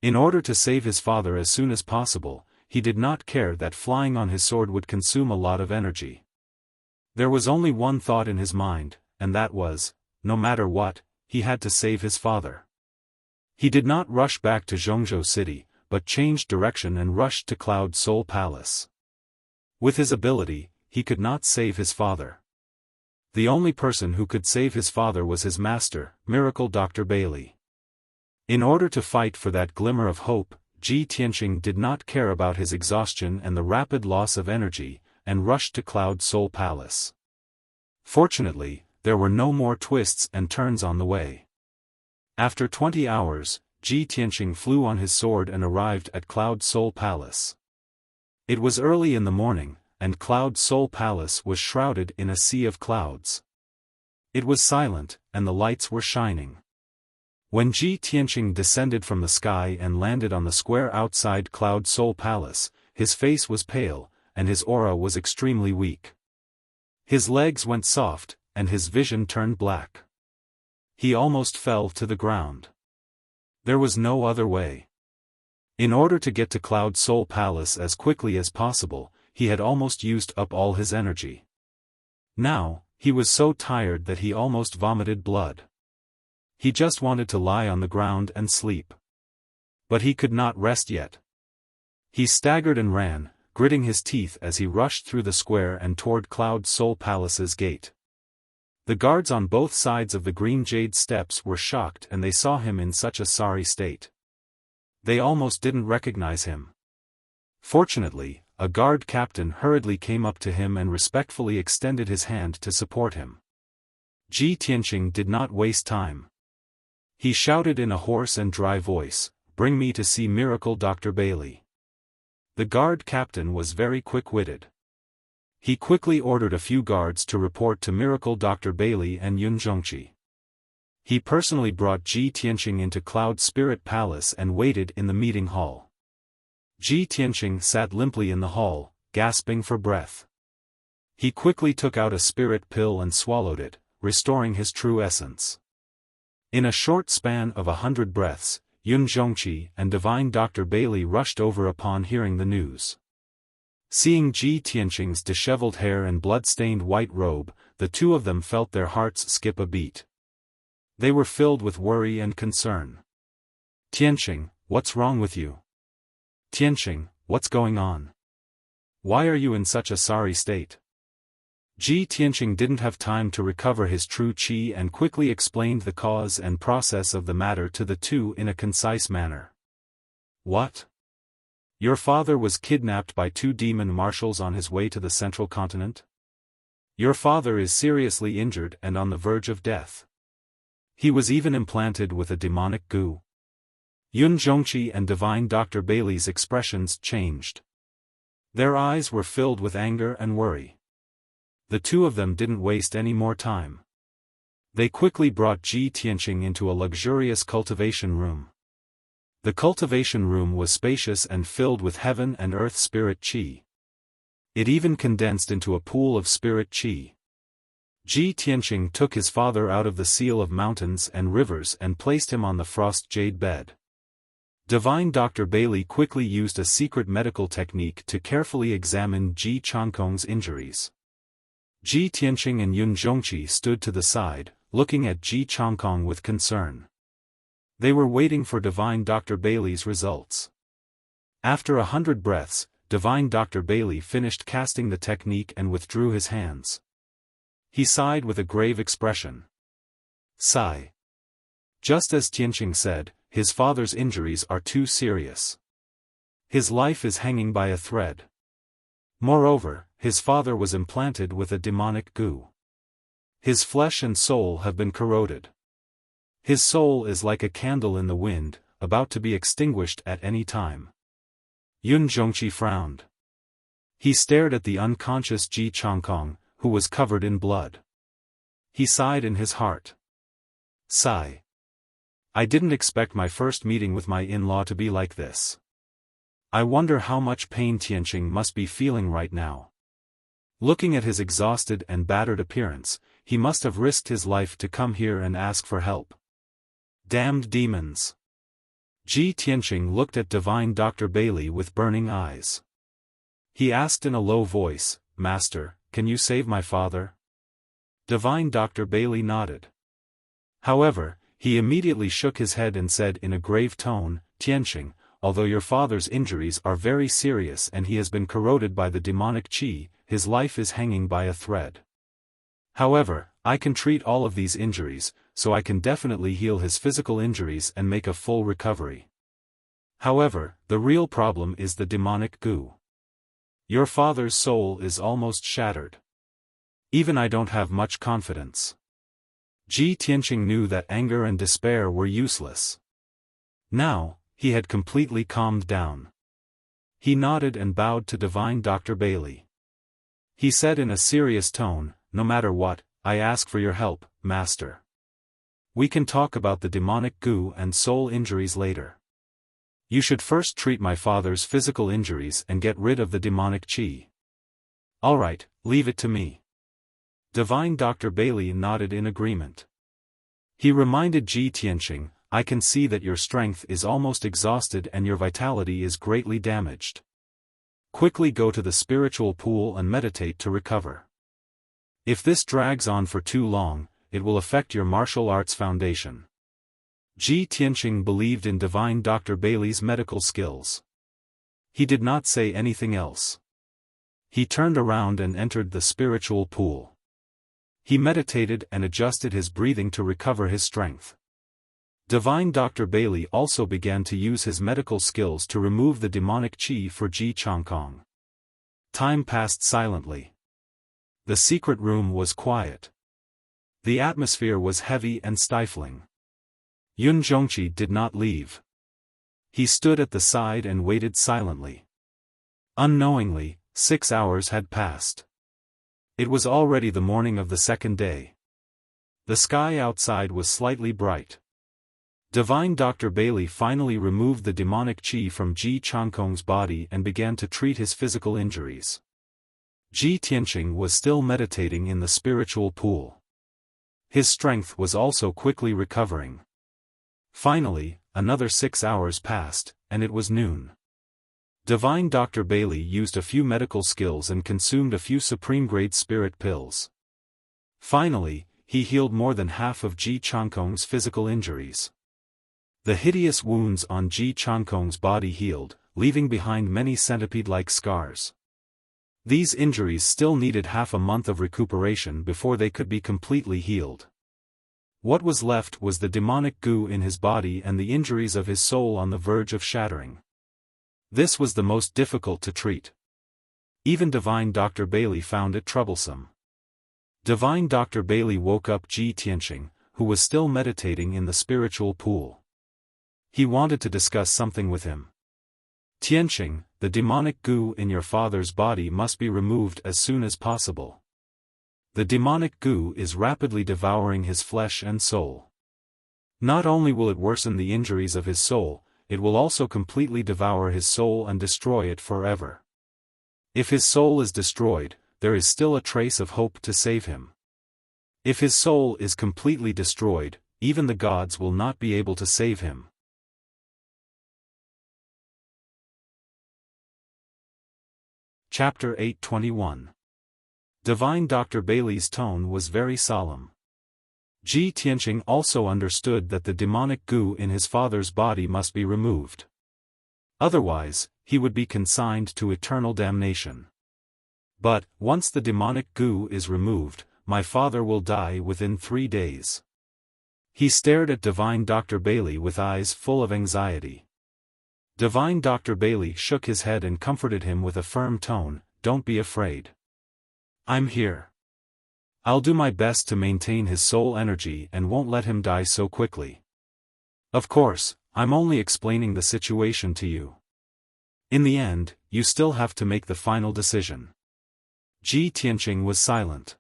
In order to save his father as soon as possible, he did not care that flying on his sword would consume a lot of energy. There was only one thought in his mind, and that was, no matter what, he had to save his father. He did not rush back to Zhongzhou City, but changed direction and rushed to Cloud Soul Palace. With his ability, he could not save his father. The only person who could save his father was his master, Miracle Dr. Bailey. In order to fight for that glimmer of hope, Ji Tianqing did not care about his exhaustion and the rapid loss of energy, and rushed to Cloud Soul Palace. Fortunately, there were no more twists and turns on the way. After 20 hours, Ji Tianqing flew on his sword and arrived at Cloud Soul Palace. It was early in the morning, and Cloud Soul Palace was shrouded in a sea of clouds. It was silent, and the lights were shining. When Ji Tianqing descended from the sky and landed on the square outside Cloud Soul Palace, his face was pale, and his aura was extremely weak. His legs went soft, and his vision turned black. He almost fell to the ground. There was no other way. In order to get to Cloud Soul Palace as quickly as possible, he had almost used up all his energy. Now, he was so tired that he almost vomited blood. He just wanted to lie on the ground and sleep. But he could not rest yet. He staggered and ran, gritting his teeth as he rushed through the square and toward Cloud Soul Palace's gate. The guards on both sides of the green jade steps were shocked and they saw him in such a sorry state. They almost didn't recognize him. Fortunately, a guard captain hurriedly came up to him and respectfully extended his hand to support him. Ji Tianqing did not waste time. He shouted in a hoarse and dry voice, "Bring me to see Miracle Dr. Bailey." The guard captain was very quick-witted. He quickly ordered a few guards to report to Miracle Dr. Bailey and Yun Zhongqi. He personally brought Ji Tianqing into Cloud Spirit Palace and waited in the meeting hall. Ji Tianqing sat limply in the hall, gasping for breath. He quickly took out a spirit pill and swallowed it, restoring his true essence. In a short span of 100 breaths, Yun Zhongqi and Divine Dr. Bailey rushed over upon hearing the news. Seeing Ji Tianqing's disheveled hair and blood-stained white robe, the two of them felt their hearts skip a beat. They were filled with worry and concern. "Tianqing, what's wrong with you? Tianqing, what's going on? Why are you in such a sorry state?" Ji Tianqing didn't have time to recover his true qi and quickly explained the cause and process of the matter to the two in a concise manner. "What? Your father was kidnapped by two demon marshals on his way to the central continent? Your father is seriously injured and on the verge of death. He was even implanted with a demonic goo." Yun Zhongqi and Divine Dr. Bailey's expressions changed. Their eyes were filled with anger and worry. The two of them didn't waste any more time. They quickly brought Ji Tianqing into a luxurious cultivation room. The cultivation room was spacious and filled with heaven and earth spirit qi. It even condensed into a pool of spirit qi. Ji Tianqing took his father out of the seal of mountains and rivers and placed him on the frost jade bed. Divine Dr. Bailey quickly used a secret medical technique to carefully examine Ji Changkong's injuries. Ji Tianqing and Yun Zhongqi stood to the side, looking at Ji Changkong with concern. They were waiting for Divine Dr. Bailey's results. After 100 breaths, Divine Dr. Bailey finished casting the technique and withdrew his hands. He sighed with a grave expression. Sigh. Just as Tianqing said, his father's injuries are too serious. His life is hanging by a thread. Moreover, his father was implanted with a demonic goo. His flesh and soul have been corroded. His soul is like a candle in the wind, about to be extinguished at any time. Yun Zhongqi frowned. He stared at the unconscious Ji Changkong, who was covered in blood. He sighed in his heart. Sigh. I didn't expect my first meeting with my in-law to be like this. I wonder how much pain Tianqing must be feeling right now. Looking at his exhausted and battered appearance, he must have risked his life to come here and ask for help. Damned demons. Ji Tianqing looked at Divine Dr. Bailey with burning eyes. He asked in a low voice, "Master, can you save my father?" Divine Dr. Bailey nodded. However, he immediately shook his head and said in a grave tone, "Tianqing, although your father's injuries are very serious and he has been corroded by the demonic qi, his life is hanging by a thread. However, I can treat all of these injuries, so I can definitely heal his physical injuries and make a full recovery. However, the real problem is the demonic goo. Your father's soul is almost shattered. Even I don't have much confidence." Ji Tianqing knew that anger and despair were useless. Now, he had completely calmed down. He nodded and bowed to Divine Dr. Bailey. He said in a serious tone, "No matter what, I ask for your help, Master. We can talk about the demonic goo and soul injuries later. You should first treat my father's physical injuries and get rid of the demonic qi." "Alright, leave it to me." Divine Dr. Bailey nodded in agreement. He reminded Ji Tianqing, "I can see that your strength is almost exhausted and your vitality is greatly damaged. Quickly go to the spiritual pool and meditate to recover." If this drags on for too long, it will affect your martial arts foundation. Ji Tianqing believed in divine Dr. Bailey's medical skills. He did not say anything else. He turned around and entered the spiritual pool. He meditated and adjusted his breathing to recover his strength. Divine Dr. Bailey also began to use his medical skills to remove the demonic qi for Ji Changkong. Time passed silently. The secret room was quiet. The atmosphere was heavy and stifling. Yun Zhongqi did not leave. He stood at the side and waited silently. Unknowingly, 6 hours had passed. It was already the morning of the second day. The sky outside was slightly bright. Divine Dr. Bailey finally removed the demonic qi from Ji Changkong's body and began to treat his physical injuries. Ji Tianqing was still meditating in the spiritual pool. His strength was also quickly recovering. Finally, another 6 hours passed, and it was noon. Divine Dr. Bailey used a few medical skills and consumed a few supreme-grade spirit pills. Finally, he healed more than half of Ji Changkong's physical injuries. The hideous wounds on Ji Changkong's body healed, leaving behind many centipede-like scars. These injuries still needed half a month of recuperation before they could be completely healed. What was left was the demonic goo in his body and the injuries of his soul on the verge of shattering. This was the most difficult to treat. Even Divine Dr. Bailey found it troublesome. Divine Dr. Bailey woke up Ji Tianqing, who was still meditating in the spiritual pool. He wanted to discuss something with him. Tianqing, the demonic goo in your father's body must be removed as soon as possible. The demonic goo is rapidly devouring his flesh and soul. Not only will it worsen the injuries of his soul, it will also completely devour his soul and destroy it forever. If his soul is destroyed, there is still a trace of hope to save him. If his soul is completely destroyed, even the gods will not be able to save him. Chapter 821. Divine Dr. Bailey's tone was very solemn. Ji Tianqing also understood that the demonic goo in his father's body must be removed. Otherwise, he would be consigned to eternal damnation. But, once the demonic goo is removed, my father will die within 3 days. He stared at Divine Dr. Bailey with eyes full of anxiety. Divine Dr. Bailey shook his head and comforted him with a firm tone, "Don't be afraid. I'm here. I'll do my best to maintain his soul energy and won't let him die so quickly. Of course, I'm only explaining the situation to you. In the end, you still have to make the final decision." Ji Tianqing was silent.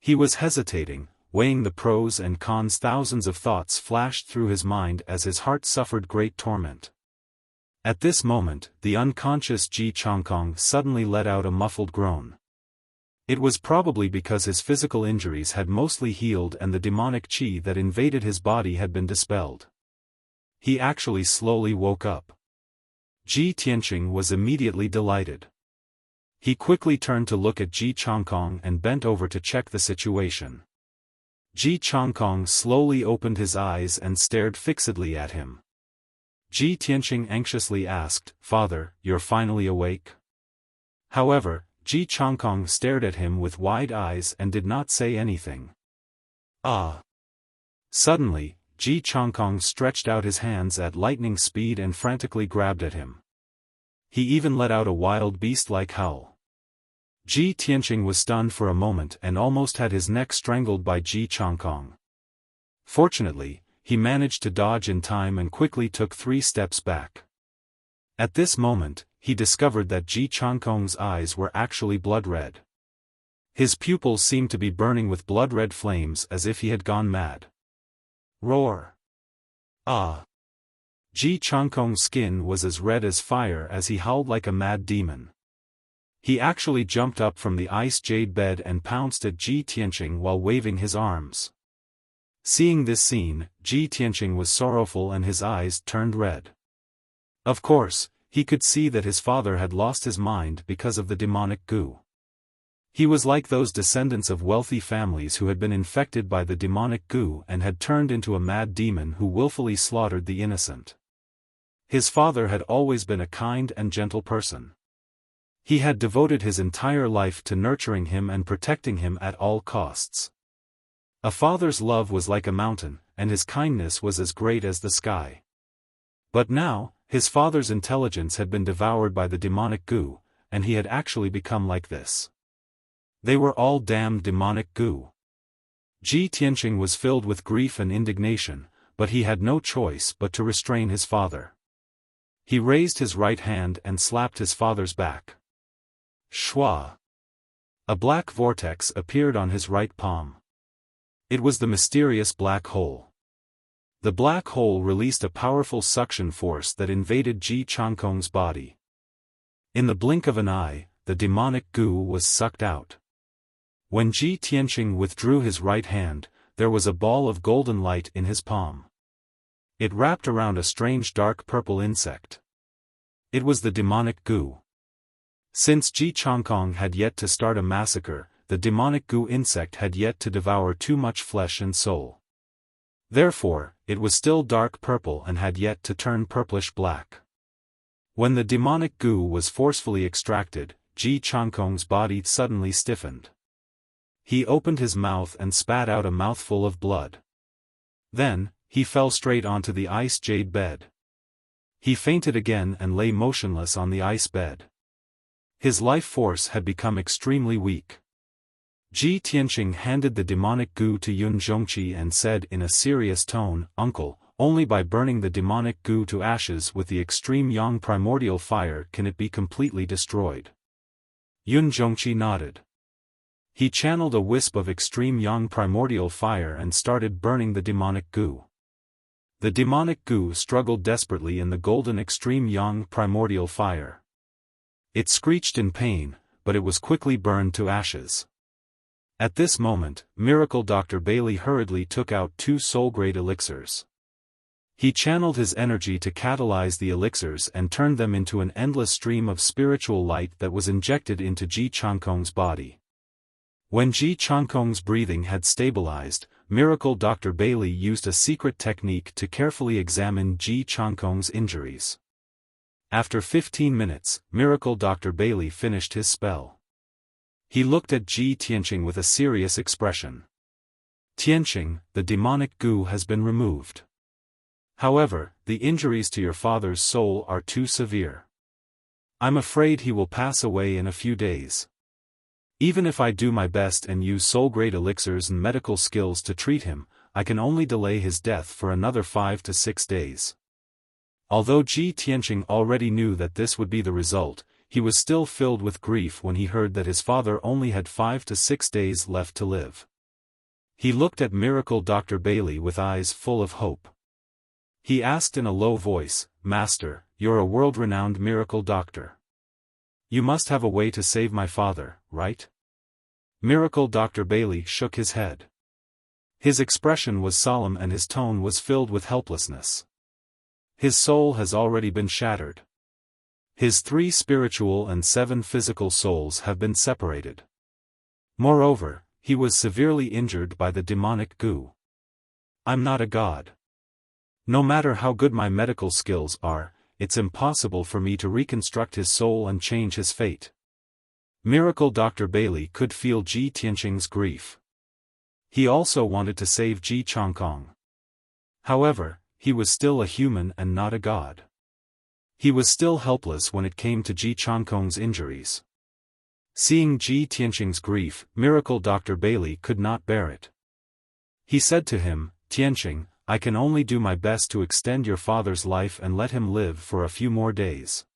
He was hesitating, weighing the pros and cons. Thousands of thoughts flashed through his mind as his heart suffered great torment. At this moment, the unconscious Ji Changkong suddenly let out a muffled groan. It was probably because his physical injuries had mostly healed and the demonic qi that invaded his body had been dispelled. He actually slowly woke up. Ji Tianqing was immediately delighted. He quickly turned to look at Ji Changkong and bent over to check the situation. Ji Changkong slowly opened his eyes and stared fixedly at him. Ji Tianqing anxiously asked, "Father, you're finally awake?" However, Ji Changkong stared at him with wide eyes and did not say anything. "Ah!" Suddenly, Ji Changkong stretched out his hands at lightning speed and frantically grabbed at him. He even let out a wild beast-like howl. Ji Tianqing was stunned for a moment and almost had his neck strangled by Ji Changkong. Fortunately, he managed to dodge in time and quickly took 3 steps back. At this moment, he discovered that Ji Changkong's eyes were actually blood-red. His pupils seemed to be burning with blood-red flames as if he had gone mad. Roar! Ah! Ji Changkong's skin was as red as fire as he howled like a mad demon. He actually jumped up from the ice jade bed and pounced at Ji Tianqing while waving his arms. Seeing this scene, Ji Tianqing was sorrowful and his eyes turned red. Of course, he could see that his father had lost his mind because of the demonic goo. He was like those descendants of wealthy families who had been infected by the demonic goo and had turned into a mad demon who willfully slaughtered the innocent. His father had always been a kind and gentle person. He had devoted his entire life to nurturing him and protecting him at all costs. A father's love was like a mountain, and his kindness was as great as the sky. But now, his father's intelligence had been devoured by the demonic goo, and he had actually become like this. They were all damned demonic goo. Ji Tianqing was filled with grief and indignation, but he had no choice but to restrain his father. He raised his right hand and slapped his father's back. Shwa! A black vortex appeared on his right palm. It was the mysterious black hole. The black hole released a powerful suction force that invaded Ji Changkong's body. In the blink of an eye, the demonic goo was sucked out. When Ji Tianqing withdrew his right hand, there was a ball of golden light in his palm. It wrapped around a strange dark purple insect. It was the demonic goo. Since Ji Changkong had yet to start a massacre, the demonic goo insect had yet to devour too much flesh and soul. Therefore, it was still dark purple and had yet to turn purplish black. When the demonic goo was forcefully extracted, Ji Changkong's body suddenly stiffened. He opened his mouth and spat out a mouthful of blood. Then, he fell straight onto the ice jade bed. He fainted again and lay motionless on the ice bed. His life force had become extremely weak. Ji Tianqing handed the demonic goo to Yun Zhongqi and said in a serious tone, "Uncle, only by burning the demonic goo to ashes with the extreme yang primordial fire can it be completely destroyed." Yun Zhongqi nodded. He channeled a wisp of extreme yang primordial fire and started burning the demonic goo. The demonic goo struggled desperately in the golden extreme yang primordial fire. It screeched in pain, but it was quickly burned to ashes. At this moment, Miracle Dr. Bailey hurriedly took out 2 soul-grade elixirs. He channeled his energy to catalyze the elixirs and turned them into an endless stream of spiritual light that was injected into Ji Changkong's body. When Ji Changkong's breathing had stabilized, Miracle Dr. Bailey used a secret technique to carefully examine Ji Changkong's injuries. After 15 minutes, Miracle Dr. Bailey finished his spell. He looked at Ji Tianqing with a serious expression. "Tianqing, the demonic goo has been removed. However, the injuries to your father's soul are too severe. I'm afraid he will pass away in a few days. Even if I do my best and use soul-grade elixirs and medical skills to treat him, I can only delay his death for another 5 to 6 days." Although Ji Tianqing already knew that this would be the result, he was still filled with grief when he heard that his father only had 5 to 6 days left to live. He looked at Miracle Dr. Bailey with eyes full of hope. He asked in a low voice, "Master, you're a world-renowned miracle doctor. You must have a way to save my father, right?" Miracle Dr. Bailey shook his head. His expression was solemn and his tone was filled with helplessness. His soul has already been shattered. His 3 spiritual and 7 physical souls have been separated. Moreover, he was severely injured by the demonic goo. I'm not a god. No matter how good my medical skills are, it's impossible for me to reconstruct his soul and change his fate. Miracle Dr. Bailey could feel Ji Tianqing's grief. He also wanted to save Ji Changkong. However, he was still a human and not a god. He was still helpless when it came to Ji Changkong's injuries. Seeing Ji Tianqing's grief, Miracle Dr. Bailey could not bear it. He said to him, "Tianqing, I can only do my best to extend your father's life and let him live for a few more days.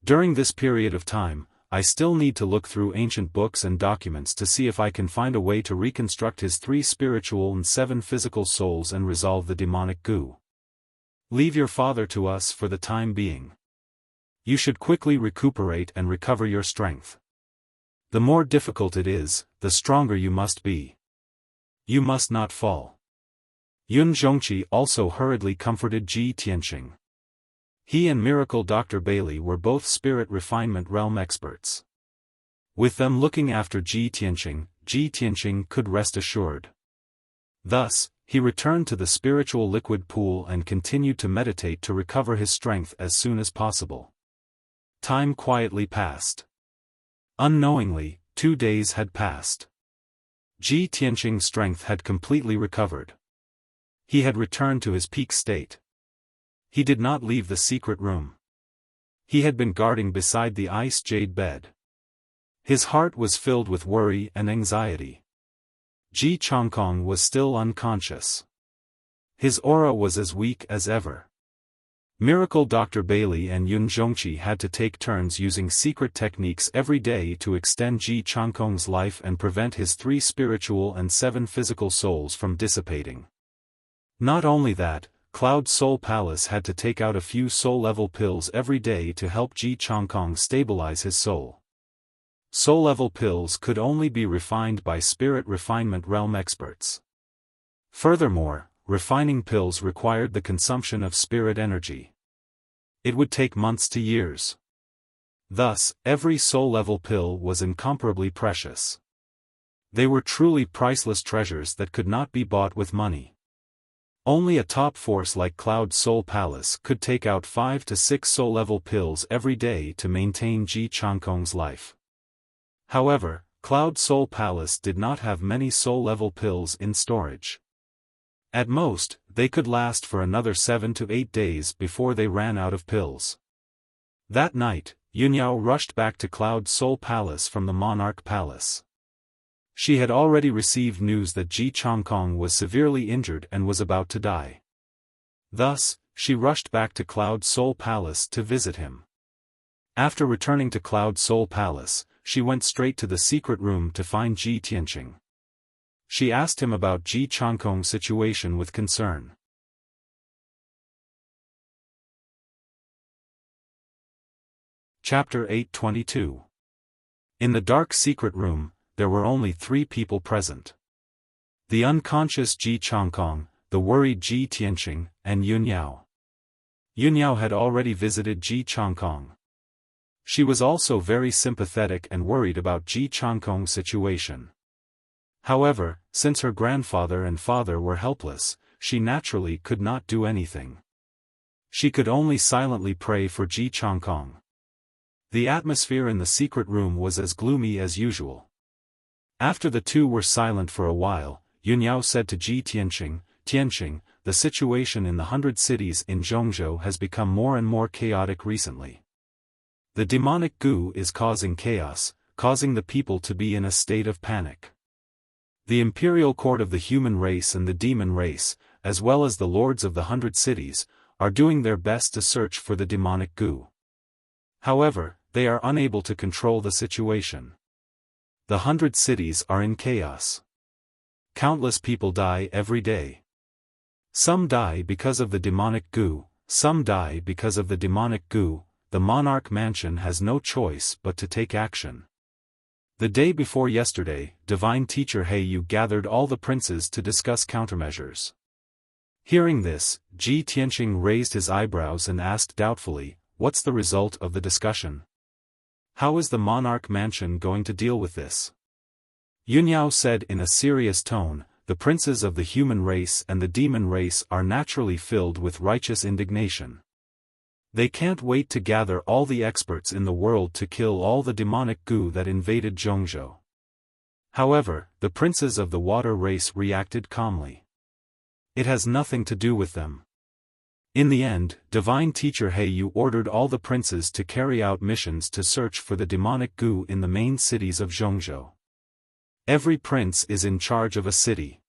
During this period of time, I still need to look through ancient books and documents to see if I can find a way to reconstruct his 3 spiritual and 7 physical souls and resolve the demonic goo. Leave your father to us for the time being. You should quickly recuperate and recover your strength. The more difficult it is, the stronger you must be. You must not fall." Yun Zhongqi also hurriedly comforted Ji Tianqing. He and Miracle Dr. Bailey were both spirit refinement realm experts. With them looking after Ji Tianqing could rest assured. Thus, he returned to the spiritual liquid pool and continued to meditate to recover his strength as soon as possible. Time quietly passed. Unknowingly, 2 days had passed. Ji Tianqing's strength had completely recovered. He had returned to his peak state. He did not leave the secret room. He had been guarding beside the ice jade bed. His heart was filled with worry and anxiety. Ji Changkong was still unconscious. His aura was as weak as ever. Miracle Dr. Bailey and Yun Zhongqi had to take turns using secret techniques every day to extend Ji Changkong's life and prevent his 3 spiritual and 7 physical souls from dissipating. Not only that, Cloud Soul Palace had to take out a few soul-level pills every day to help Ji Changkong stabilize his soul. Soul-level pills could only be refined by spirit refinement realm experts. Furthermore, refining pills required the consumption of spirit energy. It would take months to years. Thus, every soul-level pill was incomparably precious. They were truly priceless treasures that could not be bought with money. Only a top force like Cloud Soul Palace could take out 5 to 6 soul-level pills every day to maintain Ji Changkong's life. However, Cloud Soul Palace did not have many soul-level pills in storage. At most, they could last for another 7 to 8 days before they ran out of pills. That night, Yunyao rushed back to Cloud Soul Palace from the Monarch Palace. She had already received news that Ji Changkong was severely injured and was about to die. Thus, she rushed back to Cloud Soul Palace to visit him. After returning to Cloud Soul Palace, she went straight to the secret room to find Ji Tianqing. She asked him about Ji Changkong's situation with concern. Chapter 822. In the dark secret room, there were only 3 people present. The unconscious Ji Changkong, the worried Ji Tianqing, and Yunyao. Yunyao had already visited Ji Changkong. She was also very sympathetic and worried about Ji Changkong's situation. However, since her grandfather and father were helpless, she naturally could not do anything. She could only silently pray for Ji Changkong. The atmosphere in the secret room was as gloomy as usual. After the 2 were silent for a while, Yunyao said to Ji Tianqing, "Tianqing, the situation in the 100 cities in Zhongzhou has become more and more chaotic recently. The demonic goo is causing chaos, causing the people to be in a state of panic. The imperial court of the human race and the demon race, as well as the lords of the 100 cities, are doing their best to search for the demonic goo. However, they are unable to control the situation. The 100 cities are in chaos. Countless people die every day. Some die because of the demonic goo, some die because of the demonic goo. The monarch mansion has no choice but to take action." The day before yesterday, Divine Teacher Yu gathered all the princes to discuss countermeasures. Hearing this, Ji Tianqing raised his eyebrows and asked doubtfully, "What's the result of the discussion? How is the monarch mansion going to deal with this?" Yunyao said in a serious tone, "The princes of the human race and the demon race are naturally filled with righteous indignation. They can't wait to gather all the experts in the world to kill all the demonic goo that invaded Zhongzhou." However, the princes of the water race reacted calmly. It has nothing to do with them. In the end, Divine Teacher Yu ordered all the princes to carry out missions to search for the demonic goo in the main cities of Zhongzhou. Every prince is in charge of a city.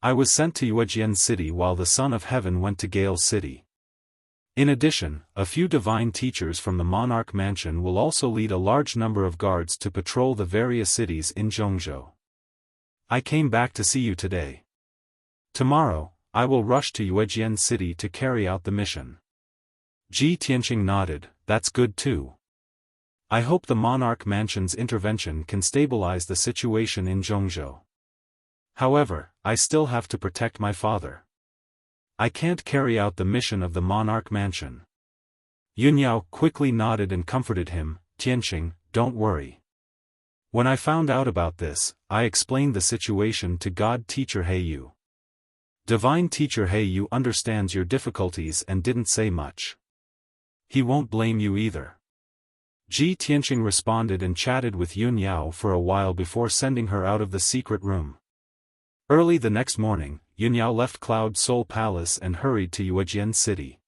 I was sent to Yuejian City while the Son of Heaven went to Gale City. In addition, a few divine teachers from the Monarch Mansion will also lead a large number of guards to patrol the various cities in Zhongzhou. I came back to see you today. Tomorrow, I will rush to Yuejian City to carry out the mission." Ji Tianqing nodded, "That's good too. I hope the Monarch Mansion's intervention can stabilize the situation in Zhongzhou. However, I still have to protect my father. I can't carry out the mission of the Monarch Mansion." Yunyao quickly nodded and comforted him, "Tianqing, don't worry. When I found out about this, I explained the situation to God Teacher Heiyu. Divine Teacher Heiyu understands your difficulties and didn't say much. He won't blame you either. Ji Tianqing responded and chatted with Yun Yao for a while before sending her out of the secret room. Early the next morning, Yun Yao left Cloud Soul Palace and hurried to Yuejian City.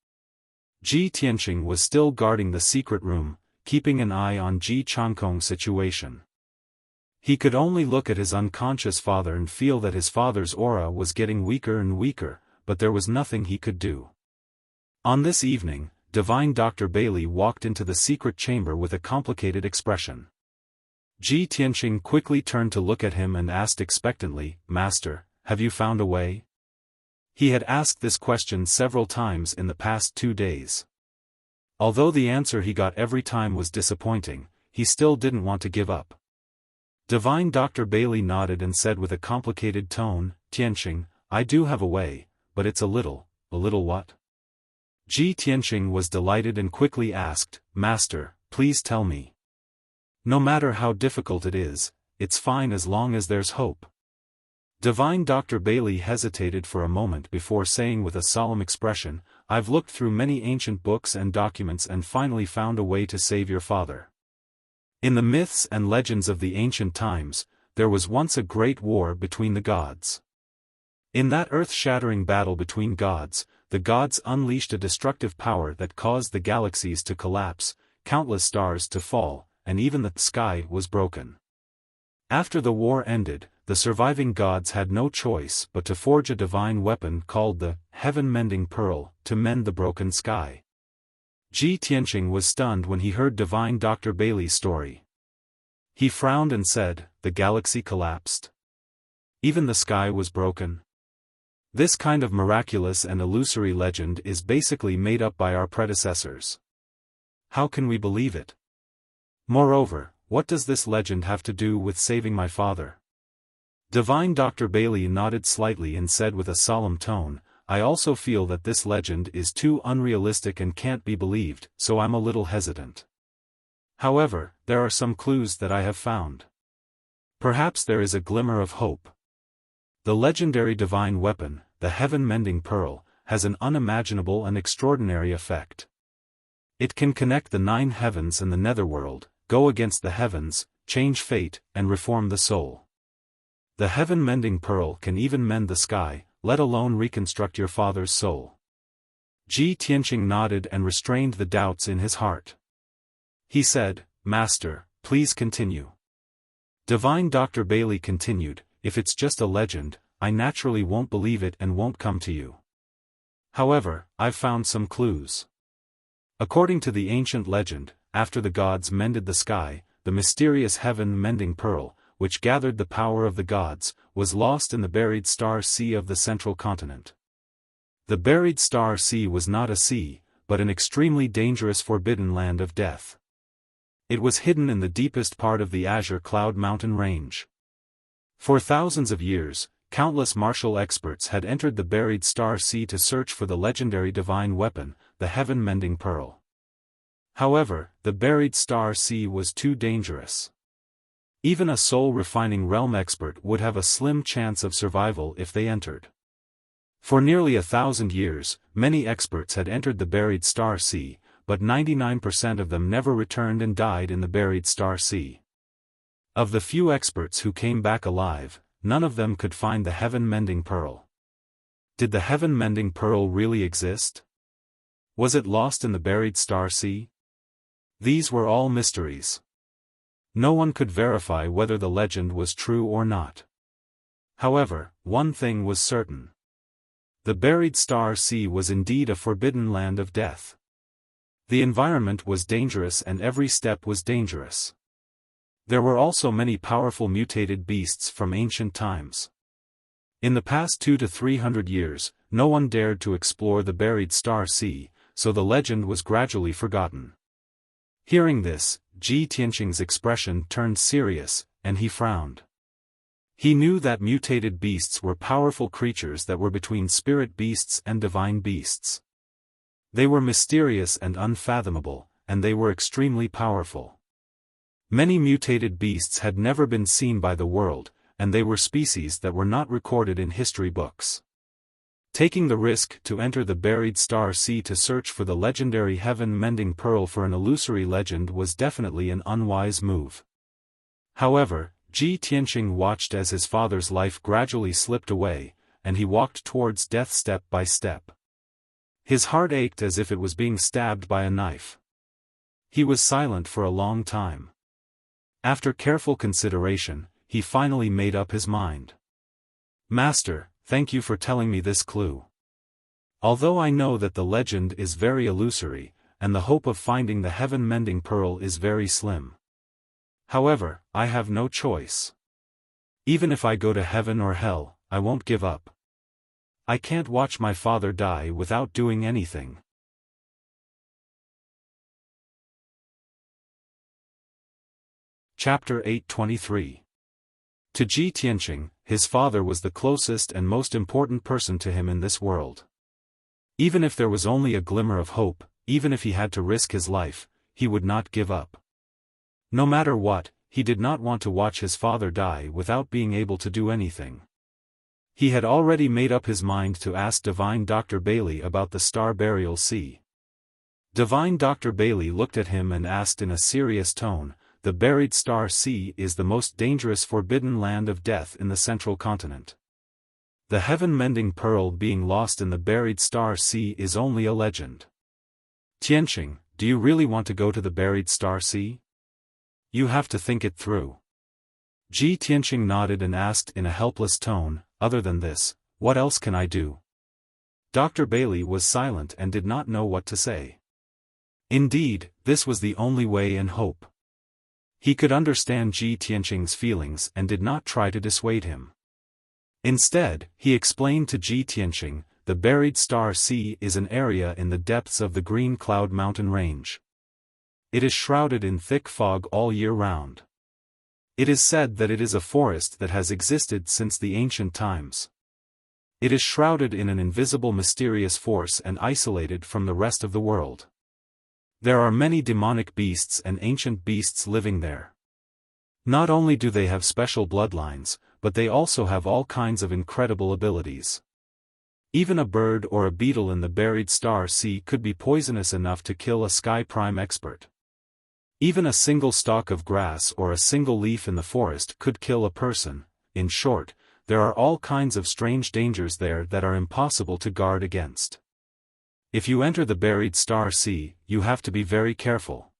Ji Tianqing was still guarding the secret room, keeping an eye on Ji Changkong's situation. He could only look at his unconscious father and feel that his father's aura was getting weaker and weaker, but there was nothing he could do. On this evening, Divine Dr. Bailey walked into the secret chamber with a complicated expression. Ji Tianqing quickly turned to look at him and asked expectantly, "Master, have you found a way?" He had asked this question several times in the past 2 days. Although the answer he got every time was disappointing, he still didn't want to give up. Divine Dr. Bailey nodded and said with a complicated tone, "Tianqing, I do have a way, but it's a little what?" Ji Tianqing was delighted and quickly asked, "Master, please tell me. No matter how difficult it is, it's fine as long as there's hope." Divine Dr. Bailey hesitated for a moment before saying with a solemn expression, "I've looked through many ancient books and documents and finally found a way to save your father. In the myths and legends of the ancient times, there was once a great war between the gods. In that earth-shattering battle between gods, the gods unleashed a destructive power that caused the galaxies to collapse, countless stars to fall, and even the sky was broken. After the war ended, the surviving gods had no choice but to forge a divine weapon called the Heaven-Mending Pearl to mend the broken sky." Ji Tianqing was stunned when he heard Divine Dr. Bailey's story. He frowned and said, "The galaxy collapsed? Even the sky was broken?" This kind of miraculous and illusory legend is basically made up by our predecessors. How can we believe it? Moreover, what does this legend have to do with saving my father? Divine Dr. Bailey nodded slightly and said with a solemn tone, "I also feel that this legend is too unrealistic and can't be believed, so I'm a little hesitant. However, there are some clues that I have found. Perhaps there is a glimmer of hope. The legendary divine weapon, the Heaven-Mending Pearl, has an unimaginable and extraordinary effect. It can connect the 9 heavens and the netherworld, go against the heavens, change fate, and reform the soul. The Heaven-Mending Pearl can even mend the sky, let alone reconstruct your father's soul." Ji Tianqing nodded and restrained the doubts in his heart. He said, "Master, please continue." Divine Dr. Bailey continued, "If it's just a legend, I naturally won't believe it and won't come to you. However, I've found some clues. According to the ancient legend, after the gods mended the sky, the mysterious Heaven-Mending Pearl, which gathered the power of the gods, was lost in the buried star sea of the central continent. The buried star sea was not a sea, but an extremely dangerous forbidden land of death. It was hidden in the deepest part of the Azure Cloud Mountain range. For thousands of years, countless martial experts had entered the buried star sea to search for the legendary divine weapon, the Heaven-Mending Pearl. However, the buried star sea was too dangerous. Even a soul-refining realm expert would have a slim chance of survival if they entered. For nearly 1,000 years, many experts had entered the buried star sea, but 99% of them never returned and died in the buried star sea. Of the few experts who came back alive, none of them could find the Heaven-Mending Pearl. Did the Heaven-Mending Pearl really exist? Was it lost in the buried star sea? These were all mysteries. No one could verify whether the legend was true or not. However, one thing was certain. The buried star sea was indeed a forbidden land of death. The environment was dangerous and every step was dangerous. There were also many powerful mutated beasts from ancient times. In the past 200 to 300 years, no one dared to explore the buried star sea, so the legend was gradually forgotten. Hearing this, Ji Tianqing's expression turned serious, and he frowned. He knew that mutated beasts were powerful creatures that were between spirit beasts and divine beasts. They were mysterious and unfathomable, and they were extremely powerful. Many mutated beasts had never been seen by the world, and they were species that were not recorded in history books. Taking the risk to enter the buried star sea to search for the legendary heaven-mending pearl for an illusory legend was definitely an unwise move. However, Ji Tianqing watched as his father's life gradually slipped away, and he walked towards death step by step. His heart ached as if it was being stabbed by a knife. He was silent for a long time. After careful consideration, he finally made up his mind. "Master, thank you for telling me this clue. Although I know that the legend is very illusory, and the hope of finding the heaven-mending pearl is very slim. However, I have no choice. Even if I go to heaven or hell, I won't give up. I can't watch my father die without doing anything." Chapter 823. To Ji Tianqing, his father was the closest and most important person to him in this world. Even if there was only a glimmer of hope, even if he had to risk his life, he would not give up. No matter what, he did not want to watch his father die without being able to do anything. He had already made up his mind to ask Divine Dr. Bailey about the Star Burial Sea. Divine Dr. Bailey looked at him and asked in a serious tone, "The buried star sea is the most dangerous forbidden land of death in the central continent. The heaven-mending pearl being lost in the buried star sea is only a legend. Tianqing, do you really want to go to the buried star sea? You have to think it through." Ji Tianqing nodded and asked in a helpless tone, "Other than this, what else can I do?" Dr. Bailey was silent and did not know what to say. Indeed, this was the only way and hope. He could understand Ji Tianqing's feelings and did not try to dissuade him. Instead, he explained to Ji Tianqing, "The buried star sea is an area in the depths of the Green Cloud mountain range. It is shrouded in thick fog all year round. It is said that it is a forest that has existed since the ancient times. It is shrouded in an invisible mysterious force and isolated from the rest of the world. There are many demonic beasts and ancient beasts living there. Not only do they have special bloodlines, but they also have all kinds of incredible abilities. Even a bird or a beetle in the buried star sea could be poisonous enough to kill a Sky Prime expert. Even a single stalk of grass or a single leaf in the forest could kill a person. In short, there are all kinds of strange dangers there that are impossible to guard against. If you enter the buried star sea, you have to be very careful."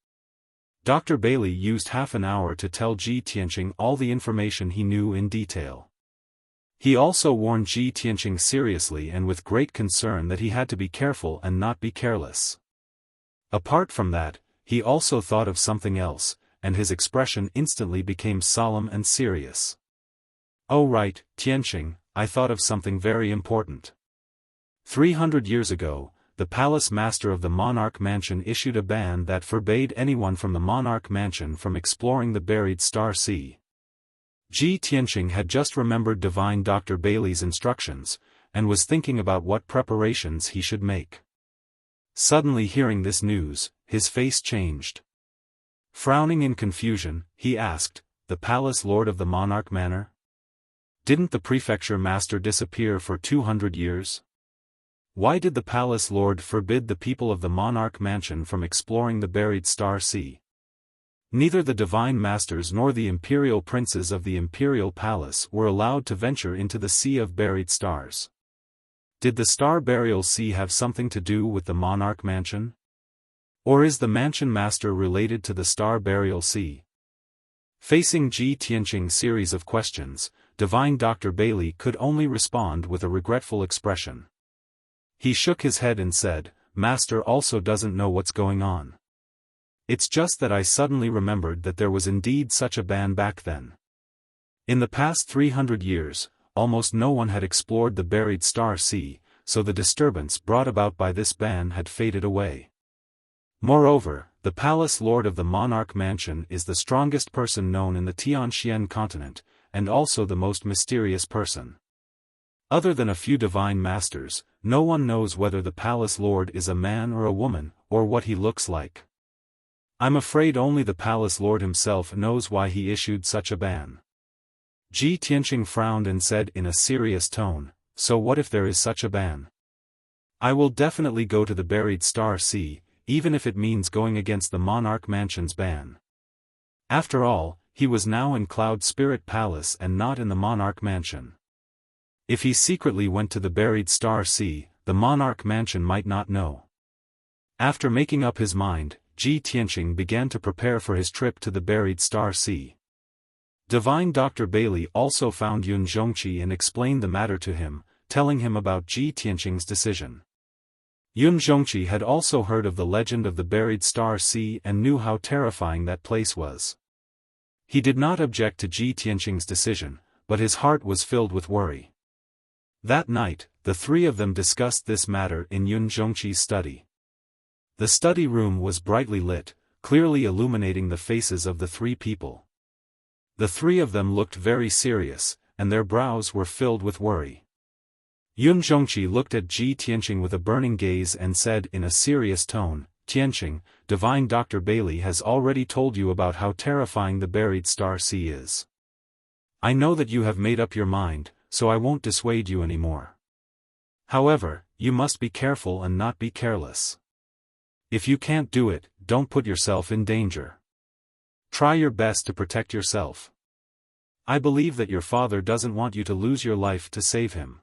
Dr. Bailey used half an hour to tell Ji Tianqing all the information he knew in detail. He also warned Ji Tianqing seriously and with great concern that he had to be careful and not be careless. Apart from that, he also thought of something else, and his expression instantly became solemn and serious. "Oh right, Tianqing, I thought of something very important. 300 years ago, the palace master of the Monarch Mansion issued a ban that forbade anyone from the Monarch Mansion from exploring the buried star sea." Ji Tianqing had just remembered Divine Dr. Bailey's instructions, and was thinking about what preparations he should make. Suddenly hearing this news, his face changed. Frowning in confusion, he asked, "The palace lord of the Monarch Manor? Didn't the prefecture master disappear for 200 years? Why did the palace lord forbid the people of the Monarch Mansion from exploring the buried star sea? Neither the divine masters nor the imperial princes of the imperial palace were allowed to venture into the sea of buried stars. Did the star burial sea have something to do with the Monarch Mansion? Or is the mansion master related to the star burial sea?" Facing Ji Tianqing's series of questions, Divine Dr. Bailey could only respond with a regretful expression. He shook his head and said, "Master also doesn't know what's going on. It's just that I suddenly remembered that there was indeed such a ban back then. In the past 300 years, almost no one had explored the buried star sea, so the disturbance brought about by this ban had faded away. Moreover, the palace lord of the Monarch Mansion is the strongest person known in the Tianxian continent, and also the most mysterious person. Other than a few divine masters, no one knows whether the palace lord is a man or a woman, or what he looks like. I'm afraid only the palace lord himself knows why he issued such a ban. Ji Tianqing frowned and said in a serious tone, so what if there is such a ban? I will definitely go to the buried Star Sea, even if it means going against the monarch mansion's ban. After all, he was now in Cloud Spirit Palace and not in the monarch mansion. If he secretly went to the buried Star Sea, the monarch mansion might not know. After making up his mind, Ji Tianqing began to prepare for his trip to the buried Star Sea. Divine Dr. Bailey also found Yun Zhongqi and explained the matter to him, telling him about Ji Tianqing's decision. Yun Zhongqi had also heard of the legend of the buried Star Sea and knew how terrifying that place was. He did not object to Ji Tianqing's decision, but his heart was filled with worry. That night, the three of them discussed this matter in Yun Zhongqi's study. The study room was brightly lit, clearly illuminating the faces of the three people. The three of them looked very serious, and their brows were filled with worry. Yun Zhongqi looked at Ji Tianqing with a burning gaze and said in a serious tone, Tianqing, Divine Dr. Bailey has already told you about how terrifying the buried Star Sea is. I know that you have made up your mind, so I won't dissuade you anymore. However, you must be careful and not be careless. If you can't do it, don't put yourself in danger. Try your best to protect yourself. I believe that your father doesn't want you to lose your life to save him.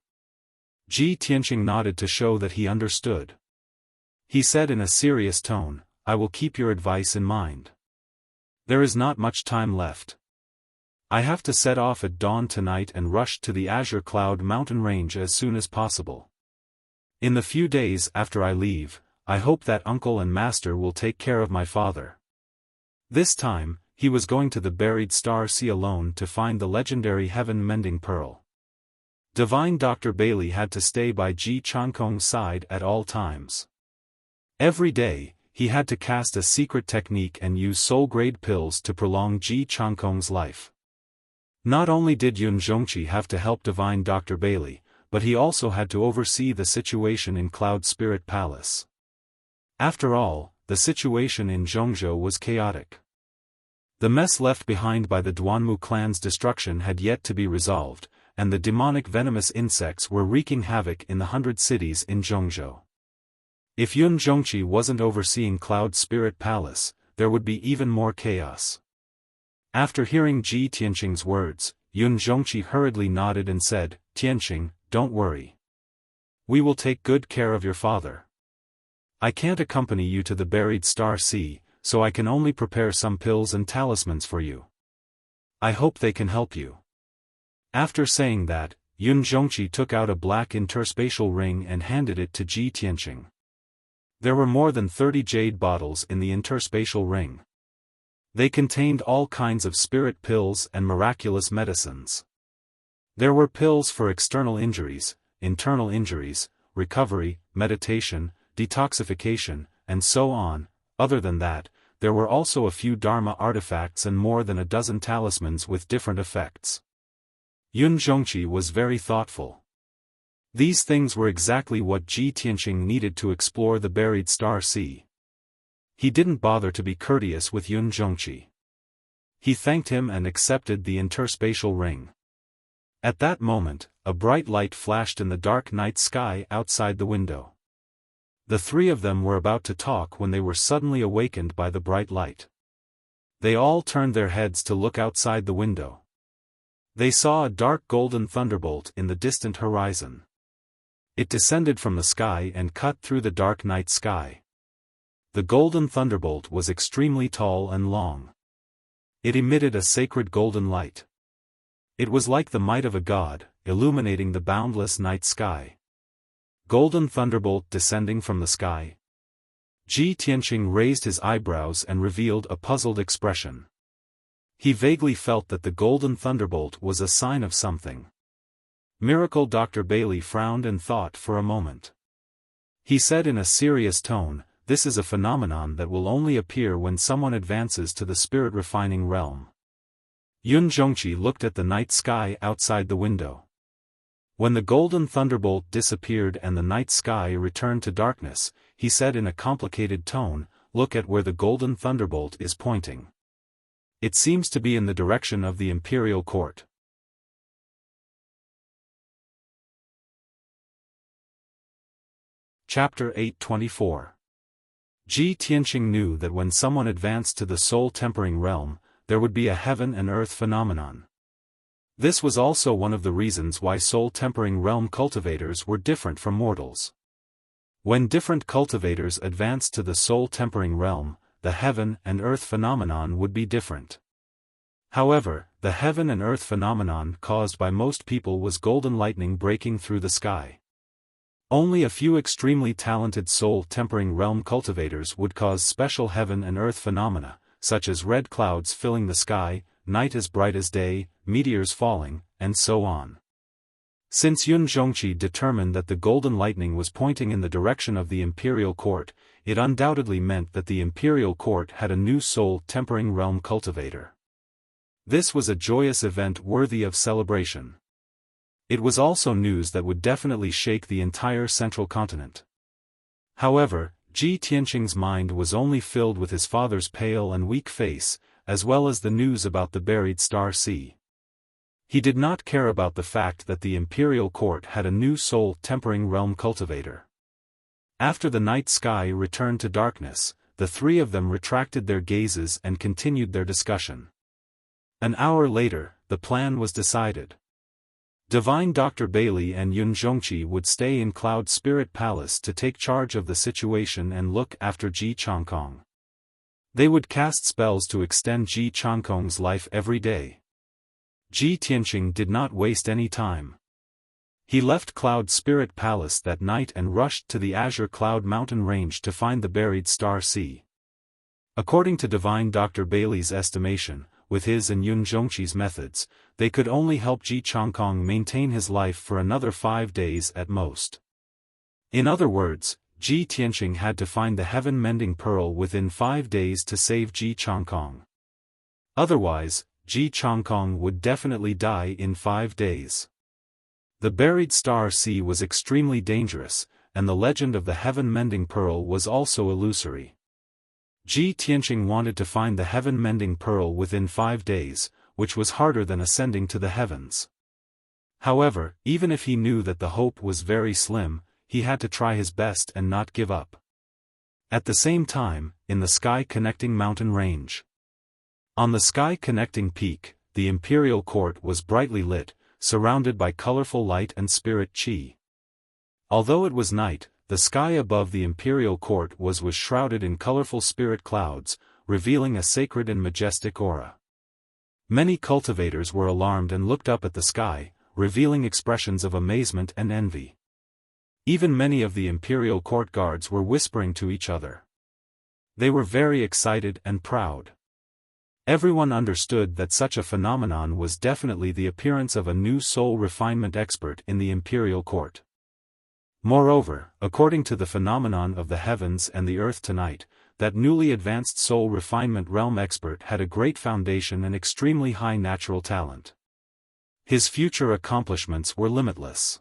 Ji Tianqing nodded to show that he understood. He said in a serious tone, I will keep your advice in mind. There is not much time left. I have to set off at dawn tonight and rush to the Azure Cloud mountain range as soon as possible. In the few days after I leave, I hope that uncle and master will take care of my father. This time, he was going to the buried Star Sea alone to find the legendary heaven-mending pearl. Divine Dr. Bailey had to stay by Ji Chankong's side at all times. Every day, he had to cast a secret technique and use soul-grade pills to prolong Ji Chankong's life. Not only did Yun Zhongqi have to help Divine Dr. Bailey, but he also had to oversee the situation in Cloud Spirit Palace. After all, the situation in Zhongzhou was chaotic. The mess left behind by the Duanmu clan's destruction had yet to be resolved, and the demonic venomous insects were wreaking havoc in the 100 cities in Zhongzhou. If Yun Zhongqi wasn't overseeing Cloud Spirit Palace, there would be even more chaos. After hearing Ji Tianqing's words, Yun Zhongqi hurriedly nodded and said, Tianqing, don't worry. We will take good care of your father. I can't accompany you to the buried Star Sea, so I can only prepare some pills and talismans for you. I hope they can help you. After saying that, Yun Zhongqi took out a black interspatial ring and handed it to Ji Tianqing. There were more than 30 jade bottles in the interspatial ring. They contained all kinds of spirit pills and miraculous medicines. There were pills for external injuries, internal injuries, recovery, meditation, detoxification, and so on. Other than that, there were also a few Dharma artifacts and more than a dozen talismans with different effects. Yun Zhongqi was very thoughtful. These things were exactly what Ji Tianqing needed to explore the buried Star Sea. He didn't bother to be courteous with Yun Zhongqi. He thanked him and accepted the interspatial ring. At that moment, a bright light flashed in the dark night sky outside the window. The three of them were about to talk when they were suddenly awakened by the bright light. They all turned their heads to look outside the window. They saw a dark golden thunderbolt in the distant horizon. It descended from the sky and cut through the dark night sky. The golden thunderbolt was extremely tall and long. It emitted a sacred golden light. It was like the might of a god, illuminating the boundless night sky. Golden thunderbolt descending from the sky. Ji Tianqing raised his eyebrows and revealed a puzzled expression. He vaguely felt that the golden thunderbolt was a sign of something. Miracle Dr. Bailey frowned and thought for a moment. He said in a serious tone, this is a phenomenon that will only appear when someone advances to the spirit refining realm. Yun Zhongqi looked at the night sky outside the window. When the golden thunderbolt disappeared and the night sky returned to darkness, he said in a complicated tone, look at where the golden thunderbolt is pointing. It seems to be in the direction of the imperial court. Chapter 8:24. Ji Tianqing knew that when someone advanced to the soul-tempering realm, there would be a heaven and earth phenomenon. This was also one of the reasons why soul-tempering realm cultivators were different from mortals. When different cultivators advanced to the soul-tempering realm, the heaven and earth phenomenon would be different. However, the heaven and earth phenomenon caused by most people was golden lightning breaking through the sky. Only a few extremely talented soul-tempering realm cultivators would cause special heaven and earth phenomena, such as red clouds filling the sky, night as bright as day, meteors falling, and so on. Since Yun Zhongqi determined that the golden lightning was pointing in the direction of the imperial court, it undoubtedly meant that the imperial court had a new soul-tempering realm cultivator. This was a joyous event worthy of celebration. It was also news that would definitely shake the entire central continent. However, Ji Tianqing's mind was only filled with his father's pale and weak face, as well as the news about the buried star sea. He did not care about the fact that the imperial court had a new soul-tempering realm cultivator. After the night sky returned to darkness, the three of them retracted their gazes and continued their discussion. An hour later, the plan was decided. Divine Dr. Bailey and Yun Zhongqi would stay in Cloud Spirit Palace to take charge of the situation and look after Ji Changkong. They would cast spells to extend Ji Changkong's life every day. Ji Tianqing did not waste any time. He left Cloud Spirit Palace that night and rushed to the Azure Cloud Mountain Range to find the buried star sea. According to Divine Dr. Bailey's estimation, with his and Yun Zhongqi's methods, they could only help Ji Changkong maintain his life for another 5 days at most. In other words, Ji Tianqing had to find the heaven-mending pearl within 5 days to save Ji Changkong. Otherwise, Ji Changkong would definitely die in 5 days. The buried star sea was extremely dangerous, and the legend of the heaven-mending pearl was also illusory. Ji Tianqing wanted to find the heaven-mending pearl within 5 days, which was harder than ascending to the heavens. However, even if he knew that the hope was very slim, he had to try his best and not give up. At the same time, in the sky-connecting mountain range. On the sky-connecting peak, the imperial court was brightly lit, surrounded by colorful light and spirit qi. Although it was night, the sky above the imperial court was shrouded in colorful spirit clouds, revealing a sacred and majestic aura. Many cultivators were alarmed and looked up at the sky, revealing expressions of amazement and envy. Even many of the imperial court guards were whispering to each other. They were very excited and proud. Everyone understood that such a phenomenon was definitely the appearance of a new soul refinement expert in the imperial court. Moreover, according to the phenomenon of the heavens and the earth tonight, that newly advanced soul refinement realm expert had a great foundation and extremely high natural talent. His future accomplishments were limitless.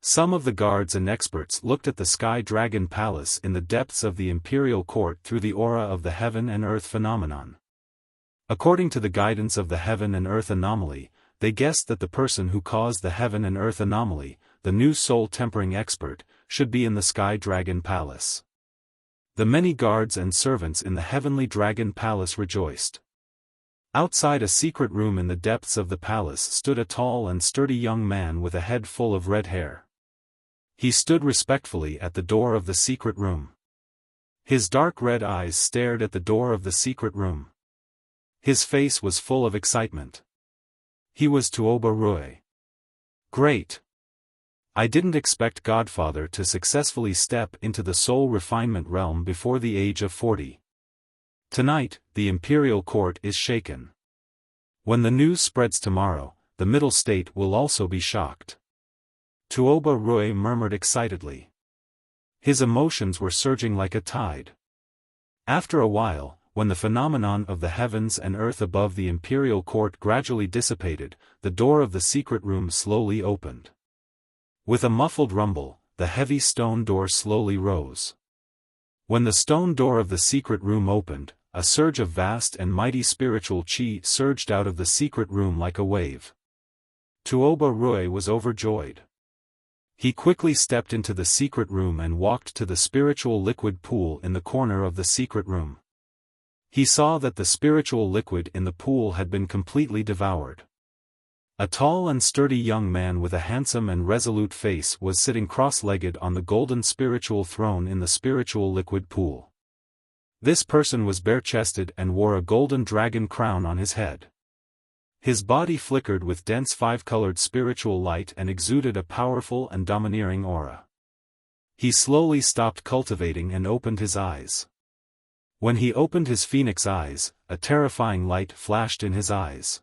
Some of the guards and experts looked at the Sky Dragon Palace in the depths of the imperial court through the aura of the heaven and earth phenomenon. According to the guidance of the heaven and earth anomaly, they guessed that the person who caused the heaven and earth anomaly, the new soul-tempering expert, should be in the Sky Dragon Palace. The many guards and servants in the Heavenly Dragon Palace rejoiced. Outside a secret room in the depths of the palace stood a tall and sturdy young man with a head full of red hair. He stood respectfully at the door of the secret room. His dark red eyes stared at the door of the secret room. His face was full of excitement. He was Tuoba Rui. Great! I didn't expect Godfather to successfully step into the soul refinement realm before the age of 40. Tonight, the imperial court is shaken. When the news spreads tomorrow, the middle state will also be shocked. Tuoba Rui murmured excitedly. His emotions were surging like a tide. After a while, when the phenomenon of the heavens and earth above the imperial court gradually dissipated, the door of the secret room slowly opened. With a muffled rumble, the heavy stone door slowly rose. When the stone door of the secret room opened, a surge of vast and mighty spiritual chi surged out of the secret room like a wave. Tuoba Rui was overjoyed. He quickly stepped into the secret room and walked to the spiritual liquid pool in the corner of the secret room. He saw that the spiritual liquid in the pool had been completely devoured. A tall and sturdy young man with a handsome and resolute face was sitting cross-legged on the golden spiritual throne in the spiritual liquid pool. This person was bare-chested and wore a golden dragon crown on his head. His body flickered with dense five-colored spiritual light and exuded a powerful and domineering aura. He slowly stopped cultivating and opened his eyes. When he opened his phoenix eyes, a terrifying light flashed in his eyes.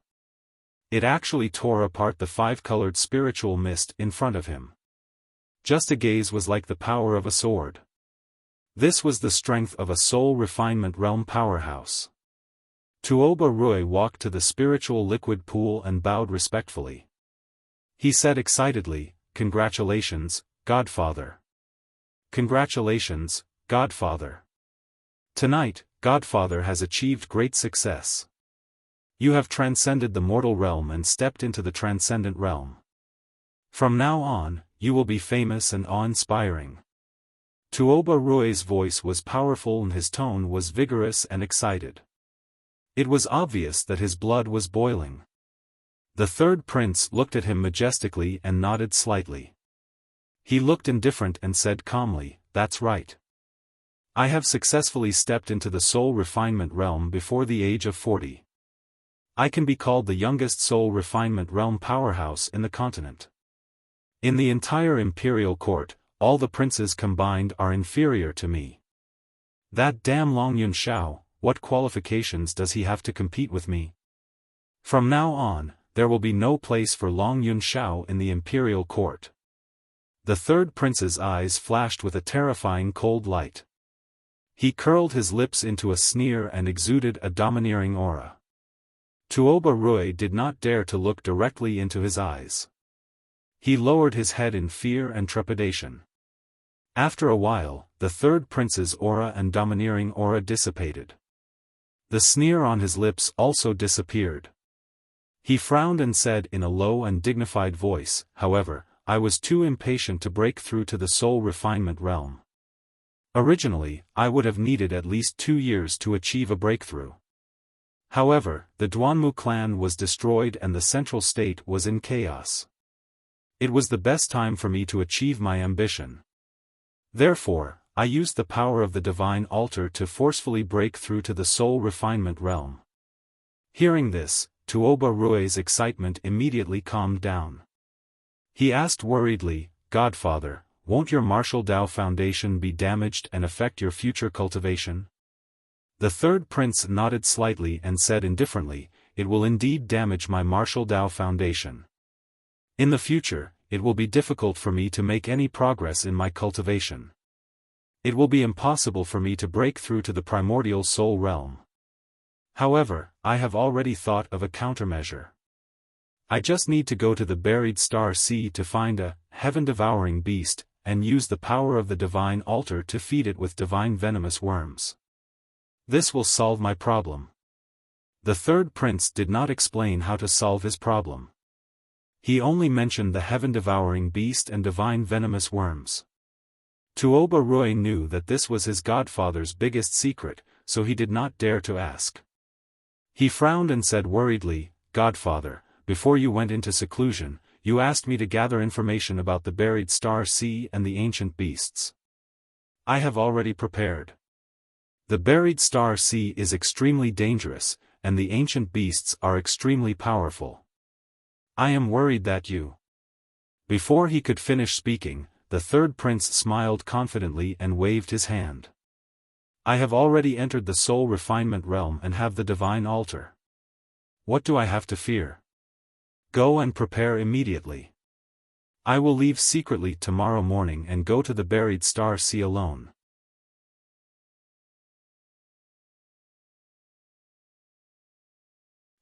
It actually tore apart the five-colored spiritual mist in front of him. Just a gaze was like the power of a sword. This was the strength of a soul refinement realm powerhouse. Tuoba Rui walked to the spiritual liquid pool and bowed respectfully. He said excitedly, "Congratulations, Godfather. Congratulations, Godfather. Tonight, Godfather has achieved great success. You have transcended the mortal realm and stepped into the transcendent realm. From now on, you will be famous and awe-inspiring." Tuoba Rui's voice was powerful and his tone was vigorous and excited. It was obvious that his blood was boiling. The third prince looked at him majestically and nodded slightly. He looked indifferent and said calmly, "That's right. I have successfully stepped into the soul refinement realm before the age of 40. I can be called the youngest soul refinement realm powerhouse in the continent. In the entire imperial court, all the princes combined are inferior to me. That damn Long Yun Shao, what qualifications does he have to compete with me? From now on, there will be no place for Long Yun Shao in the imperial court." The third prince's eyes flashed with a terrifying cold light. He curled his lips into a sneer and exuded a domineering aura. Tuoba Rui did not dare to look directly into his eyes. He lowered his head in fear and trepidation. After a while, the third prince's aura and domineering aura dissipated. The sneer on his lips also disappeared. He frowned and said in a low and dignified voice, "However, I was too impatient to break through to the soul refinement realm. Originally, I would have needed at least 2 years to achieve a breakthrough. However, the Duanmu clan was destroyed and the central state was in chaos. It was the best time for me to achieve my ambition. Therefore, I used the power of the divine altar to forcefully break through to the soul refinement realm." Hearing this, Tuoba Rui's excitement immediately calmed down. He asked worriedly, "Godfather, won't your martial Dao foundation be damaged and affect your future cultivation?" The third prince nodded slightly and said indifferently, "It will indeed damage my martial Dao foundation. In the future, it will be difficult for me to make any progress in my cultivation. It will be impossible for me to break through to the primordial soul realm. However, I have already thought of a countermeasure. I just need to go to the buried star sea to find a heaven-devouring beast, and use the power of the divine altar to feed it with divine venomous worms. This will solve my problem." The third prince did not explain how to solve his problem. He only mentioned the heaven-devouring beast and divine venomous worms. Tuoba Rui knew that this was his godfather's biggest secret, so he did not dare to ask. He frowned and said worriedly, "Godfather, before you went into seclusion, you asked me to gather information about the buried star sea and the ancient beasts. I have already prepared. The buried star sea is extremely dangerous, and the ancient beasts are extremely powerful. I am worried that you—" Before he could finish speaking, the third prince smiled confidently and waved his hand. "I have already entered the soul refinement realm and have the divine altar. What do I have to fear? Go and prepare immediately. I will leave secretly tomorrow morning and go to the buried star sea alone."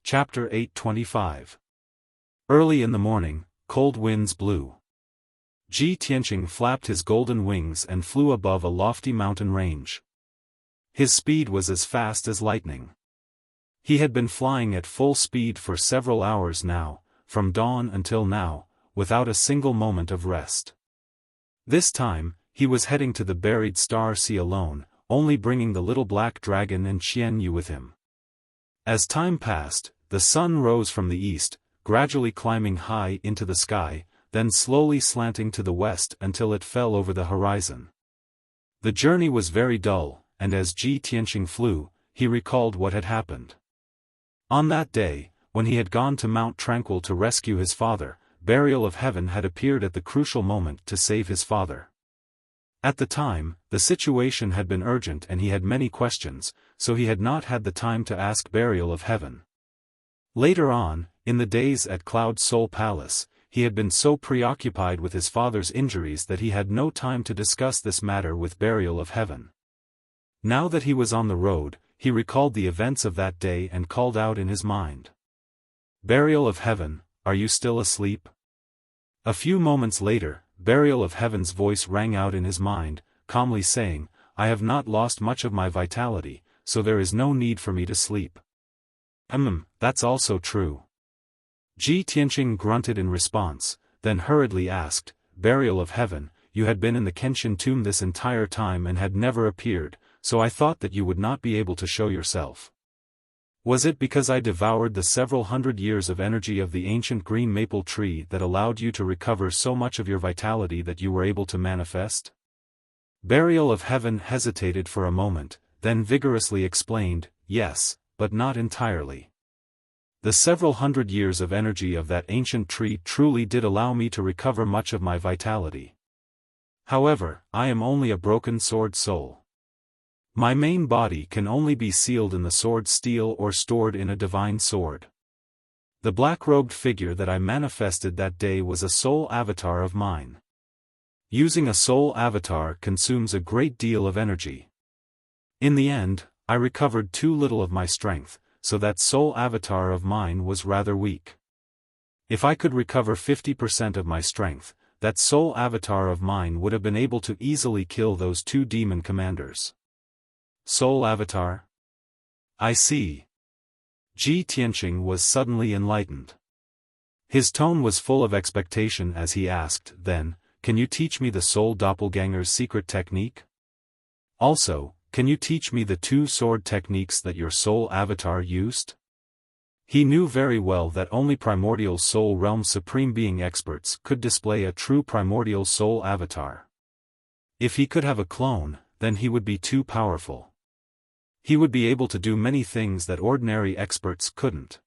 Chapter 825. Early in the morning, cold winds blew. Ji Tianqing flapped his golden wings and flew above a lofty mountain range. His speed was as fast as lightning. He had been flying at full speed for several hours now, from dawn until now, without a single moment of rest. This time, he was heading to the buried star sea alone, only bringing the little black dragon and Qian Yu with him. As time passed, the sun rose from the east, gradually climbing high into the sky, then slowly slanting to the west until it fell over the horizon. The journey was very dull, and as Ji Tianqing flew, he recalled what had happened. On that day, when he had gone to Mount Tranquil to rescue his father, Burial of Heaven had appeared at the crucial moment to save his father. At the time, the situation had been urgent and he had many questions, so he had not had the time to ask Burial of Heaven. Later on, in the days at Cloud Soul Palace, he had been so preoccupied with his father's injuries that he had no time to discuss this matter with Burial of Heaven. Now that he was on the road, he recalled the events of that day and called out in his mind. Burial of Heaven, are you still asleep? A few moments later, Burial of Heaven's voice rang out in his mind, calmly saying, I have not lost much of my vitality, so there is no need for me to sleep. That's also true. Ji Tianqing grunted in response, then hurriedly asked, Burial of Heaven, you had been in the Kenshin tomb this entire time and had never appeared, so I thought that you would not be able to show yourself. Was it because I devoured the several hundred years of energy of the ancient green maple tree that allowed you to recover so much of your vitality that you were able to manifest? Burial of Heaven hesitated for a moment, then vigorously explained, yes, but not entirely. The several hundred years of energy of that ancient tree truly did allow me to recover much of my vitality. However, I am only a broken sword soul. My main body can only be sealed in the sword steel or stored in a divine sword. The black-robed figure that I manifested that day was a soul avatar of mine. Using a soul avatar consumes a great deal of energy. In the end, I recovered too little of my strength, so that soul avatar of mine was rather weak. If I could recover 50% of my strength, that soul avatar of mine would have been able to easily kill those two demon commanders. Soul avatar? I see. Ji Tianqing was suddenly enlightened. His tone was full of expectation as he asked, then, can you teach me the soul doppelganger's secret technique? Also, can you teach me the two sword techniques that your soul avatar used? He knew very well that only primordial soul realm supreme being experts could display a true primordial soul avatar. If he could have a clone, then he would be too powerful. He would be able to do many things that ordinary experts couldn't.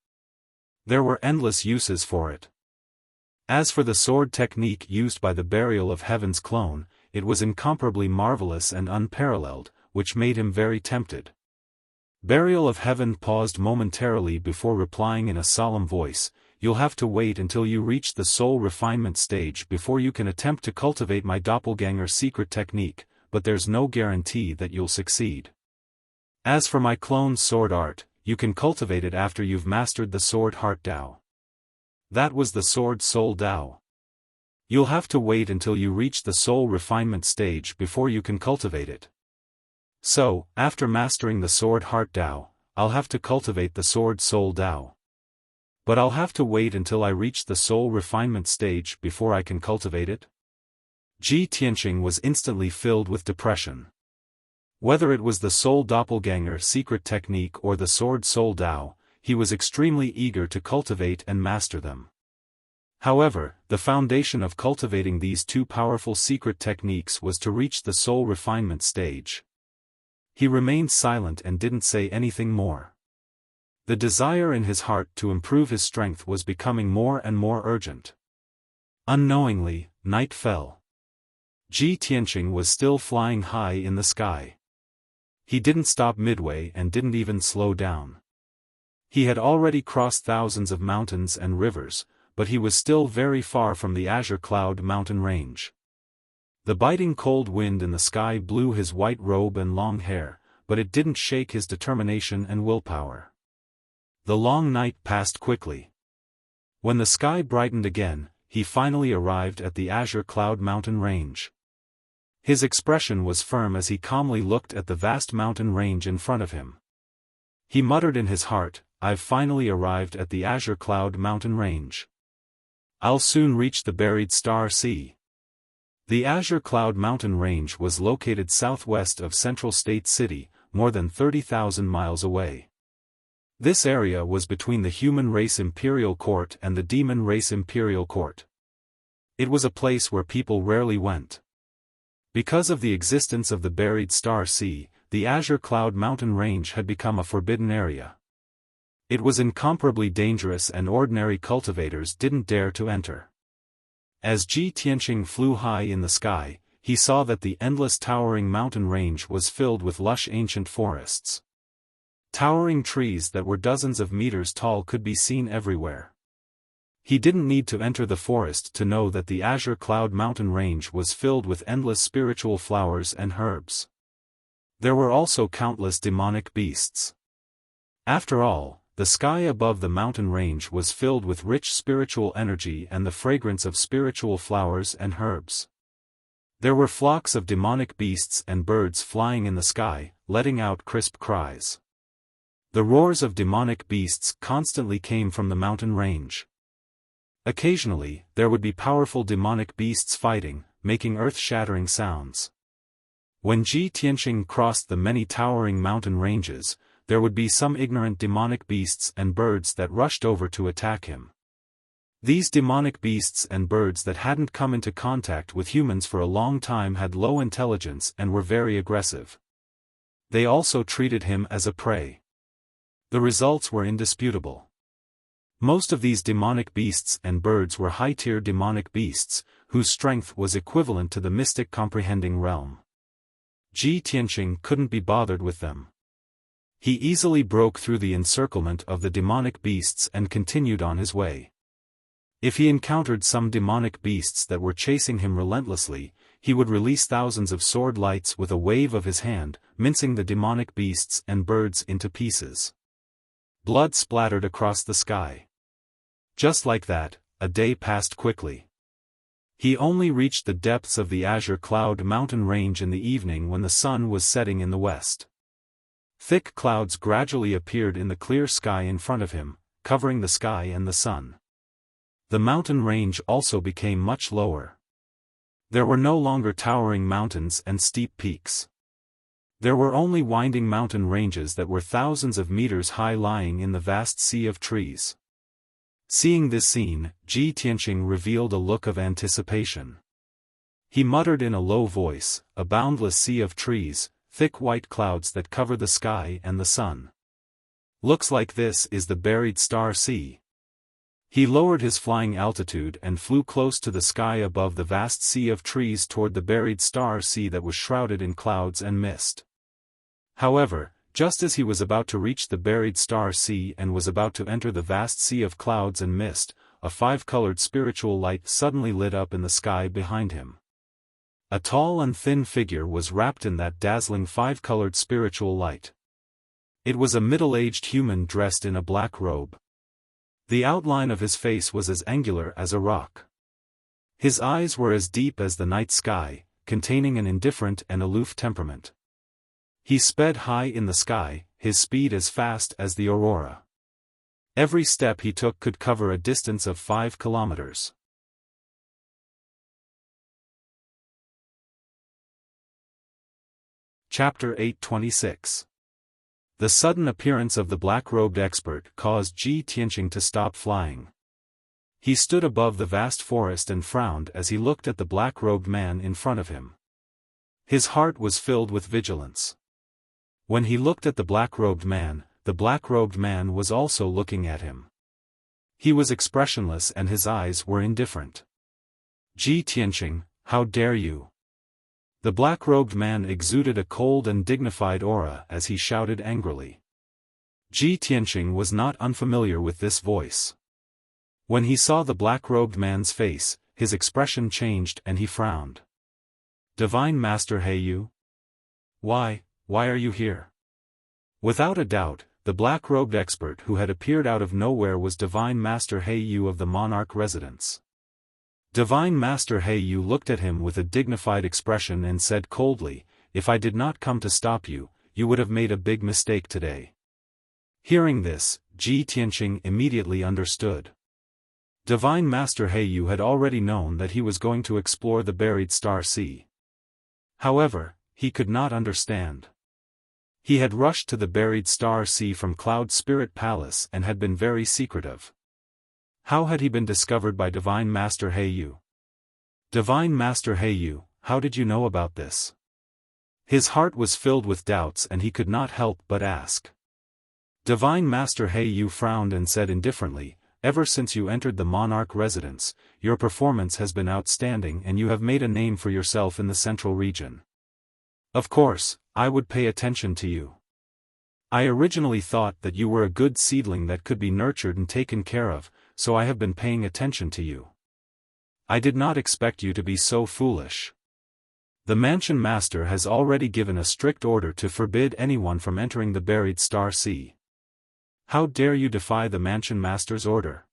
There were endless uses for it. As for the sword technique used by the Burial of Heaven's clone, it was incomparably marvelous and unparalleled, which made him very tempted. Burial of Heaven paused momentarily before replying in a solemn voice, you'll have to wait until you reach the soul refinement stage before you can attempt to cultivate my doppelganger secret technique, but there's no guarantee that you'll succeed. As for my clone sword art, you can cultivate it after you've mastered the sword heart Dao. That was the sword soul Dao. You'll have to wait until you reach the soul refinement stage before you can cultivate it. So, after mastering the sword heart Dao, I'll have to cultivate the sword soul Dao. But I'll have to wait until I reach the soul refinement stage before I can cultivate it? Ji Tianqing was instantly filled with depression. Whether it was the soul doppelganger secret technique or the sword soul Dao, he was extremely eager to cultivate and master them. However, the foundation of cultivating these two powerful secret techniques was to reach the soul refinement stage. He remained silent and didn't say anything more. The desire in his heart to improve his strength was becoming more and more urgent. Unknowingly, night fell. Ji Tianqing was still flying high in the sky. He didn't stop midway and didn't even slow down. He had already crossed thousands of mountains and rivers, but he was still very far from the Azure Cloud mountain range. The biting cold wind in the sky blew his white robe and long hair, but it didn't shake his determination and willpower. The long night passed quickly. When the sky brightened again, he finally arrived at the Azure Cloud mountain range. His expression was firm as he calmly looked at the vast mountain range in front of him. He muttered in his heart, "I've finally arrived at the Azure Cloud mountain range. I'll soon reach the buried Star Sea." The Azure Cloud mountain range was located southwest of Central State City, more than 30,000 miles away. This area was between the human race Imperial Court and the demon race Imperial Court. It was a place where people rarely went. Because of the existence of the buried Star Sea, the Azure Cloud mountain range had become a forbidden area. It was incomparably dangerous and ordinary cultivators didn't dare to enter. As Ji Tianqing flew high in the sky, he saw that the endless towering mountain range was filled with lush ancient forests. Towering trees that were dozens of meters tall could be seen everywhere. He didn't need to enter the forest to know that the Azure Cloud mountain range was filled with endless spiritual flowers and herbs. There were also countless demonic beasts. After all, the sky above the mountain range was filled with rich spiritual energy and the fragrance of spiritual flowers and herbs. There were flocks of demonic beasts and birds flying in the sky, letting out crisp cries. The roars of demonic beasts constantly came from the mountain range. Occasionally, there would be powerful demonic beasts fighting, making earth-shattering sounds. When Ji Tianqing crossed the many towering mountain ranges, there would be some ignorant demonic beasts and birds that rushed over to attack him. These demonic beasts and birds that hadn't come into contact with humans for a long time had low intelligence and were very aggressive. They also treated him as a prey. The results were indisputable. Most of these demonic beasts and birds were high-tier demonic beasts, whose strength was equivalent to the mystic comprehending realm. Ji Tianqing couldn't be bothered with them. He easily broke through the encirclement of the demonic beasts and continued on his way. If he encountered some demonic beasts that were chasing him relentlessly, he would release thousands of sword lights with a wave of his hand, mincing the demonic beasts and birds into pieces. Blood splattered across the sky. Just like that, a day passed quickly. He only reached the depths of the Azure Cloud mountain range in the evening when the sun was setting in the west. Thick clouds gradually appeared in the clear sky in front of him, covering the sky and the sun. The mountain range also became much lower. There were no longer towering mountains and steep peaks. There were only winding mountain ranges that were thousands of meters high lying in the vast sea of trees. Seeing this scene, Ji Tianqing revealed a look of anticipation. He muttered in a low voice, "A boundless sea of trees, thick white clouds that cover the sky and the sun. Looks like this is the buried Star Sea." He lowered his flying altitude and flew close to the sky above the vast sea of trees toward the buried Star Sea that was shrouded in clouds and mist. However, just as he was about to reach the buried Star Sea and was about to enter the vast sea of clouds and mist, a five-colored spiritual light suddenly lit up in the sky behind him. A tall and thin figure was wrapped in that dazzling five-colored spiritual light. It was a middle-aged human dressed in a black robe. The outline of his face was as angular as a rock. His eyes were as deep as the night sky, containing an indifferent and aloof temperament. He sped high in the sky, his speed as fast as the aurora. Every step he took could cover a distance of 5 kilometers. Chapter 826. The sudden appearance of the black-robed expert caused Ji Tianqing to stop flying. He stood above the vast forest and frowned as he looked at the black-robed man in front of him. His heart was filled with vigilance. When he looked at the black-robed man was also looking at him. He was expressionless and his eyes were indifferent. "Ji Tianqing, how dare you?" The black-robed man exuded a cold and dignified aura as he shouted angrily. Ji Tianqing was not unfamiliar with this voice. When he saw the black-robed man's face, his expression changed and he frowned. "Divine Master Heiyu? Why are you here?" Without a doubt, the black-robed expert who had appeared out of nowhere was Divine Master Heiyu of the Monarch Residence. Divine Master Yu looked at him with a dignified expression and said coldly, "If I did not come to stop you, you would have made a big mistake today." Hearing this, Ji Tianqing immediately understood. Divine Master Yu had already known that he was going to explore the buried Star Sea. However, he could not understand. He had rushed to the buried Star Sea from Cloud Spirit Palace and had been very secretive. How had he been discovered by Divine Master Yu? Divine Master Yu, how did you know about this? His heart was filled with doubts and he could not help but ask. Divine Master Yu frowned and said indifferently, "Ever since you entered the monarch residence, your performance has been outstanding and you have made a name for yourself in the central region. Of course, I would pay attention to you. I originally thought that you were a good seedling that could be nurtured and taken care of, so I have been paying attention to you. I did not expect you to be so foolish. The mansion master has already given a strict order to forbid anyone from entering the buried Star Sea. How dare you defy the mansion master's order?"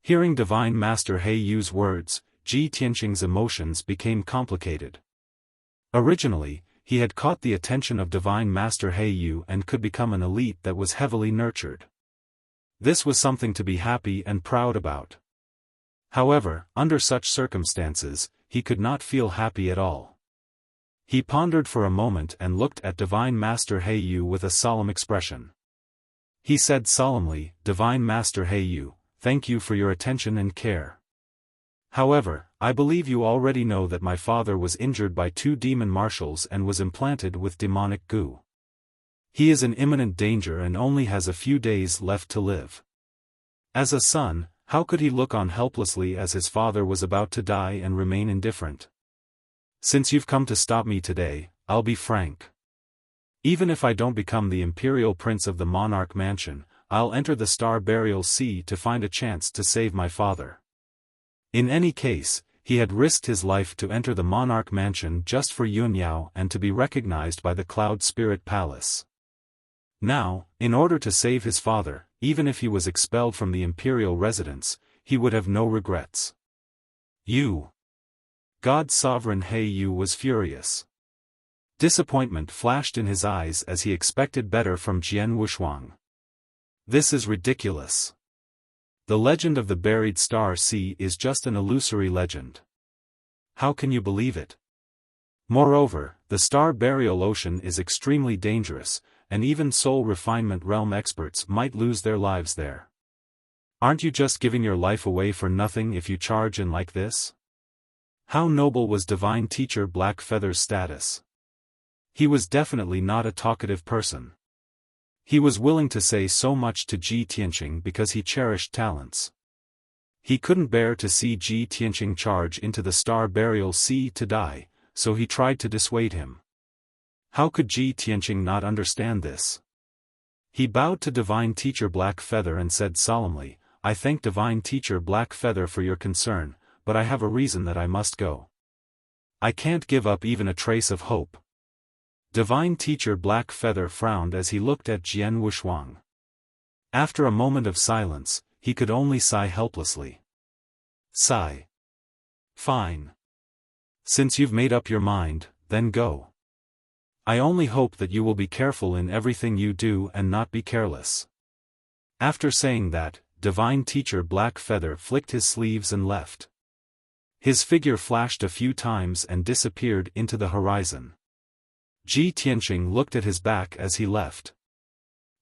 Hearing Divine Master Yu's words, Ji Tianqing's emotions became complicated. Originally, he had caught the attention of Divine Master Yu and could become an elite that was heavily nurtured. This was something to be happy and proud about. However, under such circumstances, he could not feel happy at all. He pondered for a moment and looked at Divine Master Yu with a solemn expression. He said solemnly, "Divine Master Yu, thank you for your attention and care. However, I believe you already know that my father was injured by 2 demon marshals and was implanted with demonic goo. He is in imminent danger and only has a few days left to live. As a son, how could he look on helplessly as his father was about to die and remain indifferent? Since you've come to stop me today, I'll be frank. Even if I don't become the imperial prince of the monarch mansion, I'll enter the Star Burial Sea to find a chance to save my father." In any case, he had risked his life to enter the monarch mansion just for Yunyao and to be recognized by the Cloud Spirit Palace. Now, in order to save his father, even if he was expelled from the imperial residence, he would have no regrets. God's sovereign Yu was furious. Disappointment flashed in his eyes as he expected better from Jian Wushuang. This is ridiculous. The legend of the buried Star Sea is just an illusory legend. How can you believe it? Moreover, the Star Burial Ocean is extremely dangerous, and even soul refinement realm experts might lose their lives there. Aren't you just giving your life away for nothing if you charge in like this? How noble was Divine Teacher Black Feather's status? He was definitely not a talkative person. He was willing to say so much to Ji Tianqing because he cherished talents. He couldn't bear to see Ji Tianqing charge into the Star Burial Sea to die, so he tried to dissuade him. How could Ji Tianqing not understand this? He bowed to Divine Teacher Black Feather and said solemnly, "I thank Divine Teacher Black Feather for your concern, but I have a reason that I must go. I can't give up even a trace of hope." Divine Teacher Black Feather frowned as he looked at Jian Wushuang. After a moment of silence, he could only sigh helplessly. "Sigh. Fine. Since you've made up your mind, then go. I only hope that you will be careful in everything you do and not be careless." After saying that, Divine Teacher Black Feather flicked his sleeves and left. His figure flashed a few times and disappeared into the horizon. Ji Tianqing looked at his back as he left.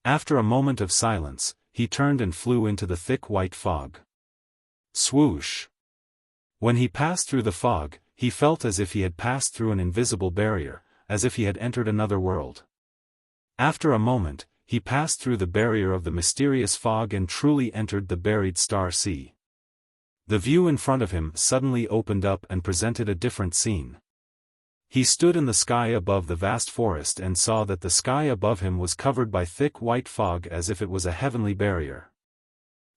After a moment of silence, he turned and flew into the thick white fog. Swoosh! When he passed through the fog, he felt as if he had passed through an invisible barrier, as if he had entered another world. After a moment, he passed through the barrier of the mysterious fog and truly entered the buried Star Sea. The view in front of him suddenly opened up and presented a different scene. He stood in the sky above the vast forest and saw that the sky above him was covered by thick white fog as if it was a heavenly barrier.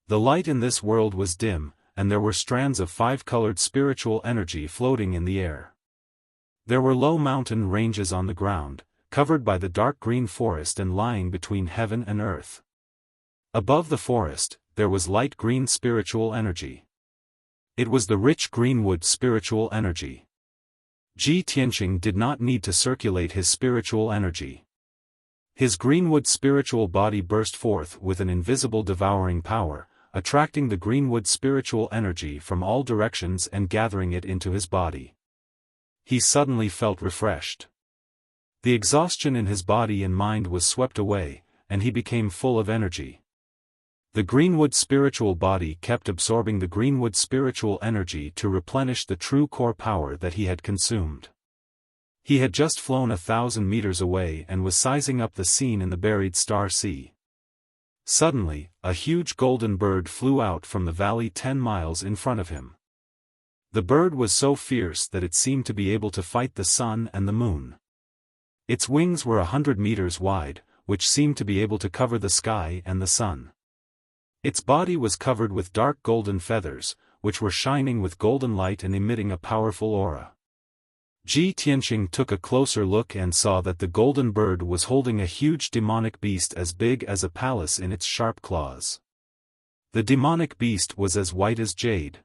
The light in this world was dim, and there were strands of 5-colored spiritual energy floating in the air. There were low mountain ranges on the ground, covered by the dark green forest and lying between heaven and earth. Above the forest, there was light green spiritual energy. It was the rich greenwood spiritual energy. Ji Tianqing did not need to circulate his spiritual energy. His greenwood spiritual body burst forth with an invisible devouring power, attracting the greenwood spiritual energy from all directions and gathering it into his body. He suddenly felt refreshed. The exhaustion in his body and mind was swept away, and he became full of energy. The greenwood spiritual body kept absorbing the greenwood spiritual energy to replenish the true core power that he had consumed. He had just flown 1,000 meters away and was sizing up the scene in the buried star sea. Suddenly, a huge golden bird flew out from the valley 10 miles in front of him. The bird was so fierce that it seemed to be able to fight the sun and the moon. Its wings were 100 meters wide, which seemed to be able to cover the sky and the sun. Its body was covered with dark golden feathers, which were shining with golden light and emitting a powerful aura. Ji Tianqing took a closer look and saw that the golden bird was holding a huge demonic beast as big as a palace in its sharp claws. The demonic beast was as white as jade.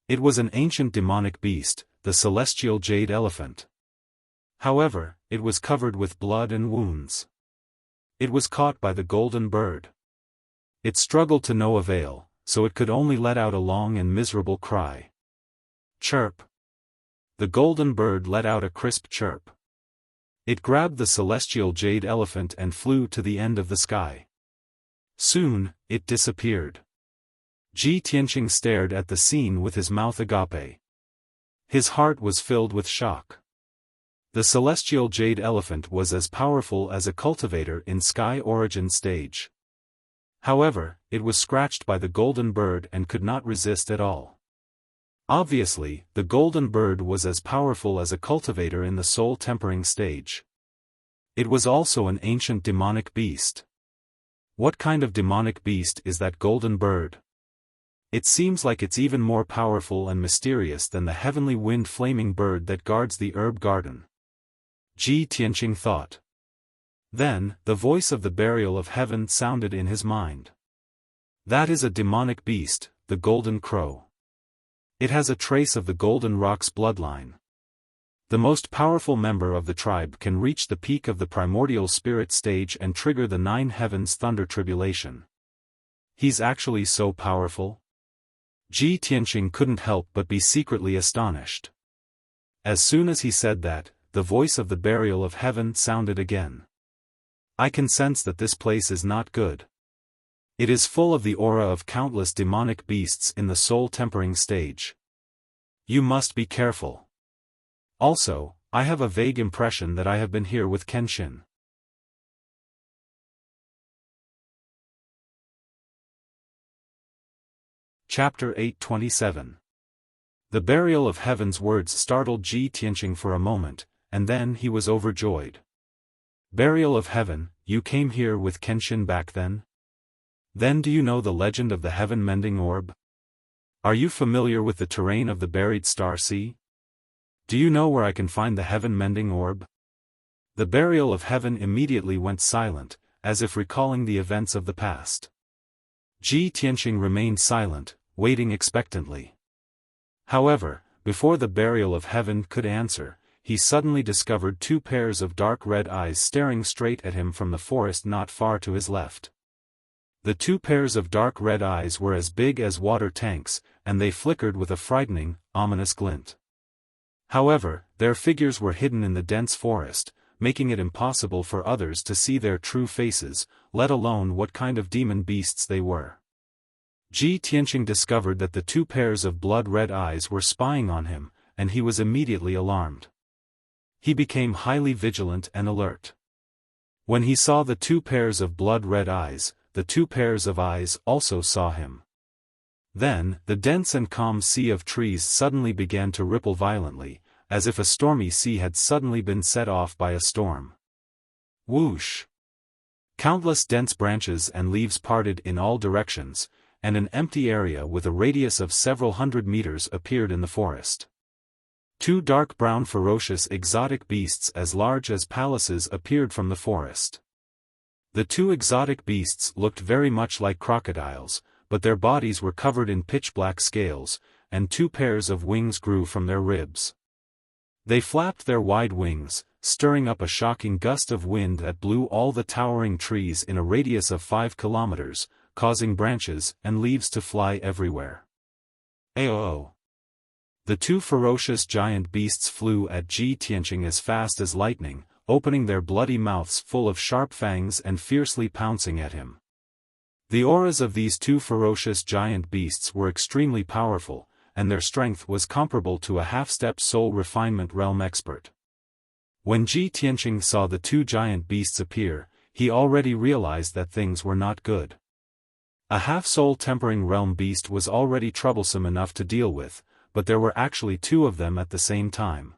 It was an ancient demonic beast, the celestial jade elephant. However, it was covered with blood and wounds. It was caught by the golden bird. It struggled to no avail, so it could only let out a long and miserable cry. Chirp! The golden bird let out a crisp chirp. It grabbed the celestial jade elephant and flew to the end of the sky. Soon, it disappeared. Ji Tianqing stared at the scene with his mouth agape. His heart was filled with shock. The celestial jade elephant was as powerful as a cultivator in Sky Origin stage. However, it was scratched by the golden bird and could not resist at all. Obviously, the golden bird was as powerful as a cultivator in the soul tempering stage. It was also an ancient demonic beast. What kind of demonic beast is that golden bird? It seems like it's even more powerful and mysterious than the heavenly wind flaming bird that guards the herb garden. Ji Tianqing thought. Then, the voice of the burial of heaven sounded in his mind. That is a demonic beast, the golden crow. It has a trace of the golden rock's bloodline. The most powerful member of the tribe can reach the peak of the primordial spirit stage and trigger the 9 heavens thunder tribulation. He's actually so powerful? Ji Tianqing couldn't help but be secretly astonished. As soon as he said that, the voice of the burial of heaven sounded again. I can sense that this place is not good. It is full of the aura of countless demonic beasts in the soul tempering stage. You must be careful. Also, I have a vague impression that I have been here with Kenshin. Chapter 827. The burial of heaven's words startled Ji Tianqing for a moment, and then he was overjoyed. Burial of heaven, you came here with Kenshin back then? Then do you know the legend of the heaven-mending orb? Are you familiar with the terrain of the buried star sea? Do you know where I can find the heaven-mending orb? The burial of heaven immediately went silent, as if recalling the events of the past. Ji Tianqing remained silent, waiting expectantly. However, before the burial of heaven could answer, he suddenly discovered 2 pairs of dark red eyes staring straight at him from the forest not far to his left. The 2 pairs of dark red eyes were as big as water tanks, and they flickered with a frightening, ominous glint. However, their figures were hidden in the dense forest, making it impossible for others to see their true faces, let alone what kind of demon beasts they were. Ji Tianqing discovered that the 2 pairs of blood-red eyes were spying on him, and he was immediately alarmed. He became highly vigilant and alert. When he saw the 2 pairs of blood-red eyes, the 2 pairs of eyes also saw him. Then, the dense and calm sea of trees suddenly began to ripple violently, as if a stormy sea had suddenly been set off by a storm. Whoosh! Countless dense branches and leaves parted in all directions, and an empty area with a radius of several hundred meters appeared in the forest. 2 dark brown ferocious exotic beasts as large as palaces appeared from the forest. The 2 exotic beasts looked very much like crocodiles, but their bodies were covered in pitch-black scales, and 2 pairs of wings grew from their ribs. They flapped their wide wings, stirring up a shocking gust of wind that blew all the towering trees in a radius of 5 kilometers, causing branches and leaves to fly everywhere. Aoo! The 2 ferocious giant beasts flew at Ji Tianqing as fast as lightning, opening their bloody mouths full of sharp fangs and fiercely pouncing at him. The auras of these 2 ferocious giant beasts were extremely powerful, and their strength was comparable to a half-step soul refinement realm expert. When Ji Tianqing saw the 2 giant beasts appear, he already realized that things were not good. A half-soul tempering realm beast was already troublesome enough to deal with, but there were actually 2 of them at the same time.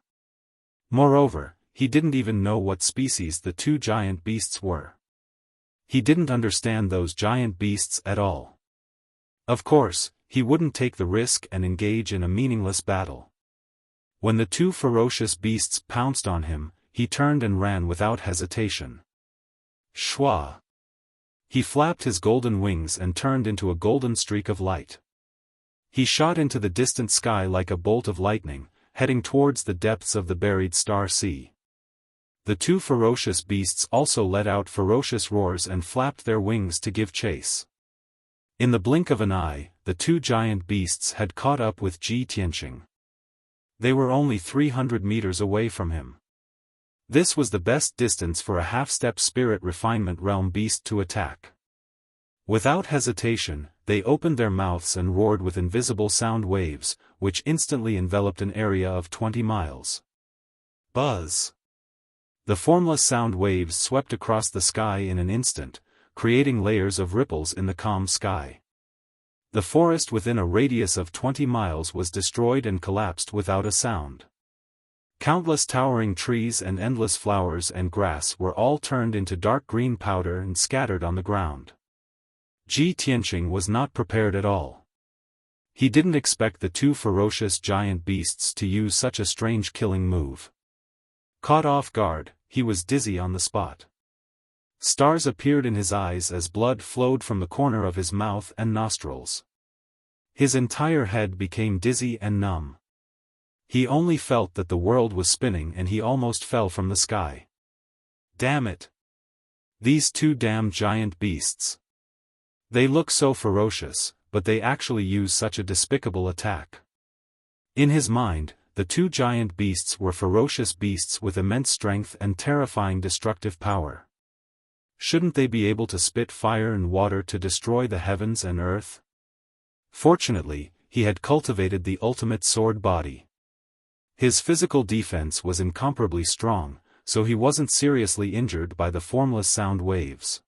Moreover, he didn't even know what species the 2 giant beasts were. He didn't understand those giant beasts at all. Of course, he wouldn't take the risk and engage in a meaningless battle. When the 2 ferocious beasts pounced on him, he turned and ran without hesitation. Shwa! He flapped his golden wings and turned into a golden streak of light. He shot into the distant sky like a bolt of lightning, heading towards the depths of the buried star sea. The 2 ferocious beasts also let out ferocious roars and flapped their wings to give chase. In the blink of an eye, the 2 giant beasts had caught up with Ji Tianqing. They were only 300 meters away from him. This was the best distance for a half-step spirit refinement realm beast to attack. Without hesitation, they opened their mouths and roared with invisible sound waves, which instantly enveloped an area of 20 miles. Buzz! The formless sound waves swept across the sky in an instant, creating layers of ripples in the calm sky. The forest within a radius of 20 miles was destroyed and collapsed without a sound. Countless towering trees and endless flowers and grass were all turned into dark green powder and scattered on the ground. Ji Tianqing was not prepared at all. He didn't expect the 2 ferocious giant beasts to use such a strange killing move. Caught off guard, he was dizzy on the spot. Stars appeared in his eyes as blood flowed from the corner of his mouth and nostrils. His entire head became dizzy and numb. He only felt that the world was spinning and he almost fell from the sky. Damn it! These 2 damn giant beasts. They look so ferocious, but they actually use such a despicable attack. In his mind, the 2 giant beasts were ferocious beasts with immense strength and terrifying destructive power. Shouldn't they be able to spit fire and water to destroy the heavens and earth? Fortunately, he had cultivated the ultimate sword body. His physical defense was incomparably strong, so he wasn't seriously injured by the formless sound waves.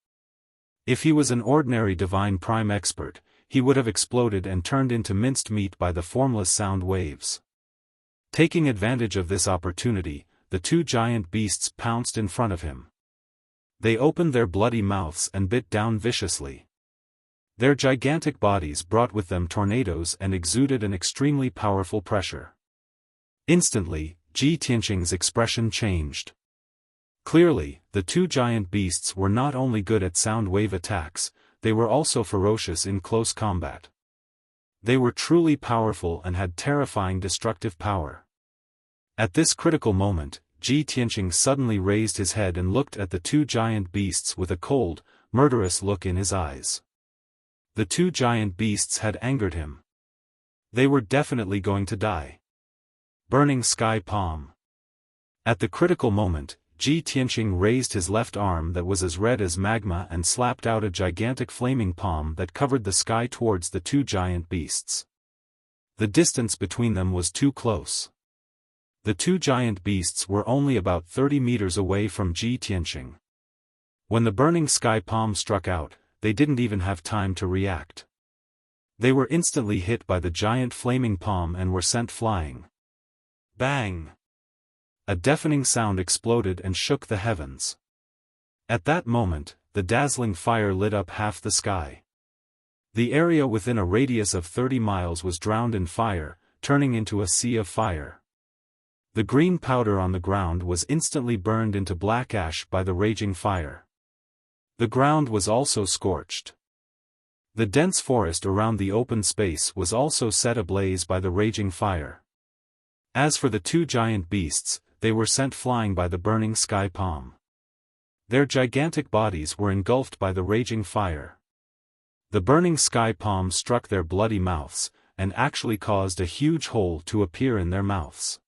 If he was an ordinary divine prime expert, he would have exploded and turned into minced meat by the formless sound waves. Taking advantage of this opportunity, the 2 giant beasts pounced in front of him. They opened their bloody mouths and bit down viciously. Their gigantic bodies brought with them tornadoes and exuded an extremely powerful pressure. Instantly, Ji Tianqing's expression changed. Clearly, the 2 giant beasts were not only good at sound wave attacks, they were also ferocious in close combat. They were truly powerful and had terrifying destructive power. At this critical moment, Ji Tianqing suddenly raised his head and looked at the 2 giant beasts with a cold, murderous look in his eyes. The 2 giant beasts had angered him. They were definitely going to die. Burning Sky Palm. At the critical moment, Ji Tianqing raised his left arm that was as red as magma and slapped out a gigantic flaming palm that covered the sky towards the 2 giant beasts. The distance between them was too close. The 2 giant beasts were only about 30 meters away from Ji Tianqing. When the burning sky palm struck out, they didn't even have time to react. They were instantly hit by the giant flaming palm and were sent flying. Bang! A deafening sound exploded and shook the heavens. At that moment, the dazzling fire lit up half the sky. The area within a radius of 30 miles was drowned in fire, turning into a sea of fire. The green powder on the ground was instantly burned into black ash by the raging fire. The ground was also scorched. The dense forest around the open space was also set ablaze by the raging fire. As for the two giant beasts, they were sent flying by the burning sky palm. Their gigantic bodies were engulfed by the raging fire. The burning sky palm struck their bloody mouths, and actually caused a huge hole to appear in their mouths.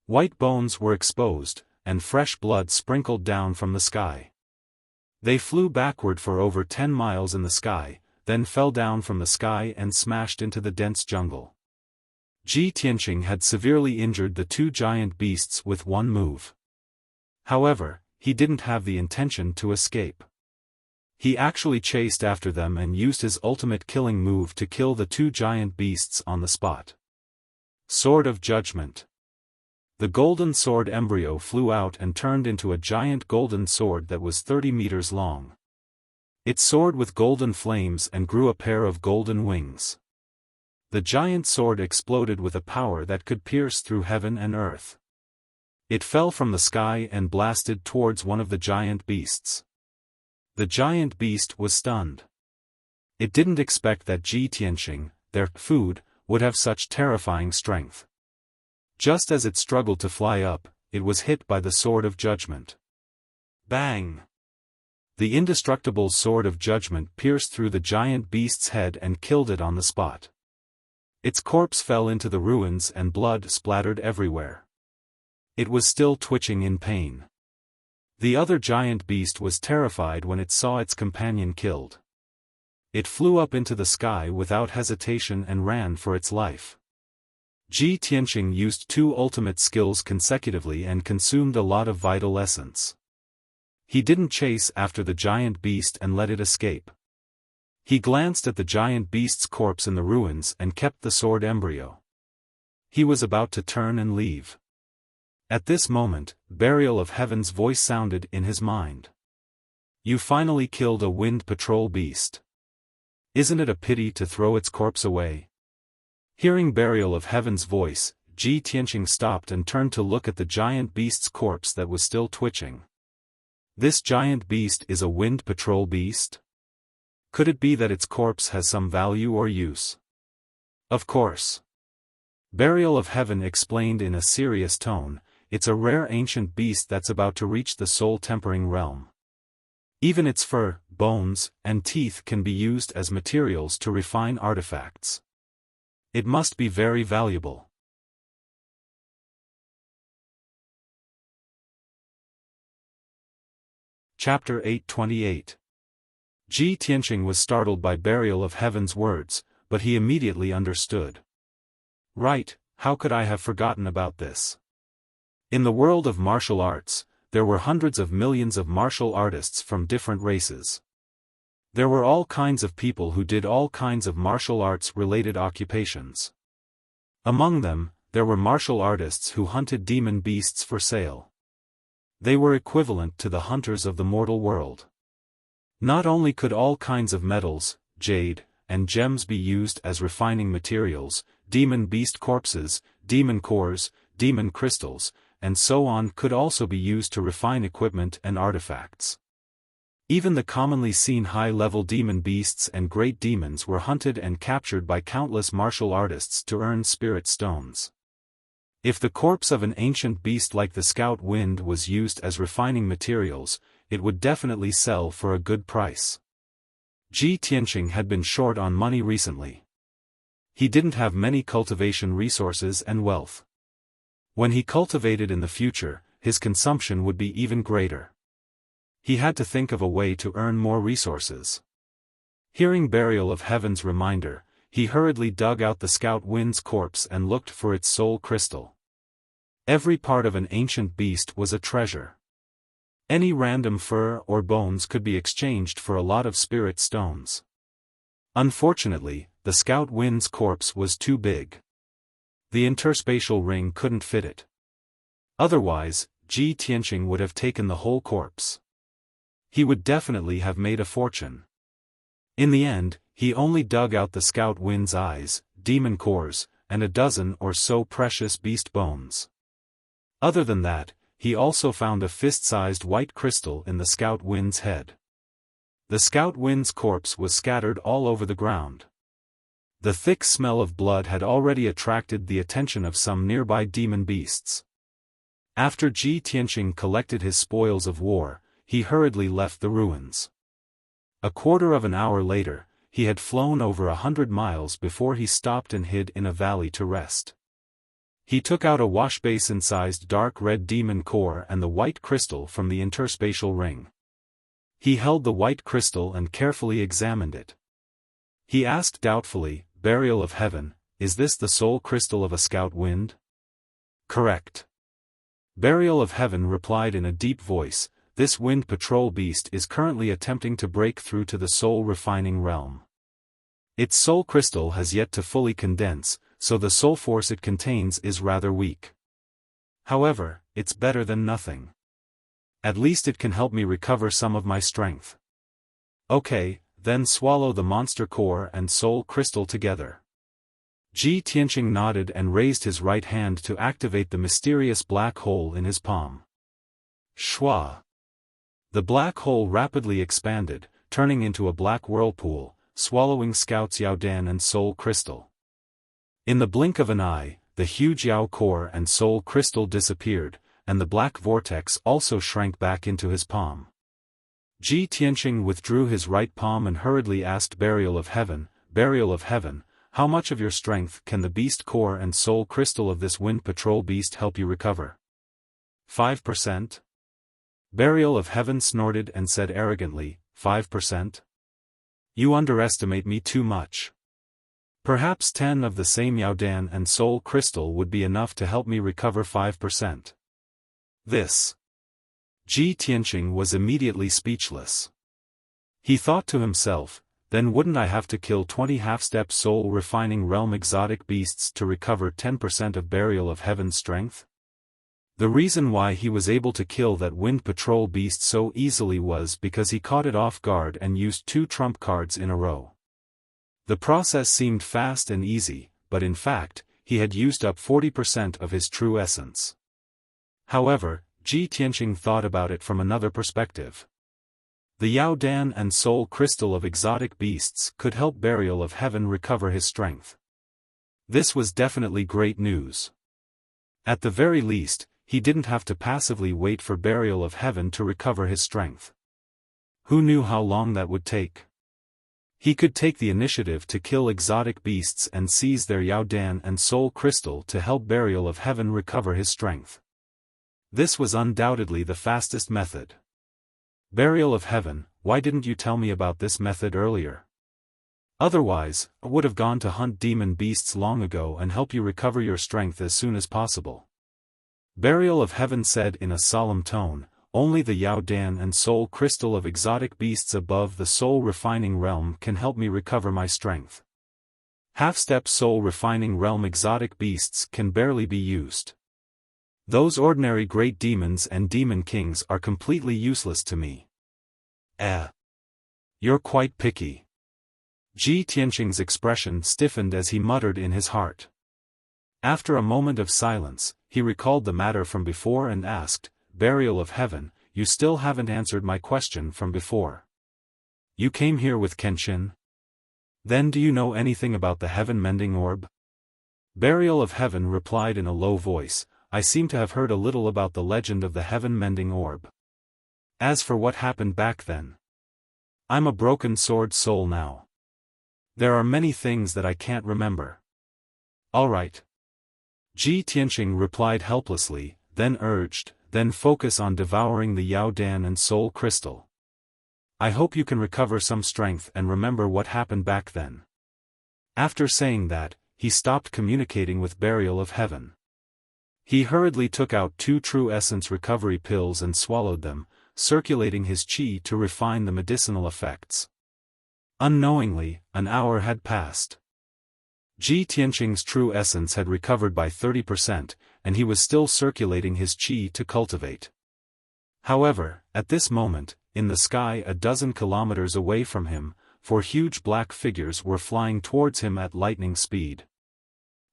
White bones were exposed, and fresh blood sprinkled down from the sky. They flew backward for over 10 miles in the sky, then fell down from the sky and smashed into the dense jungle. Ji Tianqing had severely injured the two giant beasts with one move. However, he didn't have the intention to escape. He actually chased after them and used his ultimate killing move to kill the two giant beasts on the spot. Sword of Judgment. The golden sword embryo flew out and turned into a giant golden sword that was 30 meters long. It soared with golden flames and grew a pair of golden wings. The giant sword exploded with a power that could pierce through heaven and earth. It fell from the sky and blasted towards one of the giant beasts. The giant beast was stunned. It didn't expect that Ji Tianqing, their food, would have such terrifying strength. Just as it struggled to fly up, it was hit by the Sword of Judgment. Bang! The indestructible Sword of Judgment pierced through the giant beast's head and killed it on the spot. Its corpse fell into the ruins and blood splattered everywhere. It was still twitching in pain. The other giant beast was terrified when it saw its companion killed. It flew up into the sky without hesitation and ran for its life. Ji Tianqing used two ultimate skills consecutively and consumed a lot of vital essence. He didn't chase after the giant beast and let it escape. He glanced at the giant beast's corpse in the ruins and kept the sword embryo. He was about to turn and leave. At this moment, Burial of Heaven's voice sounded in his mind. You finally killed a wind patrol beast. Isn't it a pity to throw its corpse away? Hearing Burial of Heaven's voice, Ji Tianqing stopped and turned to look at the giant beast's corpse that was still twitching. This giant beast is a wind patrol beast? Could it be that its corpse has some value or use? Of course. Burial of Heaven explained in a serious tone, it's a rare ancient beast that's about to reach the soul-tempering realm. Even its fur, bones, and teeth can be used as materials to refine artifacts. It must be very valuable. Chapter 828. Ji Tianqing was startled by Burial of Heaven's words, but he immediately understood. Right, how could I have forgotten about this? In the world of martial arts, there were hundreds of millions of martial artists from different races. There were all kinds of people who did all kinds of martial arts-related occupations. Among them, there were martial artists who hunted demon beasts for sale. They were equivalent to the hunters of the mortal world. Not only could all kinds of metals, jade, and gems be used as refining materials, demon beast corpses, demon cores, demon crystals, and so on could also be used to refine equipment and artifacts. Even the commonly seen high-level demon beasts and great demons were hunted and captured by countless martial artists to earn spirit stones. If the corpse of an ancient beast like the Scout Wind was used as refining materials, it would definitely sell for a good price. Ji Tianqing had been short on money recently. He didn't have many cultivation resources and wealth. When he cultivated in the future, his consumption would be even greater. He had to think of a way to earn more resources. Hearing Burial of Heaven's reminder, he hurriedly dug out the Scout Wind's corpse and looked for its soul crystal. Every part of an ancient beast was a treasure. Any random fur or bones could be exchanged for a lot of spirit stones. Unfortunately, the Scout Wind's corpse was too big. The interspatial ring couldn't fit it. Otherwise, Ji Tianqing would have taken the whole corpse. He would definitely have made a fortune. In the end, he only dug out the Scout Wind's eyes, demon cores, and a dozen or so precious beast bones. Other than that, he also found a fist-sized white crystal in the Scout Wind's head. The scout wind's corpse was scattered all over the ground. The thick smell of blood had already attracted the attention of some nearby demon beasts. After Ji Tianqing collected his spoils of war, he hurriedly left the ruins. A quarter of an hour later, he had flown over 100 miles before he stopped and hid in a valley to rest. He took out a washbasin-sized dark red demon core and the white crystal from the interspatial ring. He held the white crystal and carefully examined it. He asked doubtfully, "Burial of Heaven, is this the soul crystal of a scout wind?" "Correct." Burial of Heaven replied in a deep voice, "This wind patrol beast is currently attempting to break through to the soul refining realm. Its soul crystal has yet to fully condense, so the soul force it contains is rather weak. However, it's better than nothing. At least it can help me recover some of my strength." "Okay, then swallow the monster core and soul crystal together." Ji Tianqing nodded and raised his right hand to activate the mysterious black hole in his palm. Shwa! The black hole rapidly expanded, turning into a black whirlpool, swallowing Scout's Yaodan and soul crystal. In the blink of an eye, the huge Yao core and soul crystal disappeared, and the black vortex also shrank back into his palm. Ji Tianqing withdrew his right palm and hurriedly asked Burial of Heaven, "Burial of Heaven, how much of your strength can the beast core and soul crystal of this wind patrol beast help you recover?" 5%? Burial of Heaven snorted and said arrogantly, 5%? You underestimate me too much. Perhaps 10 of the same Yaodan and soul crystal would be enough to help me recover 5%. This. Ji Tianqing was immediately speechless. He thought to himself, then wouldn't I have to kill 20 half-step soul refining realm exotic beasts to recover 10% of Burial of Heaven's strength? The reason why he was able to kill that wind patrol beast so easily was because he caught it off guard and used 2 trump cards in a row. The process seemed fast and easy, but in fact, he had used up 40% of his true essence. However, Ji Tianqing thought about it from another perspective. The Yaodan and soul crystal of exotic beasts could help Burial of Heaven recover his strength. This was definitely great news. At the very least, he didn't have to passively wait for Burial of Heaven to recover his strength. Who knew how long that would take? He could take the initiative to kill exotic beasts and seize their Yaodan and soul crystal to help Burial of Heaven recover his strength. This was undoubtedly the fastest method. Burial of Heaven, why didn't you tell me about this method earlier? Otherwise, I would have gone to hunt demon beasts long ago and help you recover your strength as soon as possible. Burial of Heaven said in a solemn tone, only the Yaodan and soul crystal of exotic beasts above the soul refining realm can help me recover my strength. Half-step soul refining realm exotic beasts can barely be used. Those ordinary great demons and demon kings are completely useless to me. You're quite picky. Ji Tianqing's expression stiffened as he muttered in his heart. After a moment of silence, he recalled the matter from before and asked, Burial of Heaven, you still haven't answered my question from before. You came here with Kenshin? Then do you know anything about the heaven-mending orb? Burial of Heaven replied in a low voice, I seem to have heard a little about the legend of the heaven-mending orb. As for what happened back then, I'm a broken sword soul now. There are many things that I can't remember. All right. Ji Tianqing replied helplessly, then urged, then focus on devouring the Yaodan and soul crystal. I hope you can recover some strength and remember what happened back then. After saying that, he stopped communicating with Burial of Heaven. He hurriedly took out 2 true essence recovery pills and swallowed them, circulating his qi to refine the medicinal effects. Unknowingly, an hour had passed. Ji Tianqing's true essence had recovered by 30%, and he was still circulating his qi to cultivate. However, at this moment, in the sky a dozen kilometers away from him, 4 huge black figures were flying towards him at lightning speed.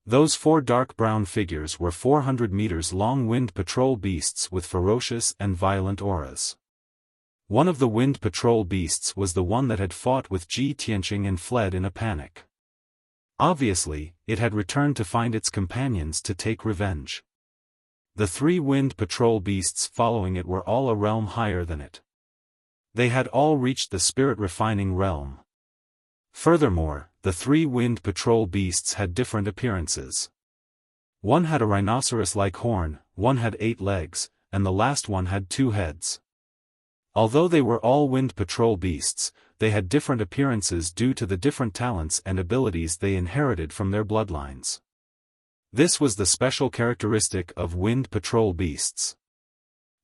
Those 4 dark brown figures were 400 meters long wind patrol beasts with ferocious and violent auras. One of the wind patrol beasts was the one that had fought with Ji Tianqing and fled in a panic. Obviously, it had returned to find its companions to take revenge. The 3 wind patrol beasts following it were all a realm higher than it. They had all reached the spirit-refining realm. Furthermore, the 3 wind patrol beasts had different appearances. One had a rhinoceros-like horn, one had 8 legs, and the last one had 2 heads. Although they were all wind patrol beasts, they had different appearances due to the different talents and abilities they inherited from their bloodlines. This was the special characteristic of wind patrol beasts.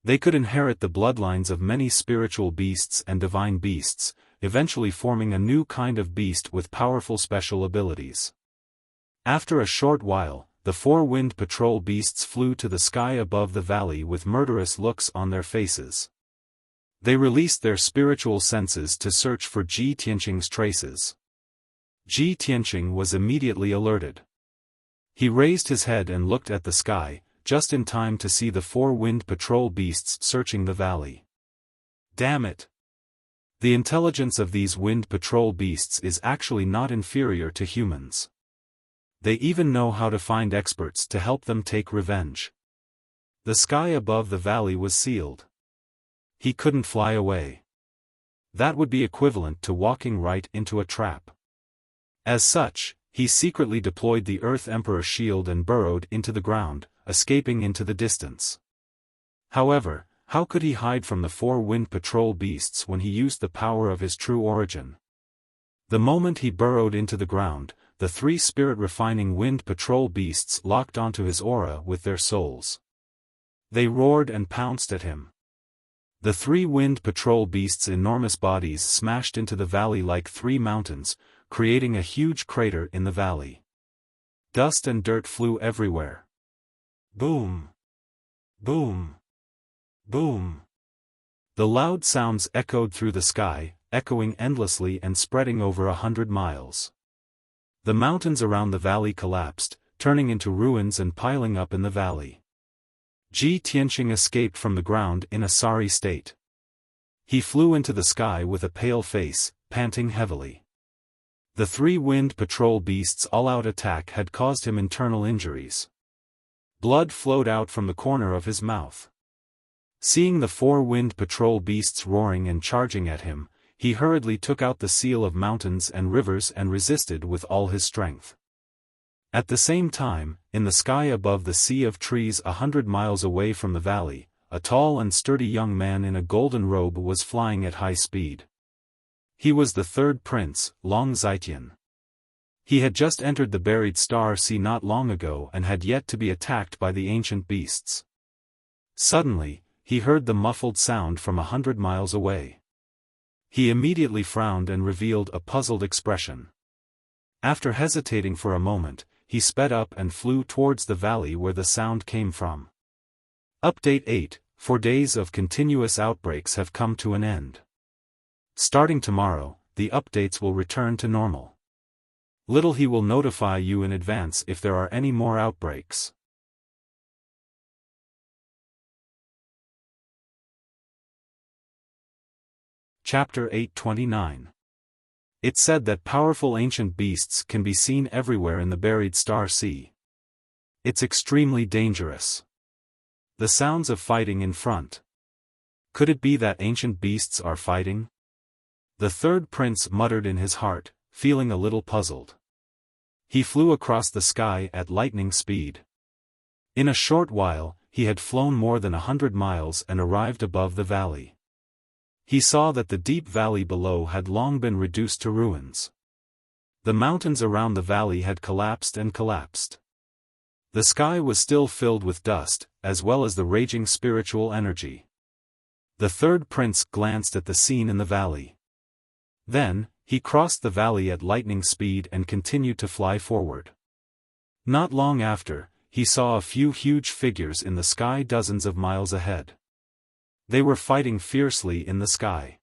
They could inherit the bloodlines of many spiritual beasts and divine beasts, eventually forming a new kind of beast with powerful special abilities. After a short while, the 4 wind patrol beasts flew to the sky above the valley with murderous looks on their faces. They released their spiritual senses to search for Ji Tianqing's traces. Ji Tianqing was immediately alerted. He raised his head and looked at the sky, just in time to see the 4 wind patrol beasts searching the valley. Damn it! The intelligence of these wind patrol beasts is actually not inferior to humans. They even know how to find experts to help them take revenge. The sky above the valley was sealed. He couldn't fly away. That would be equivalent to walking right into a trap. As such, he secretly deployed the Earth Emperor shield and burrowed into the ground, escaping into the distance. However, how could he hide from the 4 wind patrol beasts when he used the power of his true origin? The moment he burrowed into the ground, the 3 spirit-refining wind patrol beasts locked onto his aura with their souls. They roared and pounced at him. The 3 wind patrol beasts' enormous bodies smashed into the valley like 3 mountains, creating a huge crater in the valley. Dust and dirt flew everywhere. Boom! Boom! Boom! The loud sounds echoed through the sky, echoing endlessly and spreading over 100 miles. The mountains around the valley collapsed, turning into ruins and piling up in the valley. Ji Tianqing escaped from the ground in a sorry state. He flew into the sky with a pale face, panting heavily. The 3 wind patrol beasts' all-out attack had caused him internal injuries. Blood flowed out from the corner of his mouth. Seeing the 4 wind patrol beasts roaring and charging at him, he hurriedly took out the seal of mountains and rivers and resisted with all his strength. At the same time, in the sky above the sea of trees 100 miles away from the valley, a tall and sturdy young man in a golden robe was flying at high speed. He was the 3rd prince, Long Zitian. He had just entered the buried star sea not long ago and had yet to be attacked by the ancient beasts. Suddenly, he heard the muffled sound from 100 miles away. He immediately frowned and revealed a puzzled expression. After hesitating for a moment, he sped up and flew towards the valley where the sound came from. Update 8: 4 days of continuous outbreaks have come to an end. Starting tomorrow, the updates will return to normal. Little he will notify you in advance if there are any more outbreaks. Chapter 829. It said that powerful ancient beasts can be seen everywhere in the buried star sea. It's extremely dangerous. The sounds of fighting in front. Could it be that ancient beasts are fighting? The 3rd prince muttered in his heart, feeling a little puzzled. He flew across the sky at lightning speed. In a short while, he had flown more than 100 miles and arrived above the valley. He saw that the deep valley below had long been reduced to ruins. The mountains around the valley had collapsed and collapsed. The sky was still filled with dust, as well as the raging spiritual energy. The 3rd prince glanced at the scene in the valley. Then, he crossed the valley at lightning speed and continued to fly forward. Not long after, he saw a few huge figures in the sky dozens of miles ahead. They were fighting fiercely in the sky.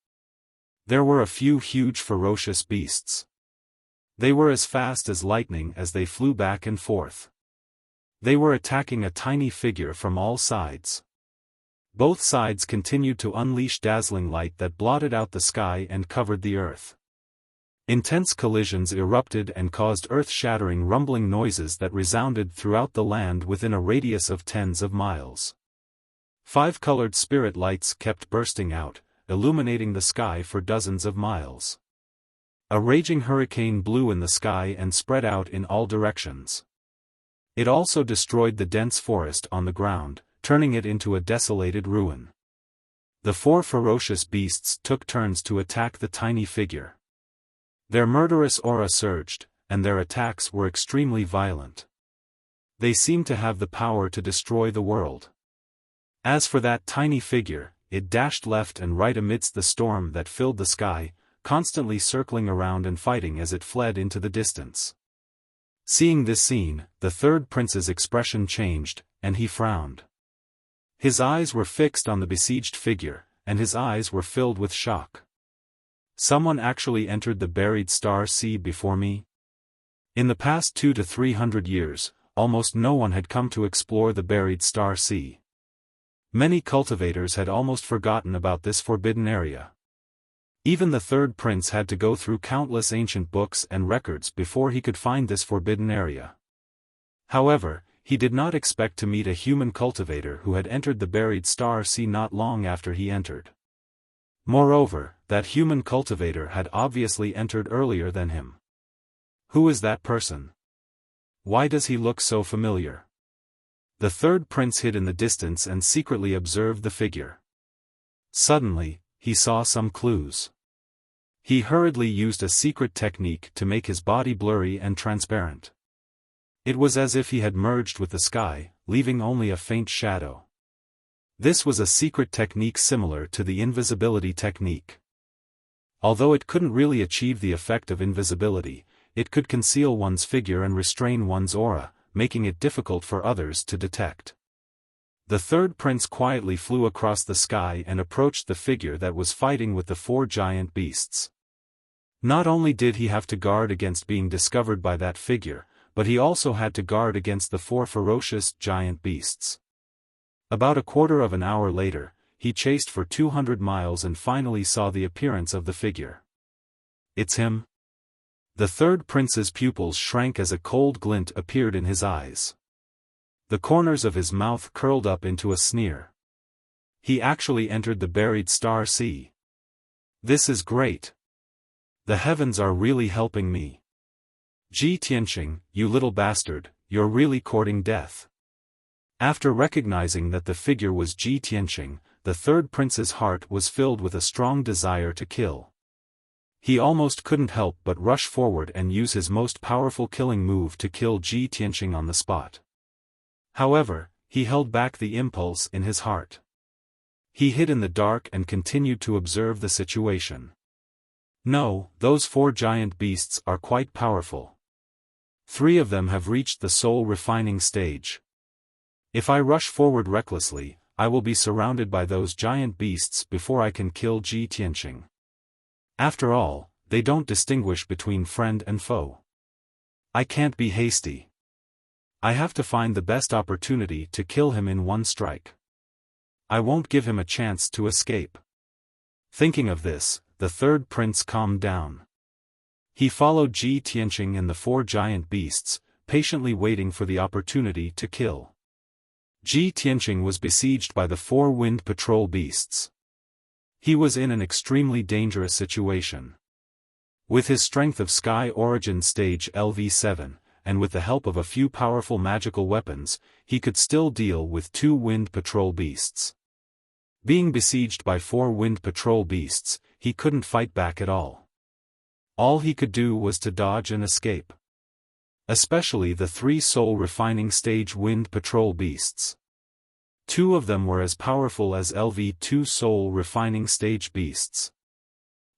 There were a few huge ferocious beasts. They were as fast as lightning as they flew back and forth. They were attacking a tiny figure from all sides. Both sides continued to unleash dazzling light that blotted out the sky and covered the earth. Intense collisions erupted and caused earth-shattering rumbling noises that resounded throughout the land within a radius of tens of miles. 5 colored spirit lights kept bursting out, illuminating the sky for dozens of miles. A raging hurricane blew in the sky and spread out in all directions. It also destroyed the dense forest on the ground, turning it into a desolated ruin. The 4 ferocious beasts took turns to attack the tiny figure. Their murderous aura surged, and their attacks were extremely violent. They seemed to have the power to destroy the world. As for that tiny figure, it dashed left and right amidst the storm that filled the sky, constantly circling around and fighting as it fled into the distance. Seeing this scene, the third prince's expression changed, and he frowned. His eyes were fixed on the besieged figure, and his eyes were filled with shock. Someone actually entered the buried star sea before me? In the past 200 to 300 years, almost no one had come to explore the buried star sea. Many cultivators had almost forgotten about this forbidden area. Even the third prince had to go through countless ancient books and records before he could find this forbidden area. However, he did not expect to meet a human cultivator who had entered the buried star sea not long after he entered. Moreover, that human cultivator had obviously entered earlier than him. Who is that person? Why does he look so familiar? The third prince hid in the distance and secretly observed the figure. Suddenly, he saw some clues. He hurriedly used a secret technique to make his body blurry and transparent. It was as if he had merged with the sky, leaving only a faint shadow. This was a secret technique similar to the invisibility technique. Although it couldn't really achieve the effect of invisibility, it could conceal one's figure and restrain one's aura, making it difficult for others to detect. The third prince quietly flew across the sky and approached the figure that was fighting with the 4 giant beasts. Not only did he have to guard against being discovered by that figure, but he also had to guard against the 4 ferocious giant beasts. About a quarter of an hour later, he chased for 200 miles and finally saw the appearance of the figure. It's him? The third prince's pupils shrank as a cold glint appeared in his eyes. The corners of his mouth curled up into a sneer. He actually entered the buried star sea. This is great. The heavens are really helping me. Ji Tianqing, you little bastard, you're really courting death. After recognizing that the figure was Ji Tianqing, the third prince's heart was filled with a strong desire to kill. He almost couldn't help but rush forward and use his most powerful killing move to kill Ji Tianqing on the spot. However, he held back the impulse in his heart. He hid in the dark and continued to observe the situation. No, those 4 giant beasts are quite powerful. 3 of them have reached the soul refining stage. If I rush forward recklessly, I will be surrounded by those giant beasts before I can kill Ji Tianqing. After all, they don't distinguish between friend and foe. I can't be hasty. I have to find the best opportunity to kill him in one strike. I won't give him a chance to escape. Thinking of this, the third prince calmed down. He followed Ji Tianqing and the 4 giant beasts, patiently waiting for the opportunity to kill. Ji Tianqing was besieged by the 4 wind patrol beasts. He was in an extremely dangerous situation. With his strength of Sky Origin Stage LV7, and with the help of a few powerful magical weapons, he could still deal with 2 wind patrol beasts. Being besieged by 4 wind patrol beasts, he couldn't fight back at all. All he could do was to dodge and escape. Especially the 3 soul refining stage wind patrol beasts. 2 of them were as powerful as LV2 soul refining stage beasts.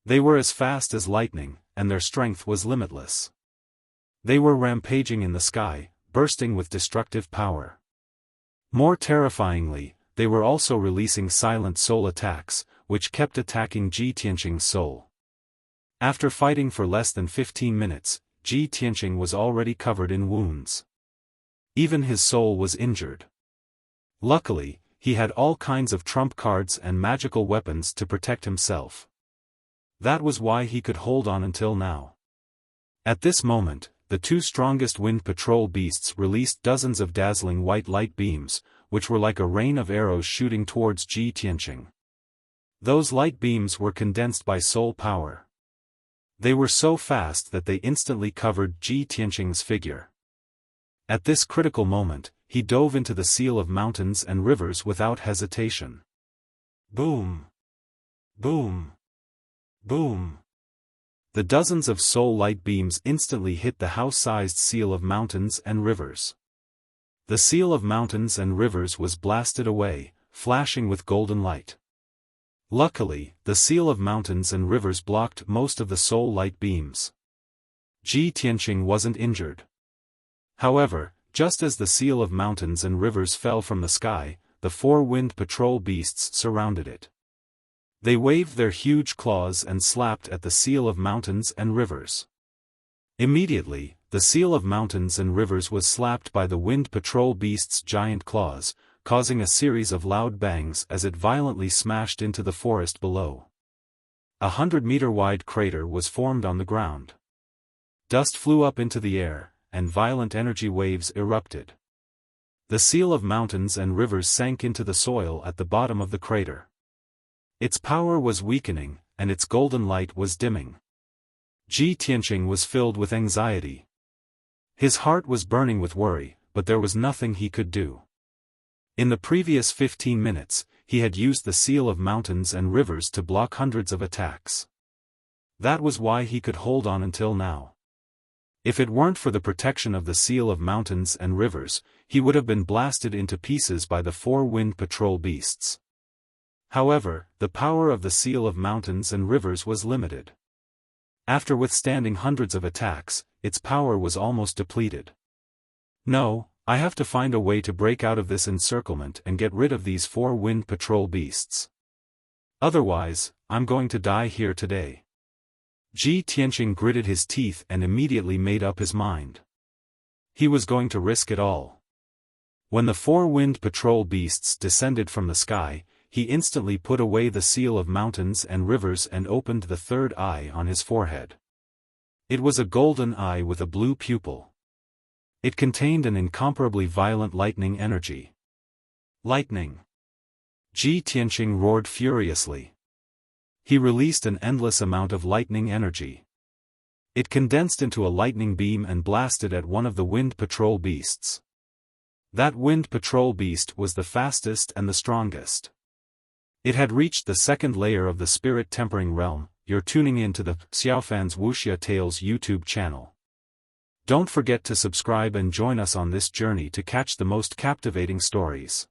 They were as fast as lightning, and their strength was limitless. They were rampaging in the sky, bursting with destructive power. More terrifyingly, they were also releasing silent soul attacks, which kept attacking Ji Tianqing's soul. After fighting for less than 15 minutes, Ji Tianqing was already covered in wounds. Even his soul was injured. Luckily, he had all kinds of trump cards and magical weapons to protect himself. That was why he could hold on until now. At this moment, the two strongest wind patrol beasts released dozens of dazzling white light beams, which were like a rain of arrows shooting towards Ji Tianqing. Those light beams were condensed by soul power. They were so fast that they instantly covered Ji Tianqing's figure. At this critical moment, he dove into the seal of mountains and rivers without hesitation. Boom! Boom! Boom! The dozens of soul light beams instantly hit the house-sized seal of mountains and rivers. The seal of mountains and rivers was blasted away, flashing with golden light. Luckily, the seal of mountains and rivers blocked most of the soul light beams. Ji Tianqing wasn't injured. However, just as the seal of mountains and rivers fell from the sky, the four wind patrol beasts surrounded it. They waved their huge claws and slapped at the seal of mountains and rivers. Immediately, the seal of mountains and rivers was slapped by the wind patrol beast's giant claws, causing a series of loud bangs as it violently smashed into the forest below. 100-meter-wide crater was formed on the ground. Dust flew up into the air, and violent energy waves erupted. The seal of mountains and rivers sank into the soil at the bottom of the crater. Its power was weakening, and its golden light was dimming. Ji Tianqing was filled with anxiety. His heart was burning with worry, but there was nothing he could do. In the previous 15 minutes, he had used the seal of mountains and rivers to block hundreds of attacks. That was why he could hold on until now. If it weren't for the protection of the seal of mountains and rivers, he would have been blasted into pieces by the four wind patrol beasts. However, the power of the seal of mountains and rivers was limited. After withstanding hundreds of attacks, its power was almost depleted. No, I have to find a way to break out of this encirclement and get rid of these four wind patrol beasts. Otherwise, I'm going to die here today. Ji Tianqing gritted his teeth and immediately made up his mind. He was going to risk it all. When the four wind patrol beasts descended from the sky, he instantly put away the seal of mountains and rivers and opened the third eye on his forehead. It was a golden eye with a blue pupil. It contained an incomparably violent lightning energy. Lightning! Ji Tianqing roared furiously. He released an endless amount of lightning energy. It condensed into a lightning beam and blasted at one of the wind patrol beasts. That wind patrol beast was the fastest and the strongest. It had reached the second layer of the spirit tempering realm. You're tuning in to the Xiaofan's Wuxia Tales YouTube channel. Don't forget to subscribe and join us on this journey to catch the most captivating stories.